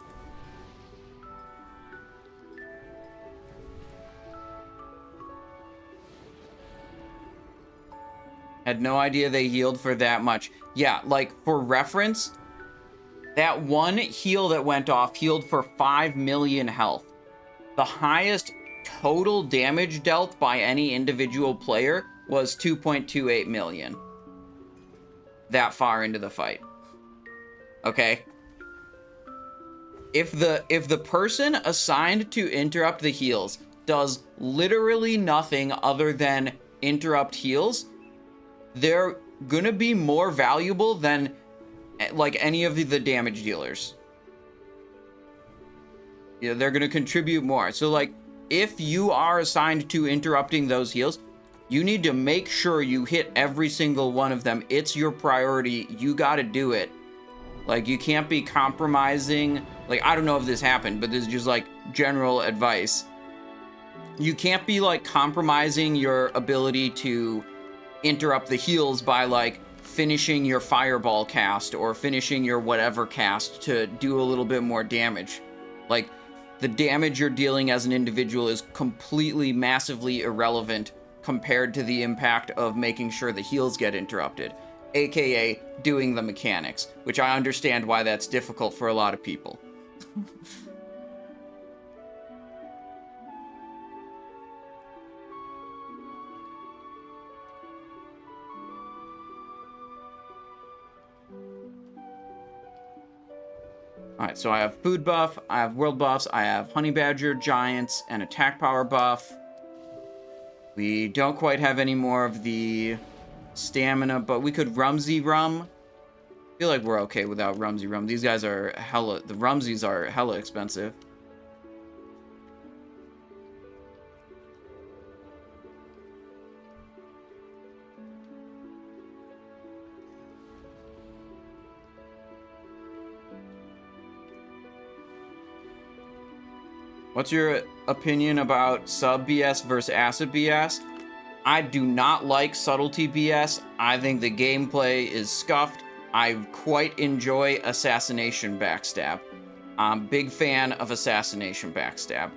Had no idea they healed for that much. Yeah, like, for reference, that 1 heal that went off healed for 5 million health. The highest total damage dealt by any individual player was 2.28 million. That far into the fight. Okay? If the person assigned to interrupt the heals does literally nothing other than interrupt heals, they're gonna be more valuable than, like, any of the damage dealers. Yeah, they're gonna contribute more. So, like, if you are assigned to interrupting those heals, you need to make sure you hit every single one of them. It's your priority. You gotta do it. Like, you can't be compromising. Like, I don't know if this happened, but this is just, like, general advice. You can't be, like, compromising your ability to interrupt the heals by, like, finishing your fireball cast or finishing your whatever cast to do a little bit more damage. Like, the damage you're dealing as an individual is completely, massively irrelevant compared to the impact of making sure the heals get interrupted, aka doing the mechanics, which I understand why that's difficult for a lot of people. Alright, so I have food buff, I have world buffs, I have honey badger, giants, and attack power buff. We don't quite have any more of the stamina, but we could Rumsey Rum. I feel like we're okay without Rumsey Rum. These guys are hella... The Rumsies are hella expensive. What's your opinion about sub BS versus acid BS? I do not like subtlety BS. I think the gameplay is scuffed. I quite enjoy Assassination Backstab. I'm big fan of Assassination Backstab.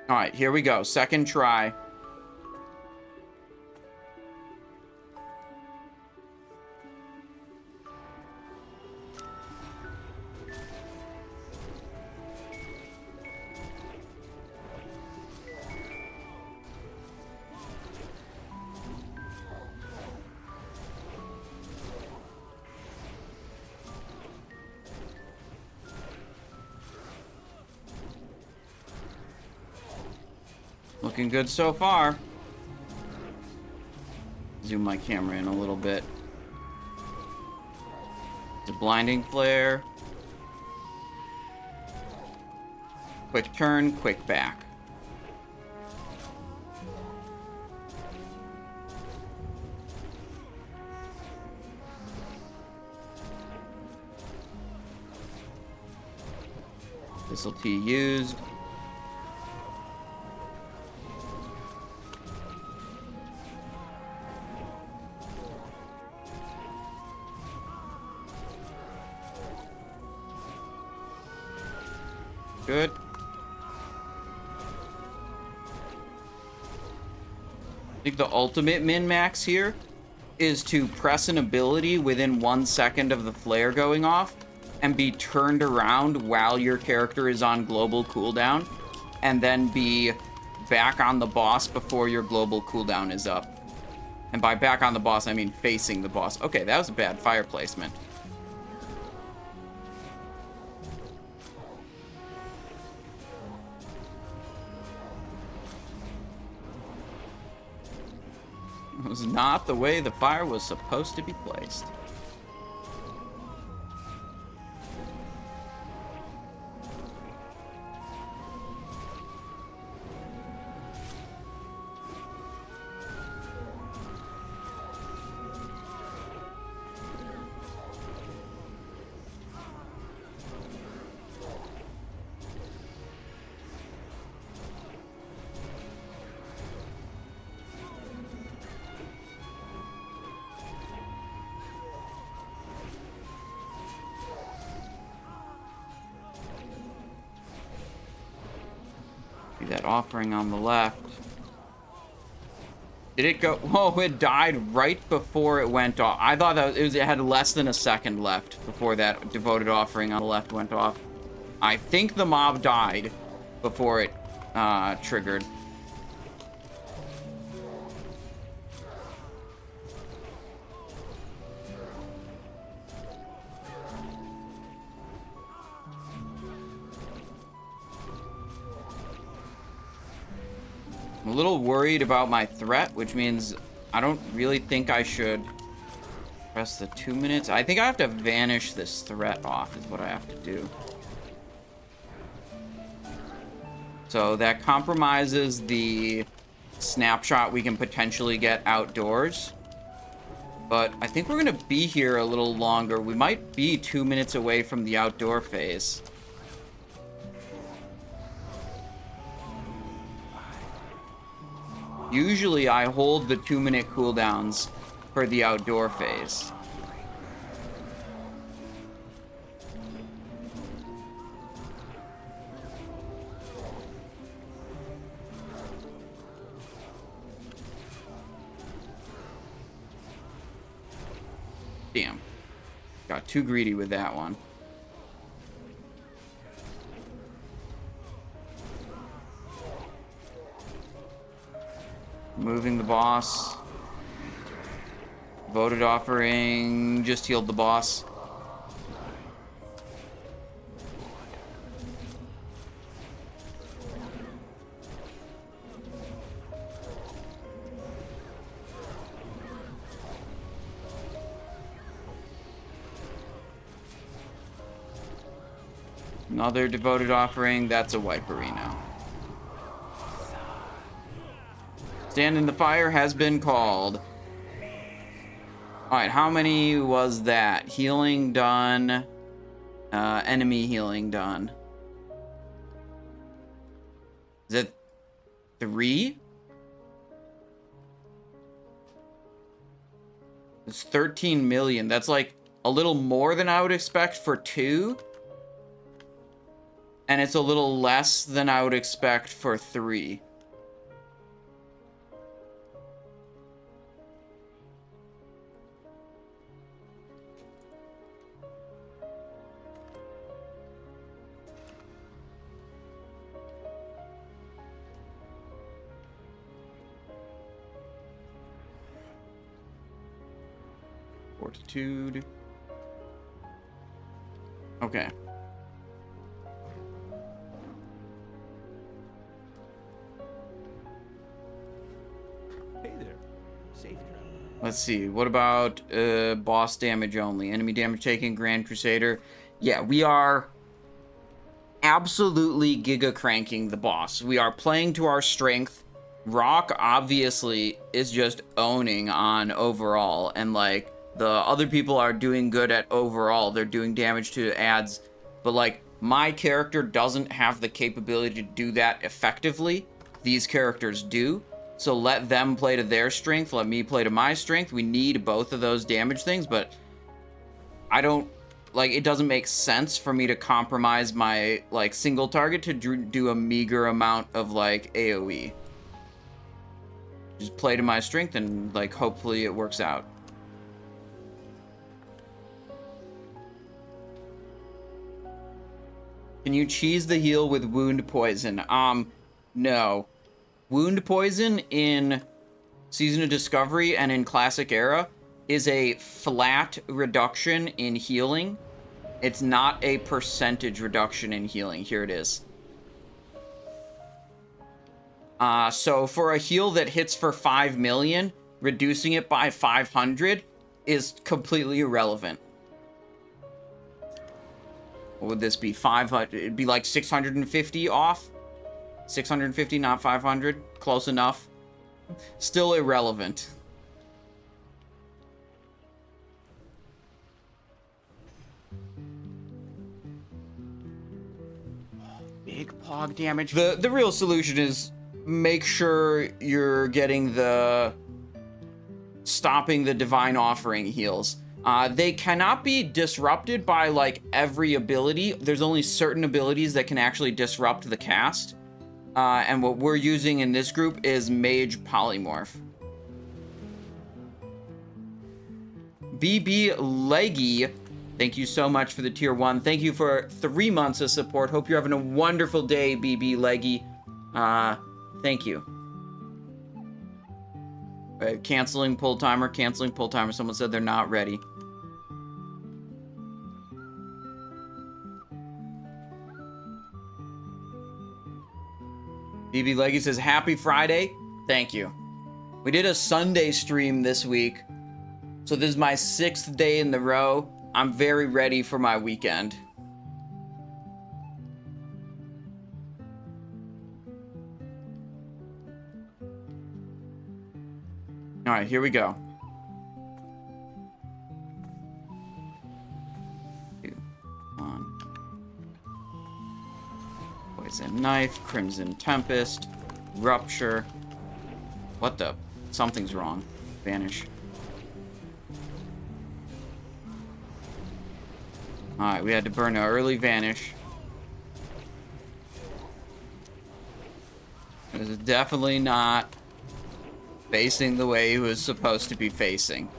All right, here we go. Second try. Looking good so far. Zoom my camera in a little bit. The blinding flare. Quick turn, quick back. Subtlety used. Good. I think the ultimate min-max here is to press an ability within 1 second of the flare going off and be turned around while your character is on global cooldown, and then be back on the boss before your global cooldown is up. And by back on the boss, I mean facing the boss. Okay, that was a bad fire placement. It was not the way the fire was supposed to be placed. That offering on the left. Did it go? Oh, it died right before it went off. I thought that it had less than a second left before that devoted offering on the left went off. I think the mob died before it triggered. I'm a little worried about my threat, which means I don't really think I should press the 2 minutes. I think I have to vanish this threat off is what I have to do. So that compromises the snapshot we can potentially get outdoors. But I think we're going to be here a little longer. We might be 2 minutes away from the outdoor phase. Usually I hold the 2 minute cooldowns for the outdoor phase. Damn. Got too greedy with that one. Moving the boss. Voted offering. Just healed the boss. Another devoted offering. That's a wipe arena. Stand in the fire has been called. Alright, how many was that? Healing done. Enemy healing done. Is it 3? It's 13 million. That's like a little more than I would expect for 2. And it's a little less than I would expect for 3. Fortitude. Okay. Hey there. Safe trap. Let's see. What about boss damage only? Enemy damage taken, Grand Crusader. Yeah, we are absolutely giga cranking the boss. We are playing to our strength. Rock obviously is just owning on overall, and like the other people are doing good at overall. They're doing damage to ads, but like my character doesn't have the capability to do that effectively. These characters do. So let them play to their strength, let me play to my strength. We need both of those damage things, but I don't, like, it doesn't make sense for me to compromise my, like, single target to do a meager amount of, like, AoE. Just play to my strength and, like, hopefully it works out. Can you cheese the heal with wound poison? No. Wound poison in Season of Discovery and in Classic Era is a flat reduction in healing. It's not a percentage reduction in healing. Here it is. So for a heal that hits for 5 million, reducing it by 500 is completely irrelevant. What would this be? 500? It'd be like 650 off? 650, not 500. Close enough. Still irrelevant. Big pog damage. The real solution is make sure you're getting the stopping the divine offering heals. They cannot be disrupted by like every ability. There's only certain abilities that can actually disrupt the cast. And what we're using in this group is Mage Polymorph. BB Leggy, thank you so much for the tier 1. Thank you for 3 months of support. Hope you're having a wonderful day, BB Leggy. Thank you. Canceling pull timer, canceling pull timer. Someone said they're not ready. BB Leggy says, happy Friday. Thank you. We did a Sunday stream this week. So this is my 6th day in the row. I'm very ready for my weekend. All right, here we go. 2, 1. Poison Knife, Crimson Tempest, Rupture. What the? Something's wrong. Vanish. Alright, we had to burn an early Vanish. This is definitely not facing the way it was supposed to be facing.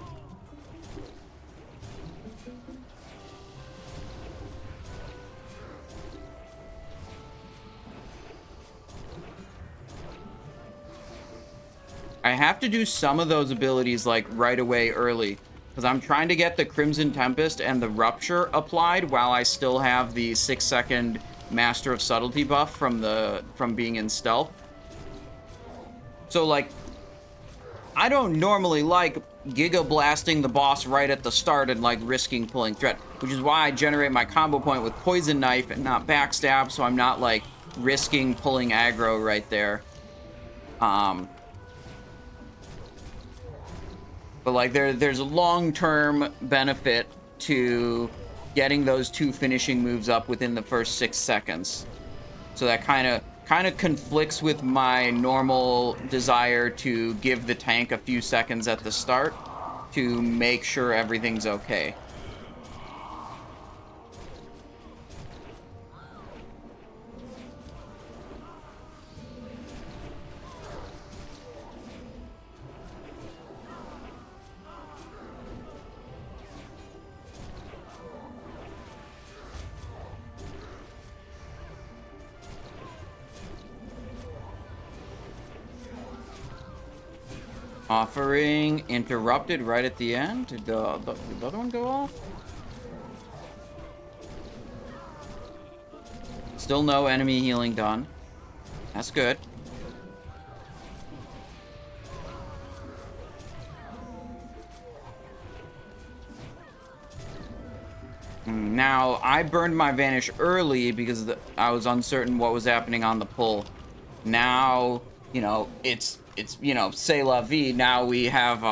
I have to do some of those abilities like right away early because I'm trying to get the Crimson Tempest and the Rupture applied while I still have the 6-second Master of Subtlety buff from being in stealth. So like I don't normally like Giga Blasting the boss right at the start and like risking pulling threat, which is why I generate my combo point with Poison Knife and not Backstab, so I'm not like risking pulling aggro right there. But like there's a long-term benefit to getting those 2 finishing moves up within the first 6 seconds. So that kind of conflicts with my normal desire to give the tank a few seconds at the start to make sure everything's okay. Offering interrupted right at the end. Did the other one go off? Still no enemy healing done. That's good. Now, I burned my Vanish early because I was uncertain what was happening on the pull. Now, you know, it's you know, c'est la vie. Now we have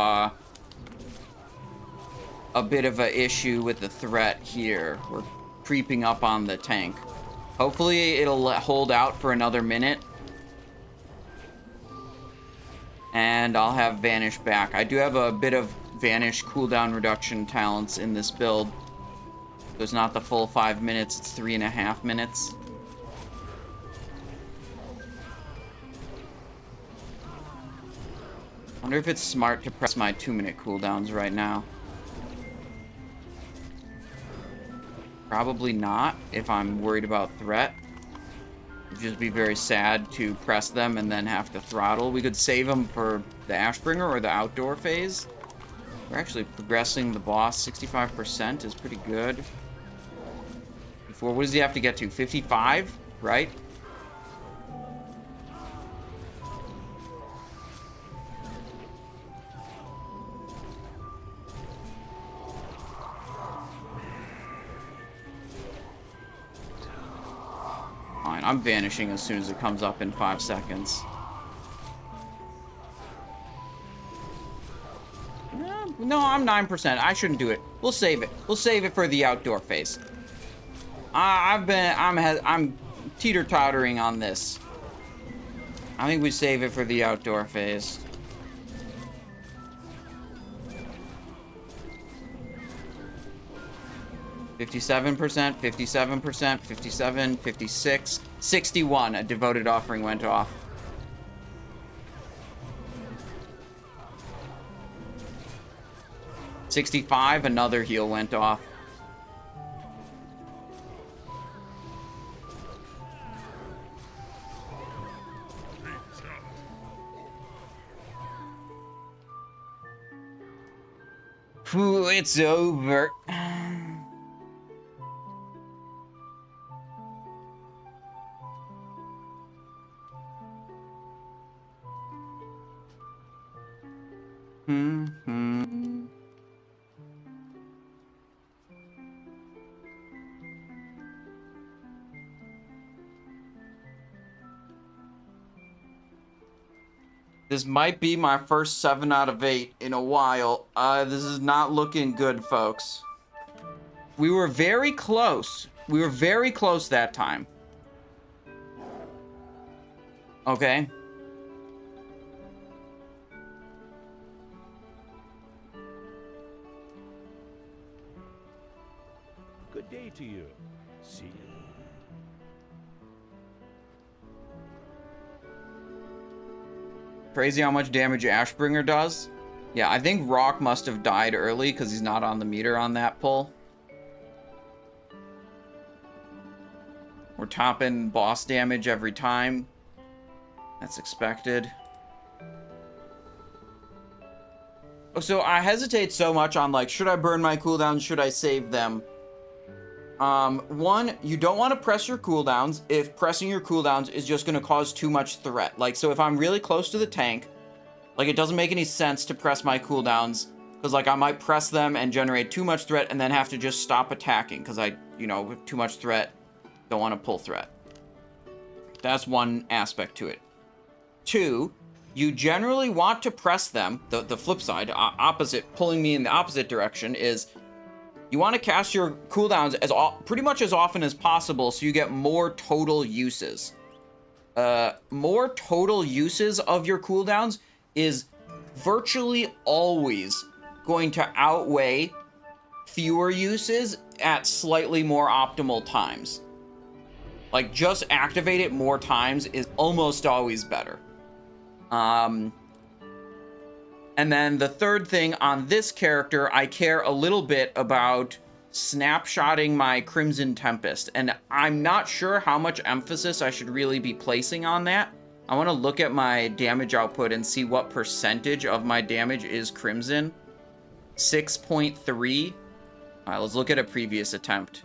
a bit of an issue with the threat here. We're creeping up on the tank. Hopefully it'll hold out for another minute. And I'll have Vanish back. I do have a bit of Vanish cooldown reduction talents in this build. So it's not the full 5 minutes, it's 3.5 minutes. I wonder if it's smart to press my 2-minute cooldowns right now. Probably not, if I'm worried about threat. It'd just be very sad to press them and then have to throttle. We could save them for the Ashbringer or the outdoor phase. We're actually progressing the boss. 65% is pretty good. Before, what does he have to get to? 55, right? Fine, I'm vanishing as soon as it comes up in 5 seconds. No, I'm 9%. I shouldn't do it. We'll save it. We'll save it for the outdoor phase. I'm teeter-tottering on this. I think we save it for the outdoor phase. "57%, 57%, 57, 56, 61. A devoted offering went off. "65, another heal went off. Phew, it's over. This might be my first 7 out of 8 in a while. This is not looking good, folks. We were very close. We were very close that time. Okay. Good day to you. See you. Crazy how much damage Ashbringer does. Yeah, I think Rock must have died early because he's not on the meter on that pull. We're topping boss damage every time. That's expected. Oh, so I hesitate so much on like, should I burn my cooldowns? Should I save them? One, you don't want to press your cooldowns if pressing your cooldowns is just going to cause too much threat. Like, so if I'm really close to the tank Like, it doesn't make any sense to press my cooldowns, because, like, I might press them and generate too much threat and then have to just stop attacking, because I, you know, with too much threat, don't want to pull threat. That's one aspect to it. 2, you generally want to press them, the flip side, opposite, pulling me in the opposite direction, is you want to cast your cooldowns pretty much as often as possible so you get more total uses. More total uses of your cooldowns is virtually always going to outweigh fewer uses at slightly more optimal times. Like, just activate it more times is almost always better. And then the third thing on this character, I care a little bit about snapshotting my Crimson Tempest, and I'm not sure how much emphasis I should really be placing on that. I want to look at my damage output and see what percentage of my damage is Crimson. 6.3. All right, let's look at a previous attempt.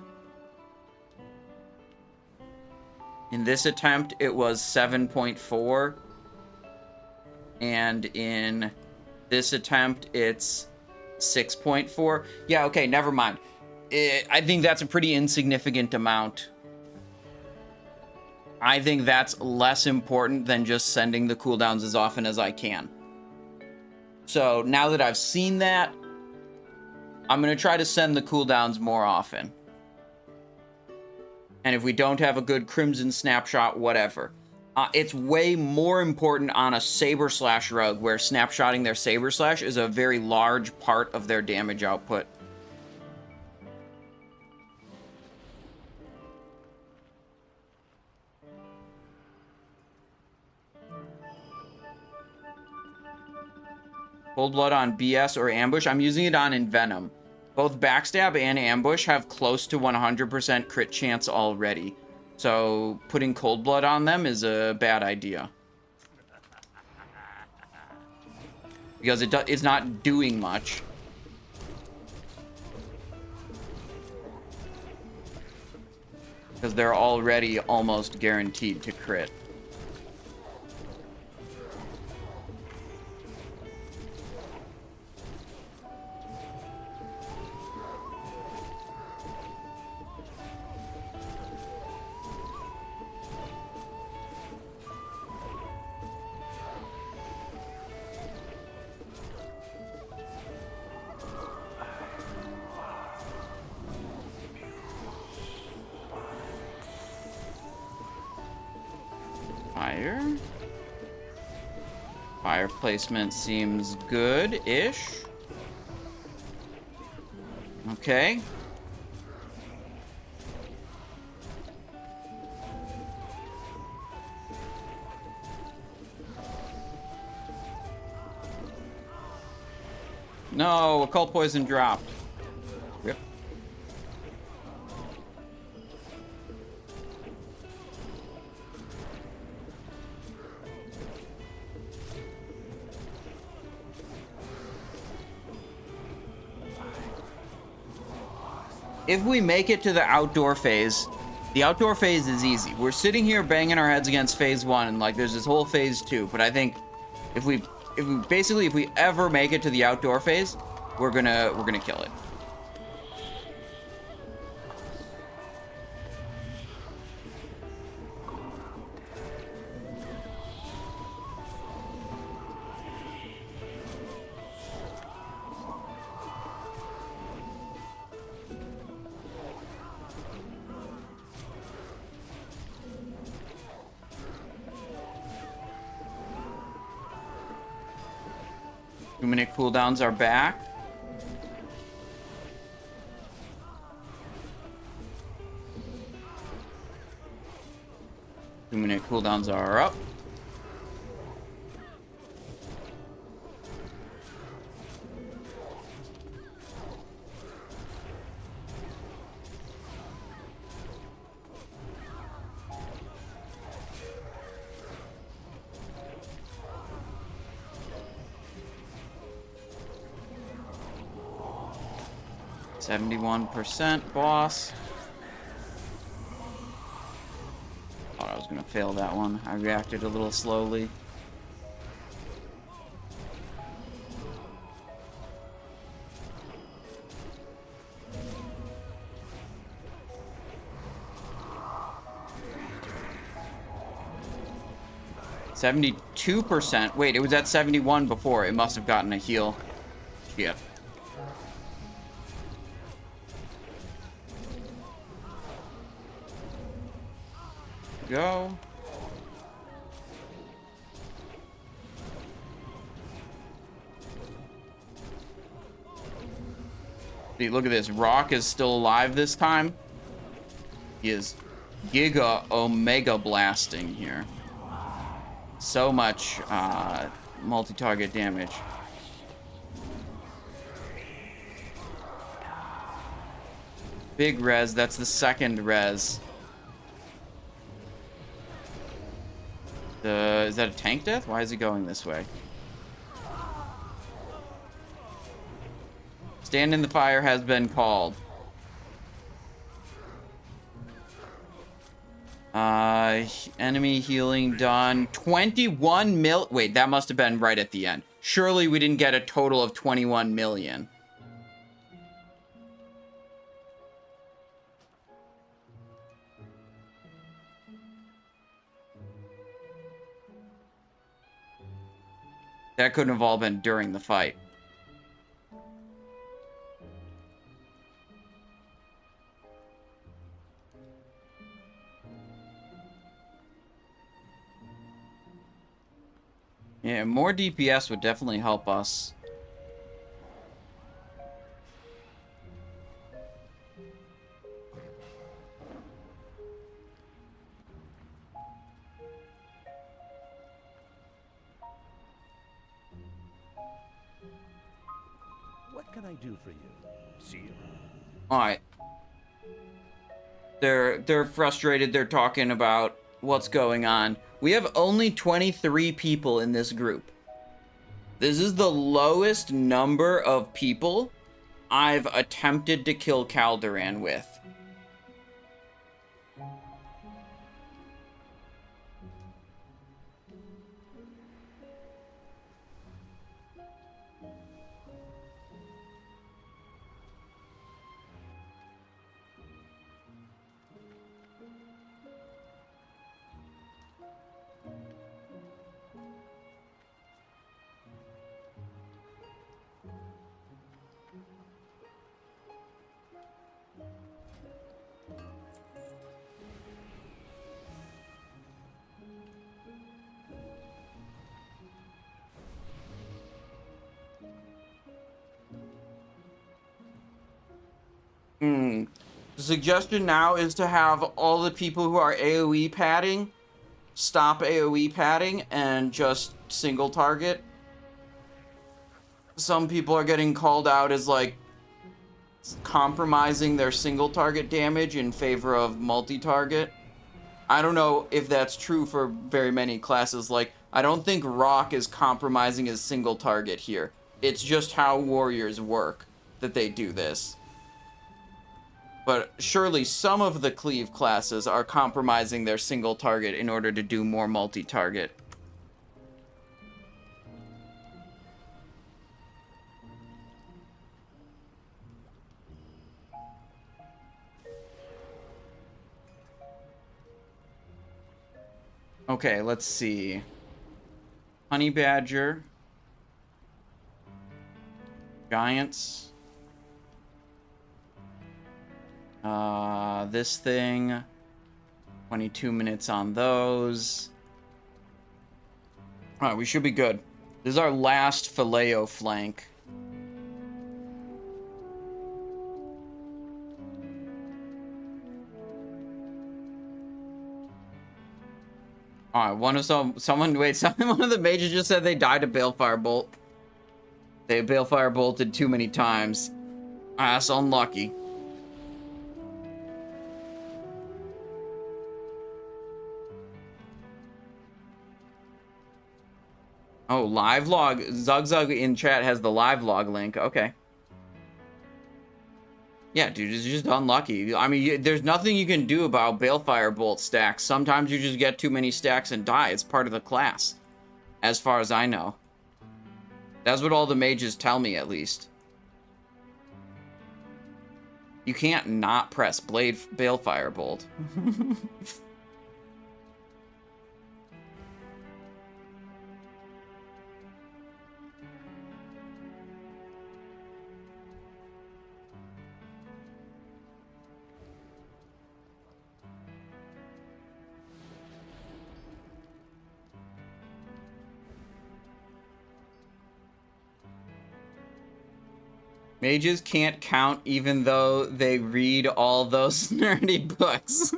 In this attempt, it was 7.4. And in this attempt, it's 6.4. Yeah, okay, never mind. I think that's a pretty insignificant amount. I think that's less important than just sending the cooldowns as often as I can. So now that I've seen that, I'm going to try to send the cooldowns more often. And if we don't have a good Crimson snapshot, whatever. It's way more important on a Saber Slash rogue, where snapshotting their Saber Slash is a very large part of their damage output. Cold Blood on BS or Ambush? I'm using it on Envenom. Both Backstab and Ambush have close to 100% crit chance already. So putting Cold Blood on them is a bad idea. Because it's not doing much. Because they're already almost guaranteed to crit. Fire placement seems good-ish. Okay. No, Occult Poison dropped. Rip. If we make it to the outdoor phase, the outdoor phase is easy. We're sitting here banging our heads against phase 1, and like there's this whole phase 2. But I think if we ever make it to the outdoor phase, we're gonna kill it. Two-minute cooldowns are back. Two-minute cooldowns are up. %, boss. Thought I was gonna fail that one. I reacted a little slowly. 72%. Wait, it was at 71 before. It must have gotten a heal. Shit. Go. See, look at this. Rock is still alive this time. He is Giga Omega blasting here. So much multi-target damage. Big res, that's the second res. Is that a tank death? Why is he going this way? Stand in the fire has been called. Enemy healing done. 21 mil. Wait, that must have been right at the end. Surely we didn't get a total of 21 million. That couldn't have all been during the fight. Yeah, more DPS would definitely help us. What can I do for you? See you. All right. They're frustrated. They're talking about what's going on. We have only 23 people in this group. This is the lowest number of people I've attempted to kill Caldoran with. The suggestion now is to have all the people who are AoE padding stop AoE padding and just single target. Some people are getting called out as like compromising their single target damage in favor of multi-target. I don't know if that's true for very many classes. Like, I don't think Rock is compromising his single target here. It's just how warriors work that they do this. But surely some of the cleave classes are compromising their single target in order to do more multi-target. Okay, let's see. Honey Badger. Giants. This thing. 22 minutes on those. Alright, we should be good. This is our last Phileo flank. Alright, one of someone of the mages just said they died to Balefire Bolt. They Balefire Bolted too many times. That's unlucky. Oh, live log. Zugzug in chat has the live log link. Okay. Yeah, dude, it's just unlucky. I mean, there's nothing you can do about Balefire Bolt stacks. Sometimes you just get too many stacks and die. It's part of the class, as far as I know. That's what all the mages tell me, at least. You can't not press Balefire Bolt. Mages can't count even though they read all those nerdy books.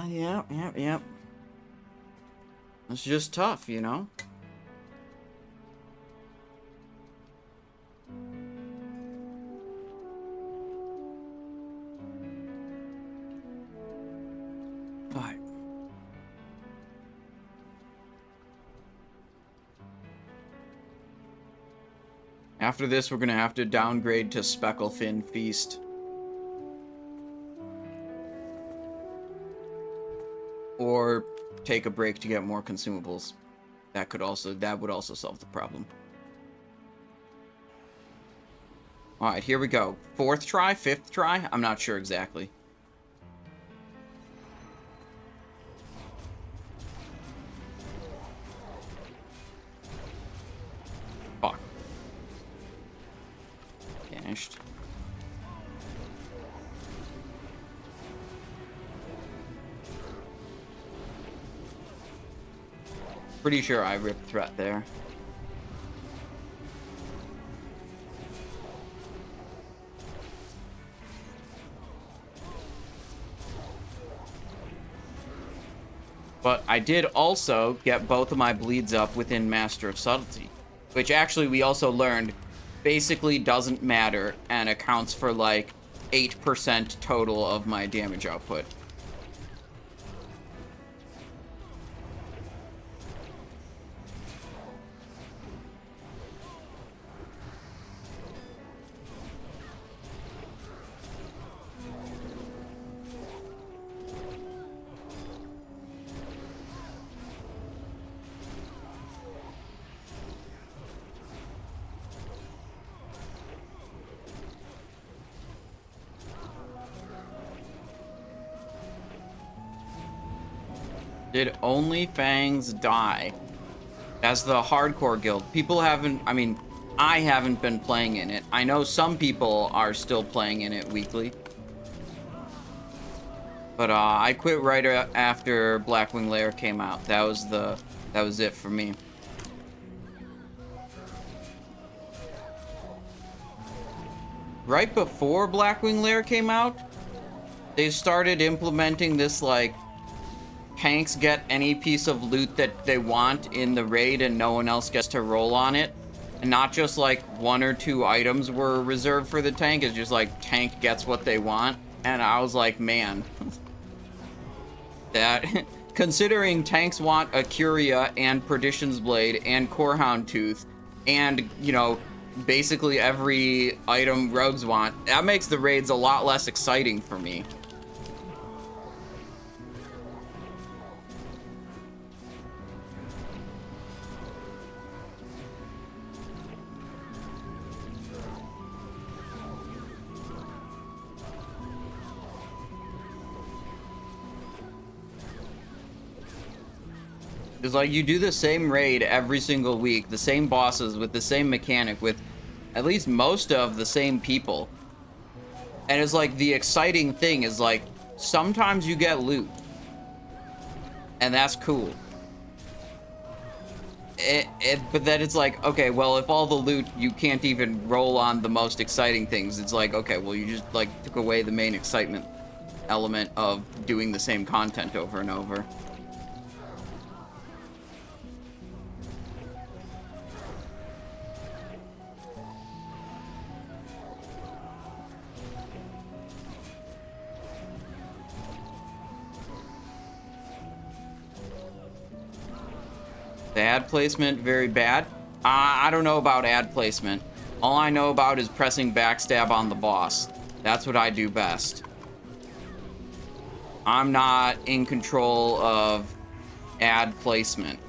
Yep. It's just tough, you know? Alright. After this, we're gonna have to downgrade to Specklefin Feast. Or take a break to get more consumables. That would also solve the problem. Alright, here we go. 4th try? 5th try? I'm not sure exactly. Fuck. Vanished. Pretty sure I ripped threat there. But I did also get both of my bleeds up within Master of Subtlety, which actually we also learned basically doesn't matter and accounts for like 8% total of my damage output. Did only Fangs die? As the hardcore guild, people haven't, I mean, I haven't been playing in it. I know some people are still playing in it weekly. But I quit right after Blackwing Lair came out. That was it for me. Right before Blackwing Lair came out, they started implementing this like tanks get any piece of loot that they want in the raid and no one else gets to roll on it. And not just like 1 or 2 items were reserved for the tank, it's just like tank gets what they want. And I was like, man, that considering tanks want a Curia and Perdition's Blade and Corehound Tooth and, you know, basically every item rogues want, that makes the raids a lot less exciting for me. It's like you do the same raid every single week, the same bosses with the same mechanic, with at least most of the same people. And it's like the exciting thing is like sometimes you get loot. And that's cool. But then it's like, okay, well, if all the loot, you can't even roll on the most exciting things. It's like, okay, well, you just like took away the main excitement element of doing the same content over and over. The ad placement, very bad. I don't know about ad placement. All I know about is pressing backstab on the boss. That's what I do best. I'm not in control of ad placement.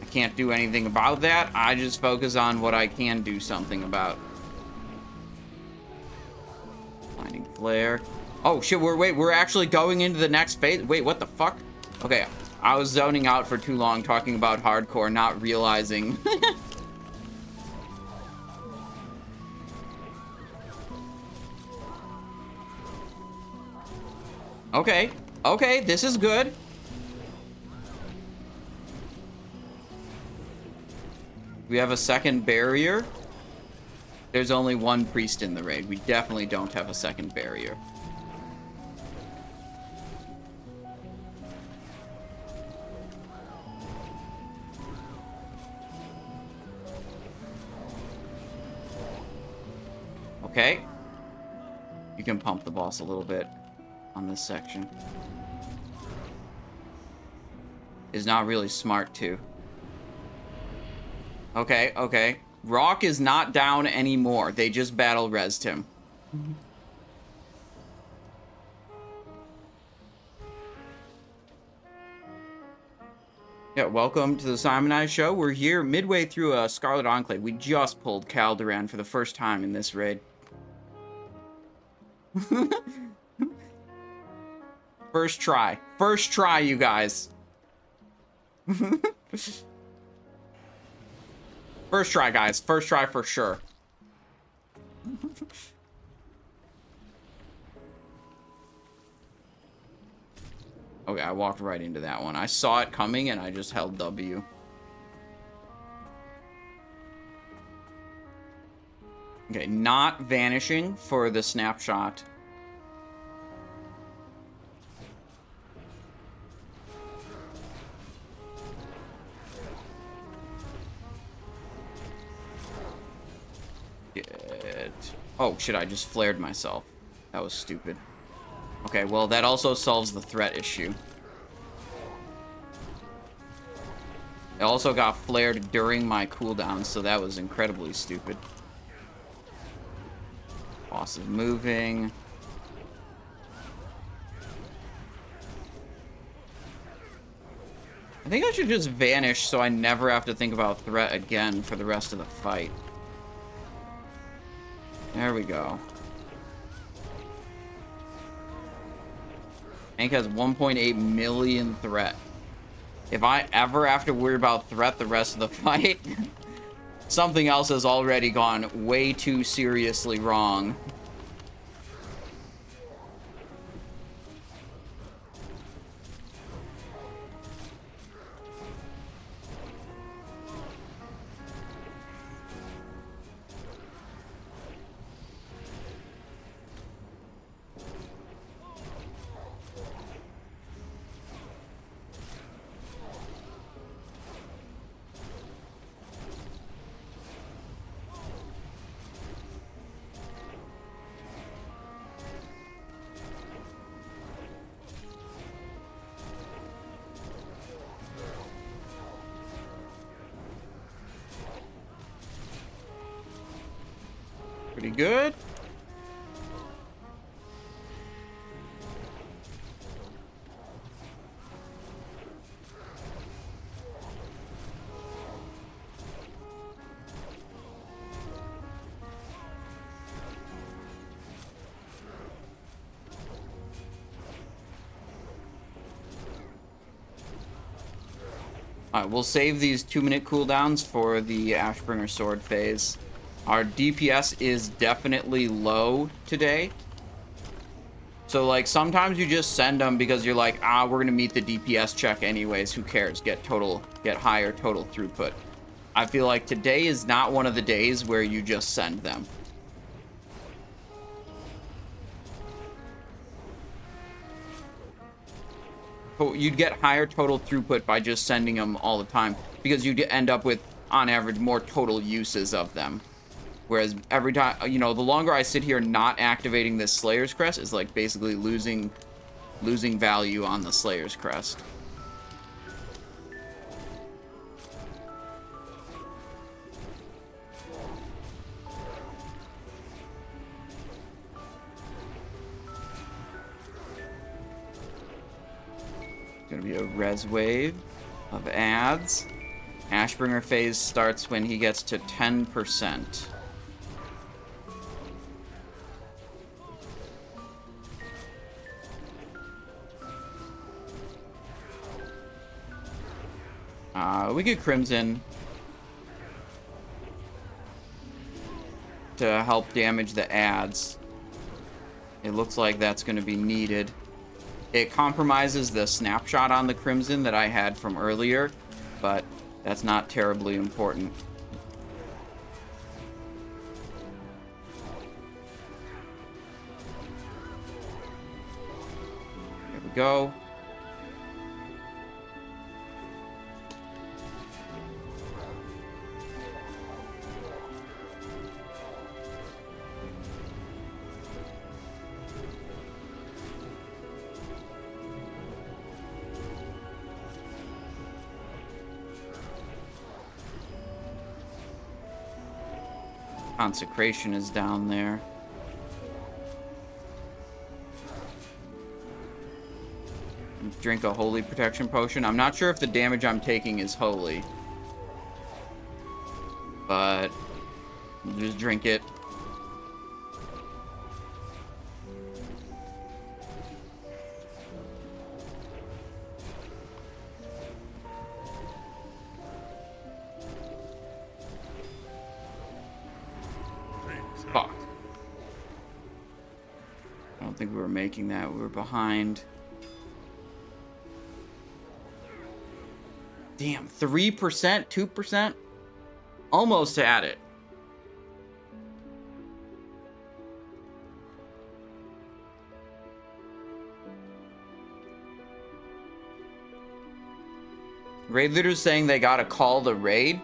I can't do anything about that. I just focus on what I can do something about. Blinding flare. Oh shit, we're actually going into the next phase. Wait, what the fuck? Okay. I was zoning out for too long talking about hardcore, not realizing. Okay, this is good. We have a second barrier. There's only one priest in the raid. We definitely don't have a second barrier. Okay. You can pump the boss a little bit on this section. Is not really smart to. Okay, okay. Rock is not down anymore. They just battle resed him. Yeah, welcome to the Simon Show. We're here midway through a Scarlet Enclave. We just pulled Caldoran for the first time in this raid. First try. First try, you guys. First try, guys. First try for sure. Okay, I walked right into that one. I saw it coming and I just held W. Okay, not vanishing for the snapshot. Oh, shit, I just flared myself. That was stupid. Okay, well, that also solves the threat issue. It also got flared during my cooldown, so that was incredibly stupid. Boss is moving. I think I should just vanish so I never have to think about threat again for the rest of the fight. There we go. Tank has 1.8 million threat. If I ever have to worry about threat the rest of the fight, something else has already gone way too seriously wrong. Pretty good. Alright, we'll save these 2-minute cooldowns for the Ashbringer Sword phase. Our DPS is definitely low today. So, like, sometimes you just send them because you're like, we're gonna meet the DPS check anyways, who cares? Get higher total throughput. I feel like today is not one of the days where you just send them. But you'd get higher total throughput by just sending them all the time, because you'd end up with, on average, more total uses of them. Whereas every time, you know, the longer I sit here not activating this Slayer's Crest is like basically losing value on the Slayer's Crest. It's gonna be a res wave of ads. Ashbringer phase starts when he gets to 10%. We get Crimson to help damage the ads. It looks like that's going to be needed. It compromises the snapshot on the Crimson that I had from earlier, but that's not terribly important. we go. Consecration is down there. Drink a holy protection potion. I'm not sure if the damage I'm taking is holy, but just drink it. Fuck. I don't think we were making that. We were behind. Damn, 3%, 2%? Almost at it. Raid leader's saying they gotta call the raid.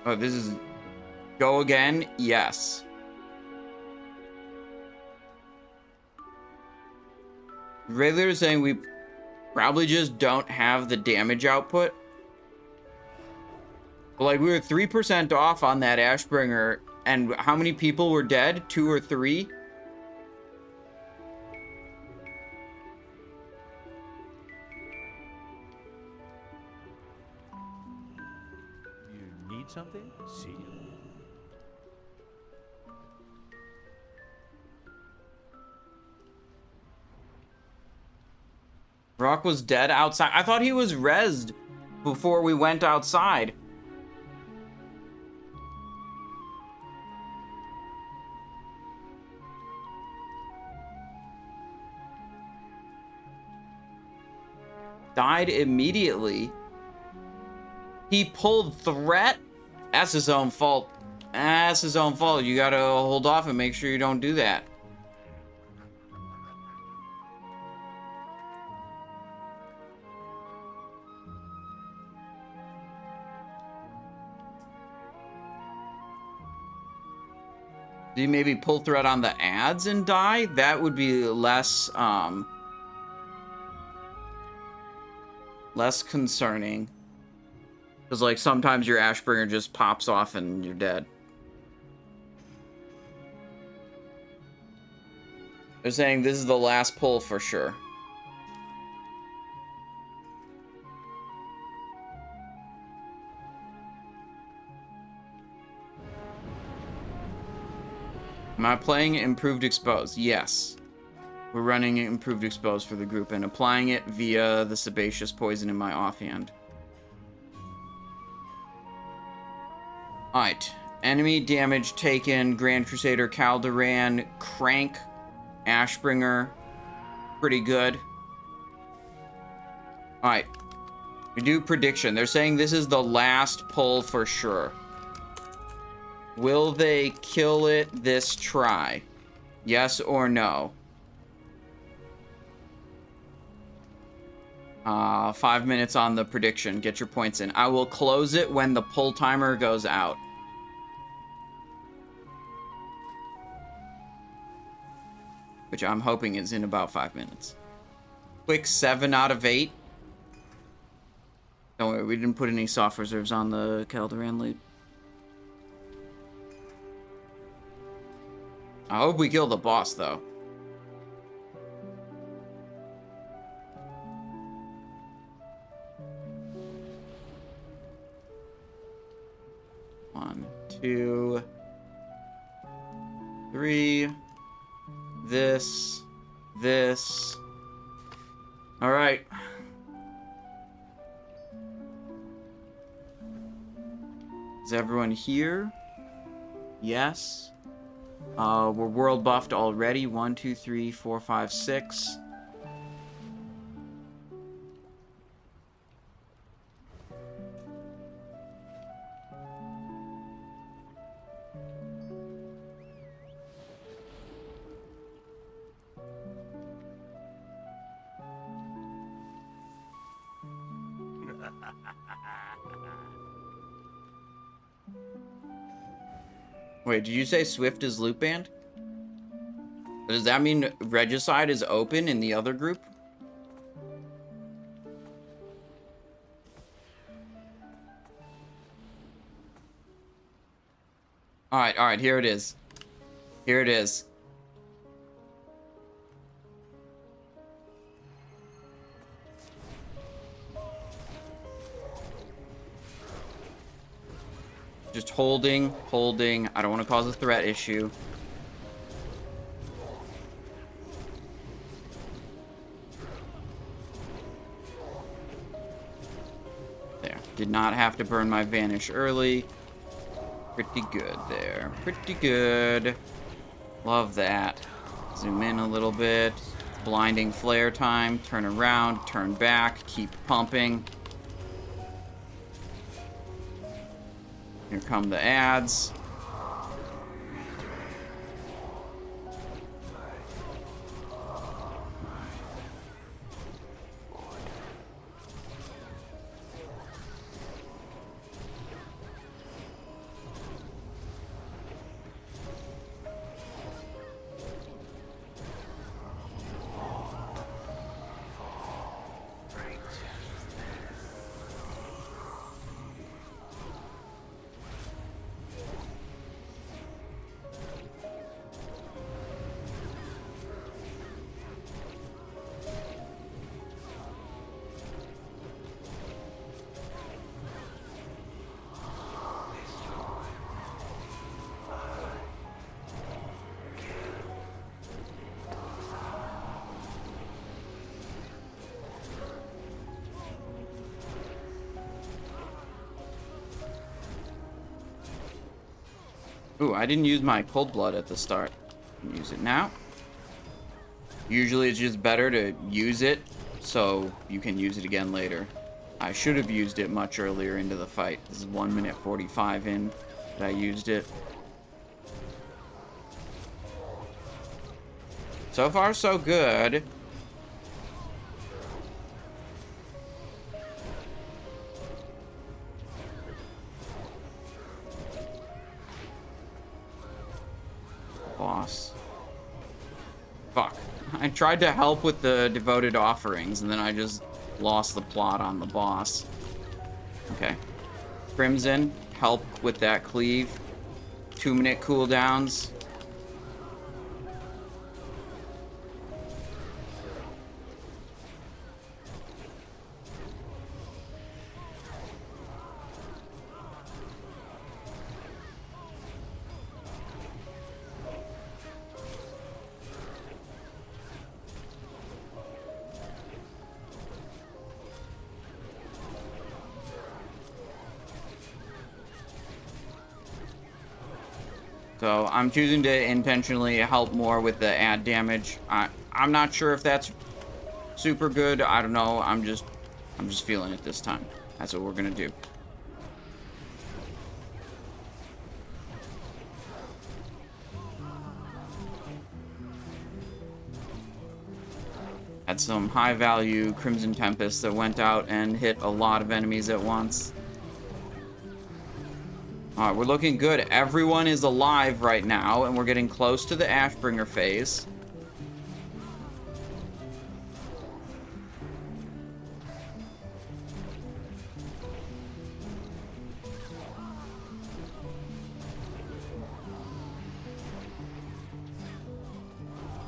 Oh, this is go again? Yes. Raider is saying we probably just don't have the damage output. Like, we were 3% off on that Ashbringer, and how many people were dead? 2 or 3? You need something? See you. Rock was dead outside. I thought he was rezzed before we went outside. Died immediately. He pulled threat. That's his own fault. That's his own fault. You gotta hold off and make sure you don't do that. Do you maybe pull threat on the ads and die? That would be less, less concerning. Because, like, sometimes your Ashbringer just pops off and you're dead. They're saying this is the last pull for sure. Am I playing Improved Expose? Yes. We're running Improved Expose for the group and applying it via the Sebaceous Poison in my offhand. Alright. Enemy damage taken. Grand Crusader, Caldoran, Crank, Ashbringer. Pretty good. Alright. We do prediction. They're saying this is the last pull for sure. Will they kill it this try? Yes or no? 5 minutes on the prediction. Get your points in. I will close it when the pull timer goes out. Which I'm hoping is in about 5 minutes. Quick 7 out of 8. Don't worry, we didn't put any soft reserves on the Caldoran loot. I hope we kill the boss, though. One, 2, 3. This. All right. Is everyone here? Yes. We're world buffed already. 1, 2, 3, 4, 5, 6. Wait, did you say Swift is loot banned? Does that mean Regicide is open in the other group? Alright, here it is. Here it is. Just holding. I don't want to cause a threat issue. There. Did not have to burn my vanish early. Pretty good there. Pretty good. Love that. Zoom in a little bit. Blinding flare time. Turn around, turn back, keep pumping. Here come the ads. Ooh, I didn't use my cold blood at the start. Use it now. Usually it's just better to use it so you can use it again later. I should have used it much earlier into the fight. This is 1 minute 45 in that I used it. So far, so good. Boss. Fuck. I tried to help with the devoted offerings, and then I just lost the plot on the boss. Okay. Crimson, help with that cleave. 2-minute cooldowns. So I'm choosing to intentionally help more with the ad damage. I'm not sure if that's super good. I don't know. I'm just feeling it this time. That's what we're gonna do. Had some high value Crimson Tempest that went out and hit a lot of enemies at once. Alright, we're looking good. Everyone is alive right now, and we're getting close to the Ashbringer phase.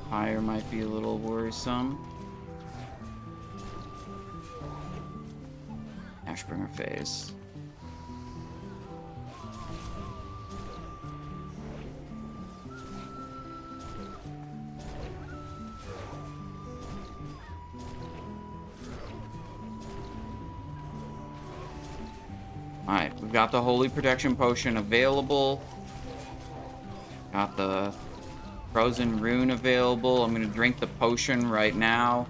Fire might be a little worrisome. Ashbringer phase. Alright, we've got the Holy Protection Potion available. Got the Frozen Rune available. I'm gonna drink the potion right now.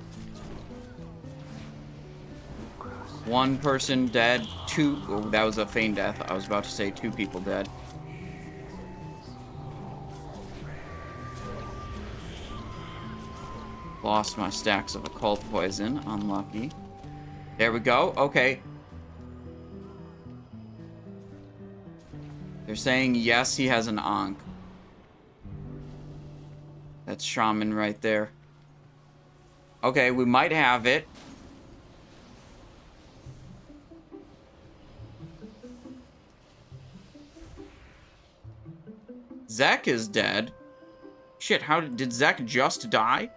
1 person dead. 2... Oh, that was a feign death. I was about to say 2 people dead. Lost my stacks of occult poison. Unlucky. There we go. Okay. saying yes, he has an Ankh. That's Shaman right there. Okay, we might have it. Zek is dead. Shit, how did Zek just die?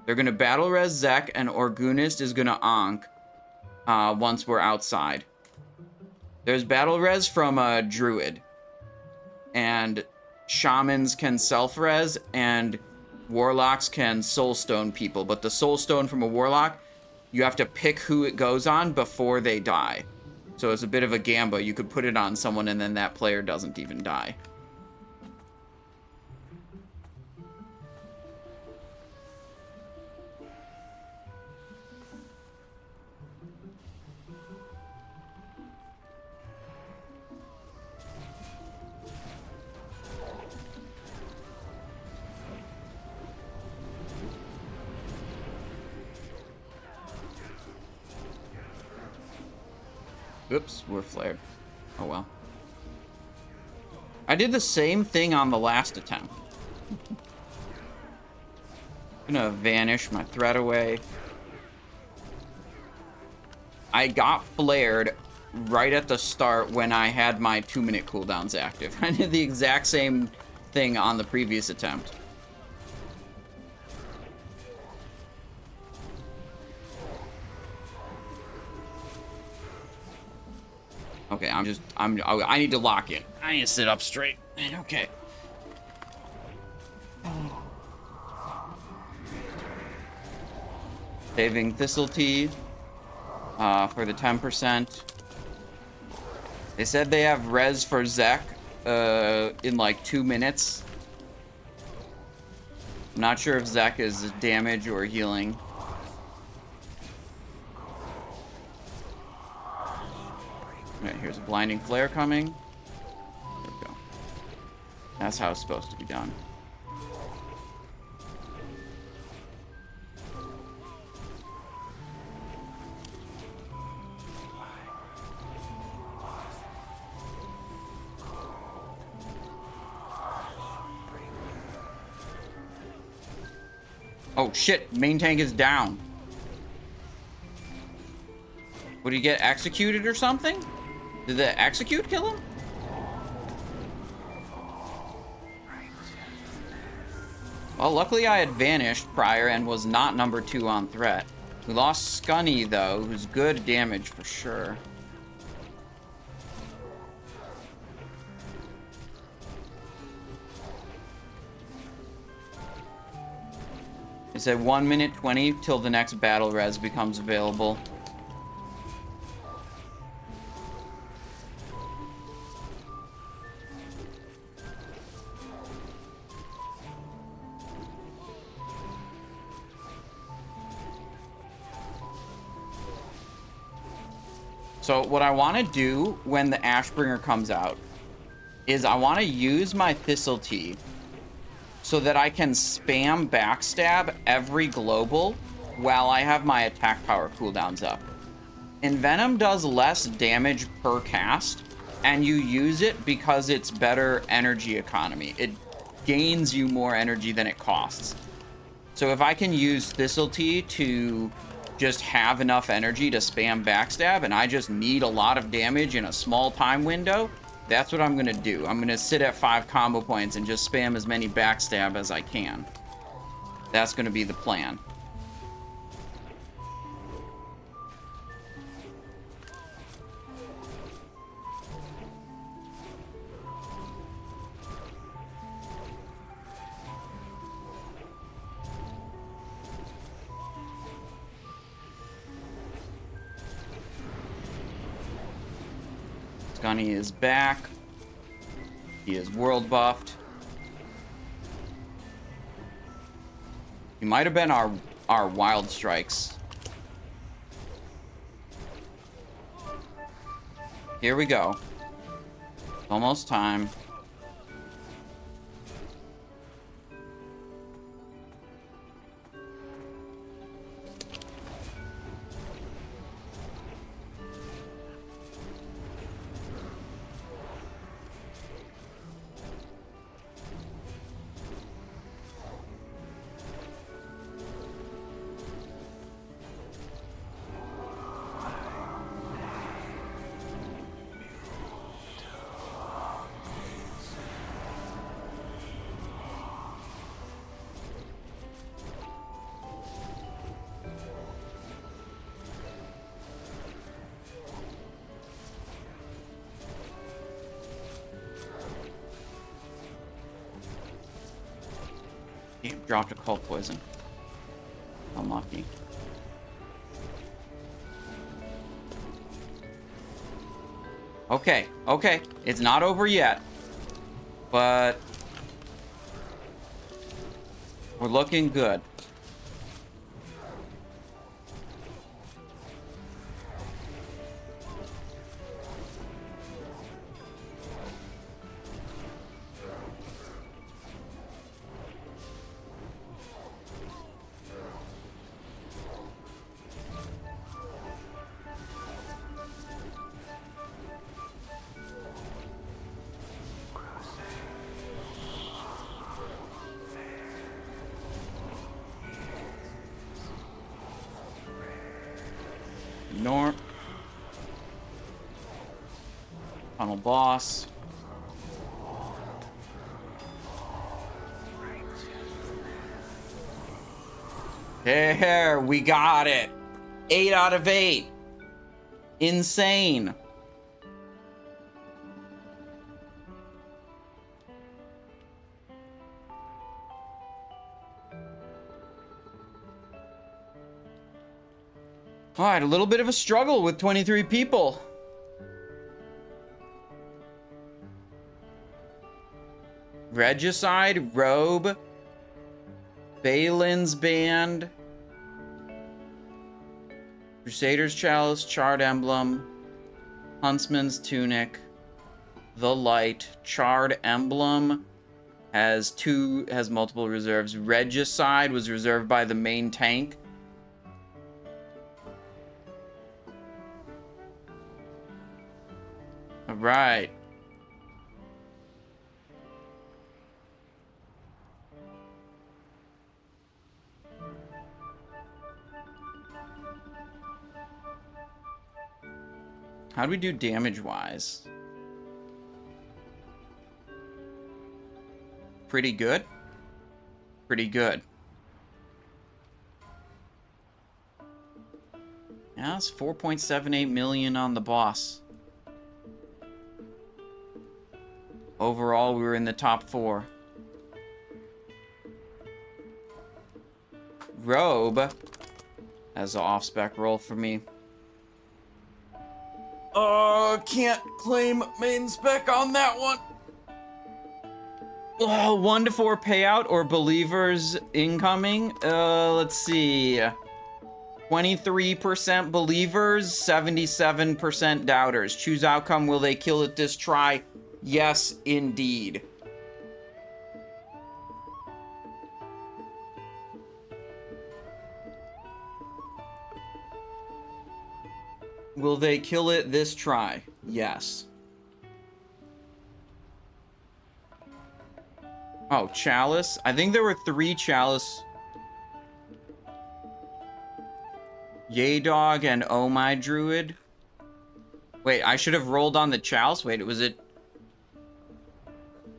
They're gonna battle res Zek, and Orgunist is gonna Ankh once we're outside. There's battle res from a druid, and shamans can self res, and warlocks can soulstone people. But the soulstone from a warlock, you have to pick who it goes on before they die. So it's a bit of a gamble. You could put it on someone, and then that player doesn't even die. Oops, we're flared. Oh well. I did the same thing on the last attempt. I'm gonna vanish my threat away. I got flared right at the start when I had my 2-minute cooldowns active. I did the exact same thing on the previous attempt. Okay, I need to lock in. I need to sit up straight. Okay. Saving Thistletea for the 10%. They said they have res for Zek in like 2 minutes. I'm not sure if Zek is damage or healing. Alright, here's a blinding flare coming. There we go. That's how it's supposed to be done. Oh shit, main tank is down. Would he get executed or something? Did the execute kill him? Well, luckily I had vanished prior and was not number 2 on threat. We lost Scunny, though, who's good damage for sure. It said 1 minute 20 till the next battle res becomes available. So what I want to do when the Ashbringer comes out is I want to use my Thistletea so that I can spam Backstab every global while I have my attack power cooldowns up. Envenom does less damage per cast, and you use it because it's better energy economy. It gains you more energy than it costs. So if I can use Thistletea to just have enough energy to spam Backstab, and I just need a lot of damage in a small time window, that's what I'm going to do. I'm going to sit at 5 combo points and just spam as many Backstab as I can. That's going to be the plan. Scunny is back. He is world buffed. He might have been our wild strikes. Here we go. Almost time. Damn, dropped a cold poison. Unlucky. Okay, okay. It's not over yet. But we're looking good. Ignore. Tunnel boss. There, we got it. 8 out of 8. Insane. All right, a little bit of a struggle with 23 people. Regicide, Robe, Balin's Band, Crusader's Chalice, Charred Emblem, Huntsman's Tunic, The Light, Charred Emblem has multiple reserves. Regicide was reserved by the main tank. All right. How do we do damage-wise? Pretty good. Pretty good. Yeah, it's 4.78 million on the boss. Overall, we were in the top 4. Robe has an off-spec roll for me. Can't claim main spec on that one. 1 to 4 payout or believers incoming. Let's see. 23% believers, 77% doubters. Choose outcome. Will they kill it this try? Yes, indeed. Will they kill it this try? Yes. Oh, Chalice. I think there were 3 Chalice. Yay Dog and Oh My Druid. Wait, I should have rolled on the Chalice. Wait, was it?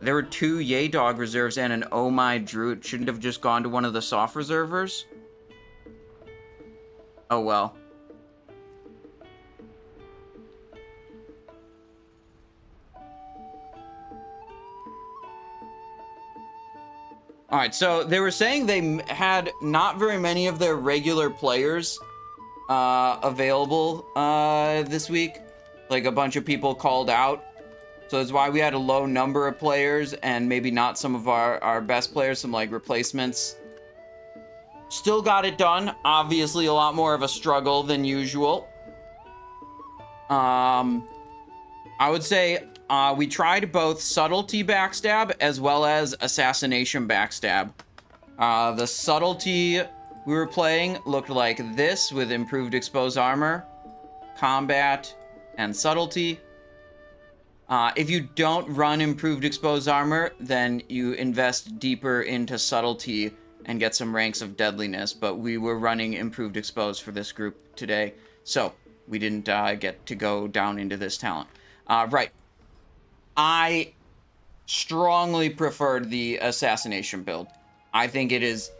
There were 2 Yay Dog reserves and an Oh My Druid. Shouldn't have just gone to one of the soft reservers? Oh well. All right, so they were saying they had not very many of their regular players available this week. Like a bunch of people called out. So that's why we had a low number of players and maybe not some of our best players, some like replacements. Still got it done. Obviously a lot more of a struggle than usual. I would say we tried both Subtlety Backstab as well as Assassination Backstab. The Subtlety we were playing looked like this with improved exposed armor, combat, and Subtlety. If you don't run improved exposed armor, then you invest deeper into Subtlety and get some ranks of deadliness, but we were running improved exposed for this group today, so we didn't get to go down into this talent. Right. I strongly preferred the Assassination build. I think it's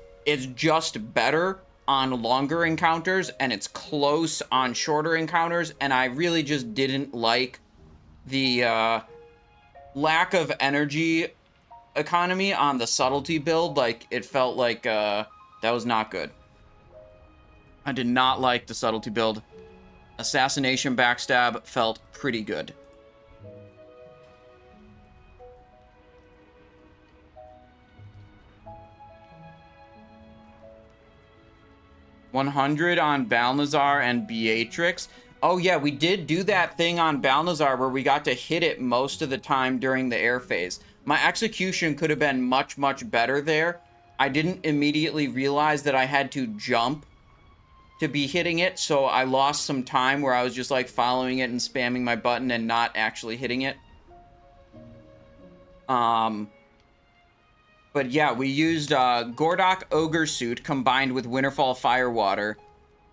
just better on longer encounters, and it's close on shorter encounters, and I really just didn't like the lack of energy economy on the subtlety build, like, it felt like, that was not good. I did not like the subtlety build. Assassination backstab felt pretty good. $100 on Balnazzar and Beatrix. Oh yeah, we did do that thing on Balnazzar where we got to hit it most of the time during the air phase. My execution could have been much, much better there. I didn't immediately realize that I had to jump to be hitting it, so I lost some time where I was just like following it and spamming my button and not actually hitting it. But yeah, we used Gordok Ogre Suit combined with Winterfall Firewater,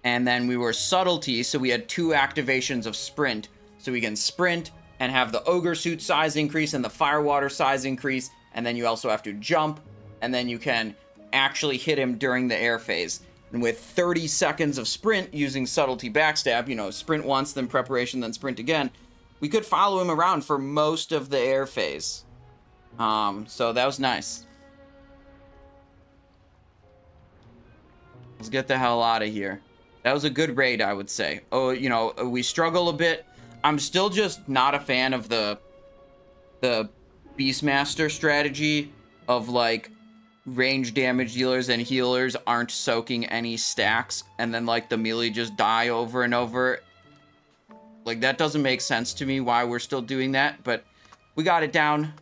and then we were Subtlety, so we had 2 activations of Sprint. So we can sprint and have the Ogre Suit size increase and the Firewater size increase, and then you also have to jump, and then you can actually hit him during the air phase. And with 30 seconds of sprint using Subtlety Backstab, you know, sprint once, then preparation, then sprint again, we could follow him around for most of the air phase. So that was nice. Let's get the hell out of here. That was a good raid, I would say. Oh, you know, we struggle a bit. I'm still just not a fan of the Beastmaster strategy of, like, range damage dealers and healers aren't soaking any stacks, and then, like, the melee just die over and over. Like, that doesn't make sense to me why we're still doing that, but we got it down.